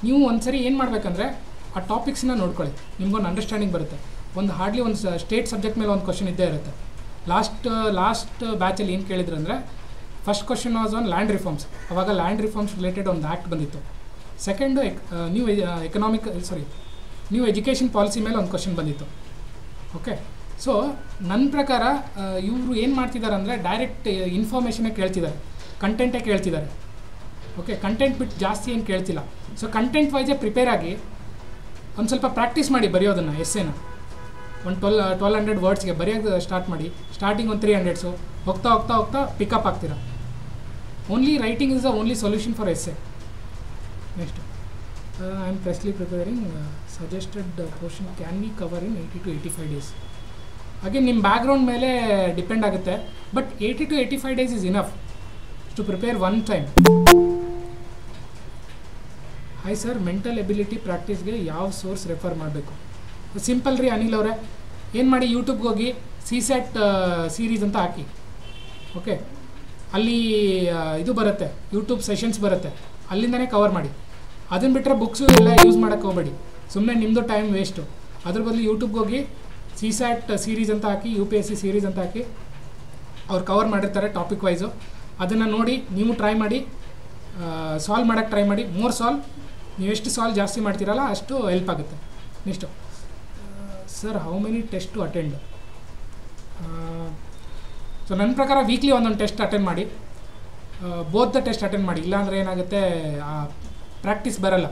ನೀವು ಒಂದು ಸರಿ ಏನು ಮಾಡಬೇಕಂದ್ರೆ ಆ ಟಾಪಿಕ್ಸ್ನ ನೋಡ್ಕೊಳ್ಳಿ, ನಿಮ್ಗೊಂದು ಅಂಡರ್ಸ್ಟ್ಯಾಂಡಿಂಗ್ ಬರುತ್ತೆ. ಒಂದು ಹಾರ್ಡ್ಲಿ ಒಂದು ಸ್ಟೇಟ್ ಸಬ್ಜೆಕ್ಟ್ ಮೇಲೆ ಒಂದು ಕ್ವಶನ್ ಇದ್ದೇ ಇರುತ್ತೆ. ಲಾಸ್ಟ್ ಬ್ಯಾಚಲ್ಲಿ ಏನು ಕೇಳಿದ್ರು ಅಂದರೆ, first question was on land reforms. ಅವಾಗ ಲ್ಯಾಂಡ್ ರಿಫಾರ್ಮ್ಸ್ ರಿಲೇಟೆಡ್ ಒಂದು ಆ್ಯಕ್ಟ್ ಬಂದಿತ್ತು. ಸೆಕೆಂಡು ನ್ಯೂ ಎಜುಕೇಷನ್ ಪಾಲಿಸಿ ಮೇಲೆ ಒಂದು ಕ್ವಶನ್ ಬಂದಿತ್ತು. ಓಕೆ, ಸೊ ನನ್ನ ಪ್ರಕಾರ ಇವರು ಏನು ಮಾಡ್ತಿದ್ದಾರೆ ಅಂದರೆ ಡೈರೆಕ್ಟ್ ಇನ್ಫಾರ್ಮೇಷನ್ನೇ ಕೇಳ್ತಿದ್ದಾರೆ, ಕಂಟೆಂಟೇ ಕೇಳ್ತಿದ್ದಾರೆ. ಓಕೆ, ಕಂಟೆಂಟ್ ಬಿಟ್ಟು ಜಾಸ್ತಿ ಏನು ಕೇಳ್ತಿಲ್ಲ. ಸೊ ಕಂಟೆಂಟ್ ವೈಸೇ ಪ್ರಿಪೇರ್ ಆಗಿ ಒಂದು ಸ್ವಲ್ಪ ಪ್ರಾಕ್ಟೀಸ್ ಮಾಡಿ ಬರೆಯೋದನ್ನು, ಎಸ್ಸೆನ ಒಂದು 1200 ವರ್ಡ್ಸ್ಗೆ ಬರೆಯೋದು ಸ್ಟಾರ್ಟ್ ಮಾಡಿ. ಸ್ಟಾರ್ಟಿಂಗ್ ಒಂದು 300 ಹೋಗ್ತಾ ಹೋಗ್ತಾ ಹೋಗ್ತಾ ಪಿಕಪ್ ಆಗ್ತೀರಾ. Only writing is the only solution for essay. Next, I am freshly preparing, suggested portion can be cover in 80 to 85 days. ಹಾಗೆ ನಿಮ್ಮ ಬ್ಯಾಕ್ಗ್ರೌಂಡ್ ಮೇಲೆ ಡಿಪೆಂಡ್ ಆಗುತ್ತೆ, but 80 to 85 days is enough to prepare one time. Hi sir, mental ability ಪ್ರಾಕ್ಟೀಸ್ಗೆ ಯಾವ source refer ಮಾಡಬೇಕು? Simple ರೀ ಅನಿಲ್ ಅವರೇ, ಏನು ಮಾಡಿ ಯೂಟ್ಯೂಬ್ಗೆ ಹೋಗಿ CSAT ಸೀರೀಸ್ ಅಂತ ಹಾಕಿ. ಓಕೆ, ಅಲ್ಲಿ ಇದು ಬರುತ್ತೆ, ಯೂಟ್ಯೂಬ್ ಸೆಷನ್ಸ್ ಬರುತ್ತೆ, ಅಲ್ಲಿಂದನೇ ಕವರ್ ಮಾಡಿ. ಅದನ್ನು ಬಿಟ್ಟರೆ ಬುಕ್ಸು ಎಲ್ಲ ಯೂಸ್ ಮಾಡೋಕ್ಕೆ ಹೋಗಬೇಡಿ, ಸುಮ್ಮನೆ ನಿಮ್ಮದು ಟೈಮ್ ವೇಸ್ಟು. ಅದ್ರ ಬದಲು ಯೂಟ್ಯೂಬ್ಗೆ ಹೋಗಿ CSAT ಸೀರೀಸ್ ಅಂತ ಹಾಕಿ, UPSC ಸೀರೀಸ್ ಅಂತ ಹಾಕಿ, ಅವ್ರು ಕವರ್ ಮಾಡಿರ್ತಾರೆ ಟಾಪಿಕ್ ವೈಸು. ಅದನ್ನು ನೋಡಿ ನೀವು ಟ್ರೈ ಮಾಡಿ, ಸಾಲ್ವ್ ಮಾಡೋಕ್ಕೆ ಟ್ರೈ ಮಾಡಿ. ಮೋರ್ ಸಾಲ್ವ್, ನೀವು ಎಷ್ಟು ಸಾಲ್ವ್ ಜಾಸ್ತಿ ಮಾಡ್ತೀರಲ್ಲ ಅಷ್ಟು ಹೆಲ್ಪ್ ಆಗುತ್ತೆ. Next sir, how many test to attend? So ನನ್ನ ಪ್ರಕಾರ ವೀಕ್ಲಿ ಒಂದೊಂದು ಟೆಸ್ಟ್ ಅಟೆಂಡ್ ಮಾಡಿ, ಬೋತ್ ದ ಟೆಸ್ಟ್ ಅಟೆಂಡ್ ಮಾಡಿ. ಇಲ್ಲಾಂದರೆ ಏನಾಗುತ್ತೆ, ಪ್ರಾಕ್ಟೀಸ್ ಬರಲ್ಲ.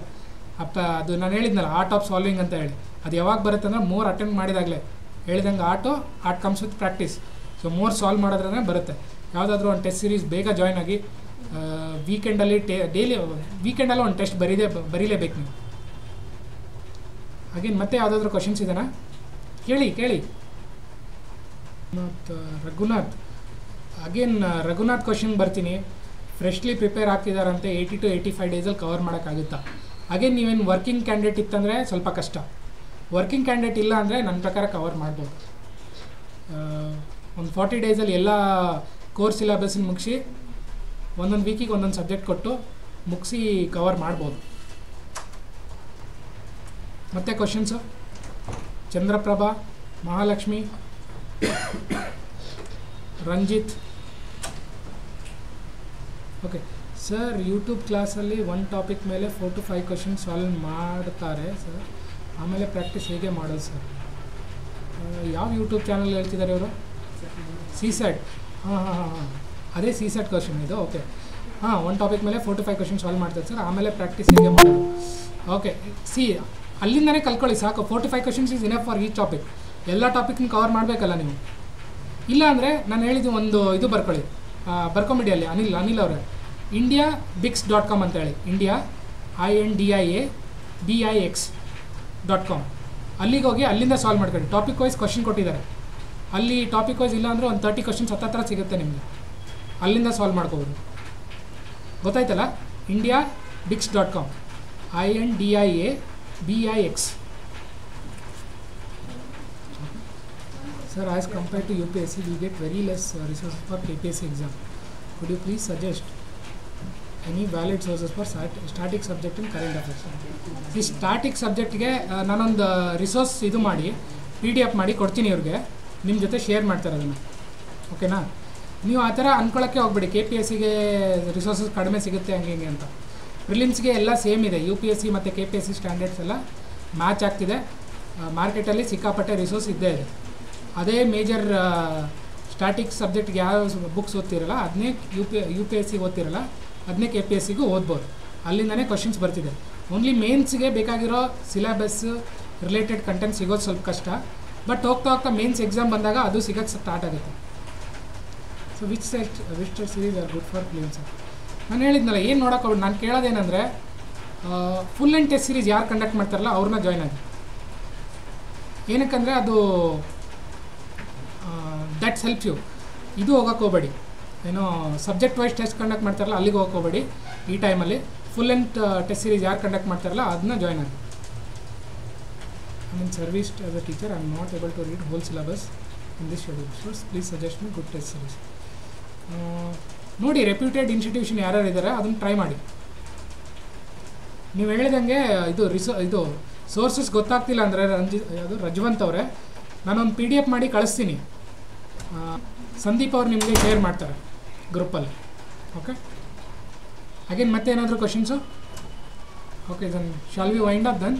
ಅದು ನಾನು ಹೇಳಿದ್ನಲ್ಲ, ಆರ್ಟ್ ಆಫ್ ಸಾಲ್ವಿಂಗ್ ಅಂತ ಹೇಳಿ, ಅದು ಯಾವಾಗ ಬರುತ್ತೆ ಅಂದರೆ ಮೋರ್ ಅಟೆಂಡ್ ಮಾಡಿದಾಗಲೇ. ಹೇಳಿದಂಗೆ art comes with practice. So more solve ಮಾಡೋದ್ರೇ ಬರುತ್ತೆ. ಯಾವುದಾದ್ರೂ ಒಂದು ಟೆಸ್ಟ್ ಸೀರೀಸ್ ಬೇಗ ಜಾಯ್ನ್ ಆಗಿ, ವೀಕೆಂಡಲ್ಲಿ ಡೈಲಿ ವೀಕೆಂಡಲ್ಲಿ ಒಂದು ಟೆಸ್ಟ್ ಬರೀಲೇಬೇಕು ನೀವು. ಹಾಗೇನು ಮತ್ತೆ ಯಾವುದಾದ್ರೂ ಕ್ವಶನ್ಸ್ ಇದೆನಾ? ಕೇಳಿ. ಮತ್ತು ರಘುನಾಥ್, ಅಗೇನ್ ರಘುನಾಥ್ ಕ್ವಶನ್ ಬರ್ತೀನಿ. ಫ್ರೆಶ್ಲಿ ಪ್ರಿಪೇರ್ ಆಗ್ತಿದ್ದಾರಂತೆ, 80 to 85 ಡೇಸಲ್ಲಿ ಕವರ್ ಮಾಡೋಕ್ಕಾಗುತ್ತಾ? ಅಗೇನ್ ನೀವೇನು ವರ್ಕಿಂಗ್ ಕ್ಯಾಂಡಿಡೇಟ್ ಇತ್ತಂದರೆ ಸ್ವಲ್ಪ ಕಷ್ಟ. ವರ್ಕಿಂಗ್ ಕ್ಯಾಂಡಿಡೇಟ್ ಇಲ್ಲ ಅಂದರೆ ನನ್ನ ಪ್ರಕಾರ ಕವರ್ ಮಾಡ್ಬೋದು. ಒಂದು 40 ಡೇಸಲ್ಲಿ ಎಲ್ಲ ಕೋರ್ಸ್ ಸಿಲೆಬಸ್ಸನ್ನು ಮುಗಿಸಿ, ಒಂದೊಂದು ವೀಕಿಗೆ ಒಂದೊಂದು ಸಬ್ಜೆಕ್ಟ್ ಕೊಟ್ಟು ಮುಗಿಸಿ ಕವರ್ ಮಾಡ್ಬೋದು. ಮತ್ತೆ questions? Chandraprabha, Mahalakshmi, Ranjith. Okay sir, YouTube ಕ್ಲಾಸಲ್ಲಿ ಒಂದು ಟಾಪಿಕ್ ಮೇಲೆ 4 to 5 ಕ್ವಶನ್ ಸಾಲ್ವ್ ಮಾಡ್ತಾರೆ ಸರ್, ಆಮೇಲೆ ಪ್ರಾಕ್ಟೀಸ್ ಹೇಗೆ ಮಾಡೋದು ಸರ್? ಯಾವ ಯೂಟ್ಯೂಬ್ ಚಾನಲ್ ಹೇಳ್ತಿದ್ದಾರೆ ಇವರು? CSAT. ಹಾಂ, ಅದೇ CSAT ಕ್ವಶನ್ ಇದು. ಓಕೆ, ಒಂದು ಟಾಪಿಕ್ ಮೇಲೆ 4 to 5 ಕ್ವಶನ್ ಸಾಲ್ವ್ ಮಾಡ್ತಾರೆ ಸರ್, ಆಮೇಲೆ ಪ್ರಾಕ್ಟೀಸ್ ಹೇಗೆ ಮಾಡೋದು? ಓಕೆ, ಅಲ್ಲಿಂದನೇ ಕಲ್ತ್ಕೊಳ್ಳಿ ಸಾಕು. 4 to 5 questions is enough for each topic. ಎಲ್ಲ ಟಾಪಿಕ್ನ ಕವರ್ ಮಾಡಬೇಕಲ್ಲ ನೀವು. ಇಲ್ಲ ಅಂದರೆ ನಾನು ಹೇಳಿದ್ದು ಒಂದು ಇದು ಬರ್ಕೊಂಬಿಡಿ ಅಲ್ಲಿ ಅನಿಲ್ ಅವರೇ, indiabix.com ಅಂತ ಹೇಳಿ, India INDIABIX.com. ಅಲ್ಲಿಗೆ ಹೋಗಿ ಅಲ್ಲಿಂದ ಸಾಲ್ವ್ ಮಾಡ್ಕೊಳ್ಳಿ. ಟಾಪಿಕ್ ವೈಸ್ ಕ್ವಶನ್ ಕೊಟ್ಟಿದ್ದಾರೆ ಅಲ್ಲಿ. ಟಾಪಿಕ್ ವೈಸ್ ಇಲ್ಲ ಅಂದರೆ ಒಂದು 30 ಕ್ವಶನ್ಸ್ ಹತ್ತಿರ ಸಿಗುತ್ತೆ ನಿಮಗೆ, ಅಲ್ಲಿಂದ ಸಾಲ್ವ್ ಮಾಡ್ಕೋಬೋದು. ಗೊತ್ತಾಯ್ತಲ್ಲ? indiabix.com, INDIABIX. Sir, as compared to UPSC, we get very less resources for KPSC exam. Could you please suggest any valid sources for static subject in current affairs? ಈ ಸ್ಟಾಟಿಕ್ ಸಬ್ಜೆಕ್ಟ್ಗೆ ನಾನೊಂದು resource ಇದು ಮಾಡಿ PDF ಮಾಡಿ ಕೊಡ್ತೀನಿ ಇವ್ರಿಗೆ, ನಿಮ್ಮ ಜೊತೆ share ಮಾಡ್ತಾರೆ ಅದನ್ನು. ಓಕೆನಾ? ನೀವು ಆ ಥರ ಅಂದ್ಕೊಳ್ಳೋಕ್ಕೆ ಹೋಗ್ಬೇಡಿ KPSCಗೆ ರಿಸೋರ್ಸಸ್ ಕಡಿಮೆ ಸಿಗುತ್ತೆ ಹಂಗೆ ಅಂತ. ಪ್ರಿಲಿಮ್ಸ್ಗೆ ಎಲ್ಲ ಸೇಮ್ ಇದೆ. UPSC ಮತ್ತು KPSC ಸ್ಟ್ಯಾಂಡರ್ಡ್ಸ್ ಎಲ್ಲ ಮ್ಯಾಚ್ ಆಗ್ತಿದೆ. ಮಾರ್ಕೆಟಲ್ಲಿ ಸಿಕ್ಕಾಪಟ್ಟೆ ರಿಸೋರ್ಸ್ ಇದ್ದೇ ಇದೆ. ಅದೇ ಮೇಜರ್ ಸ್ಟ್ಯಾಟಿಕ್ ಸಬ್ಜೆಕ್ಟ್ಗೆ ಯಾವ ಬುಕ್ಸ್ ಓದ್ತಿರಲ್ಲ ಅದನ್ನೇ UPSC ಓದ್ತಿರಲ್ಲ ಅದನ್ನೇ KPSCಗೂ ಓದ್ಬೋದು. ಅಲ್ಲಿಂದನೇ ಕ್ವಶನ್ಸ್ ಬರ್ತಿದೆ. ಓನ್ಲಿ ಮೇನ್ಸ್ಗೆ ಬೇಕಾಗಿರೋ ಸಿಲೆಬಸ್ ರಿಲೇಟೆಡ್ ಕಂಟೆಂಟ್ ಸಿಗೋದು ಸ್ವಲ್ಪ ಕಷ್ಟ. ಬಟ್ ಹೋಗ್ತಾ ಮೇನ್ಸ್ ಎಕ್ಸಾಮ್ ಬಂದಾಗ ಅದು ಸಿಗೋಕ್ಕೆ ಸ್ಟಾರ್ಟ್ ಆಗುತ್ತೆ. So which series are good for plains? ನಾನು ಹೇಳಿದ್ನಲ್ಲ, ಏನು ನೋಡೋಕೆ ನಾನು ಕೇಳೋದೇನೆಂದರೆ, ಫುಲ್ ಆ್ಯಂಡ್ ಟೆಸ್ಟ್ ಸೀರೀಸ್ ಯಾರು ಕಂಡಕ್ಟ್ ಮಾಡ್ತಾರಲ್ಲ ಅವ್ರನ್ನ ಜಾಯ್ನ್ ಆಗಿ. ಏನಕ್ಕಂದರೆ ಅದು ದಟ್ಸ್ ಹೆಲ್ಪ್ ಯು. ಇದು ಹೋಗೋಕ್ಕೆ ಹೋಗಬೇಡಿ, ಏನೋ ಸಬ್ಜೆಕ್ಟ್ ವೈಸ್ ಟೆಸ್ಟ್ ಕಂಡಕ್ಟ್ ಮಾಡ್ತಾರಲ್ಲ ಅಲ್ಲಿಗೆ ಹೋಗೋಕೆ ಹೋಗಬೇಡಿ. ಈ ಟೈಮಲ್ಲಿ ಫುಲ್ ಆ್ಯಂಡ್ ಟೆಸ್ಟ್ ಸೀರೀಸ್ ಯಾರು ಕಂಡಕ್ಟ್ ಮಾಡ್ತಾರಲ್ಲ ಅದನ್ನ ಜಾಯ್ನ್ ಆಗಿ. I mean service as a teacher, I am not able to read whole syllabus in this schedule. So please suggest me good test series. ನೋಡಿ, ರೆಪ್ಯೂಟೆಡ್ ಇನ್ಸ್ಟಿಟ್ಯೂಷನ್ ಯಾರ್ಯಾರು ಇದ್ದಾರೆ ಅದನ್ನು try ಮಾಡಿ. ನೀವು ಹೇಳಿದಂಗೆ ಇದು ಸೋರ್ಸಸ್ ಗೊತ್ತಾಗ್ತಿಲ್ಲ ಅಂದರೆ ರಜವಂತ್ ಅವರೇ, ನಾನೊಂದು PDF ಮಾಡಿ ಕಳಿಸ್ತೀನಿ. ಸಂದೀಪ್ ಅವ್ರು ನಿಮಗೆ ಶೇರ್ ಮಾಡ್ತಾರೆ ಗ್ರೂಪಲ್ಲಿ. ಓಕೆ, ಅಗೇನ್ ಮತ್ತೆ ಏನಾದರೂ questions? Okay, then shall we wind up then?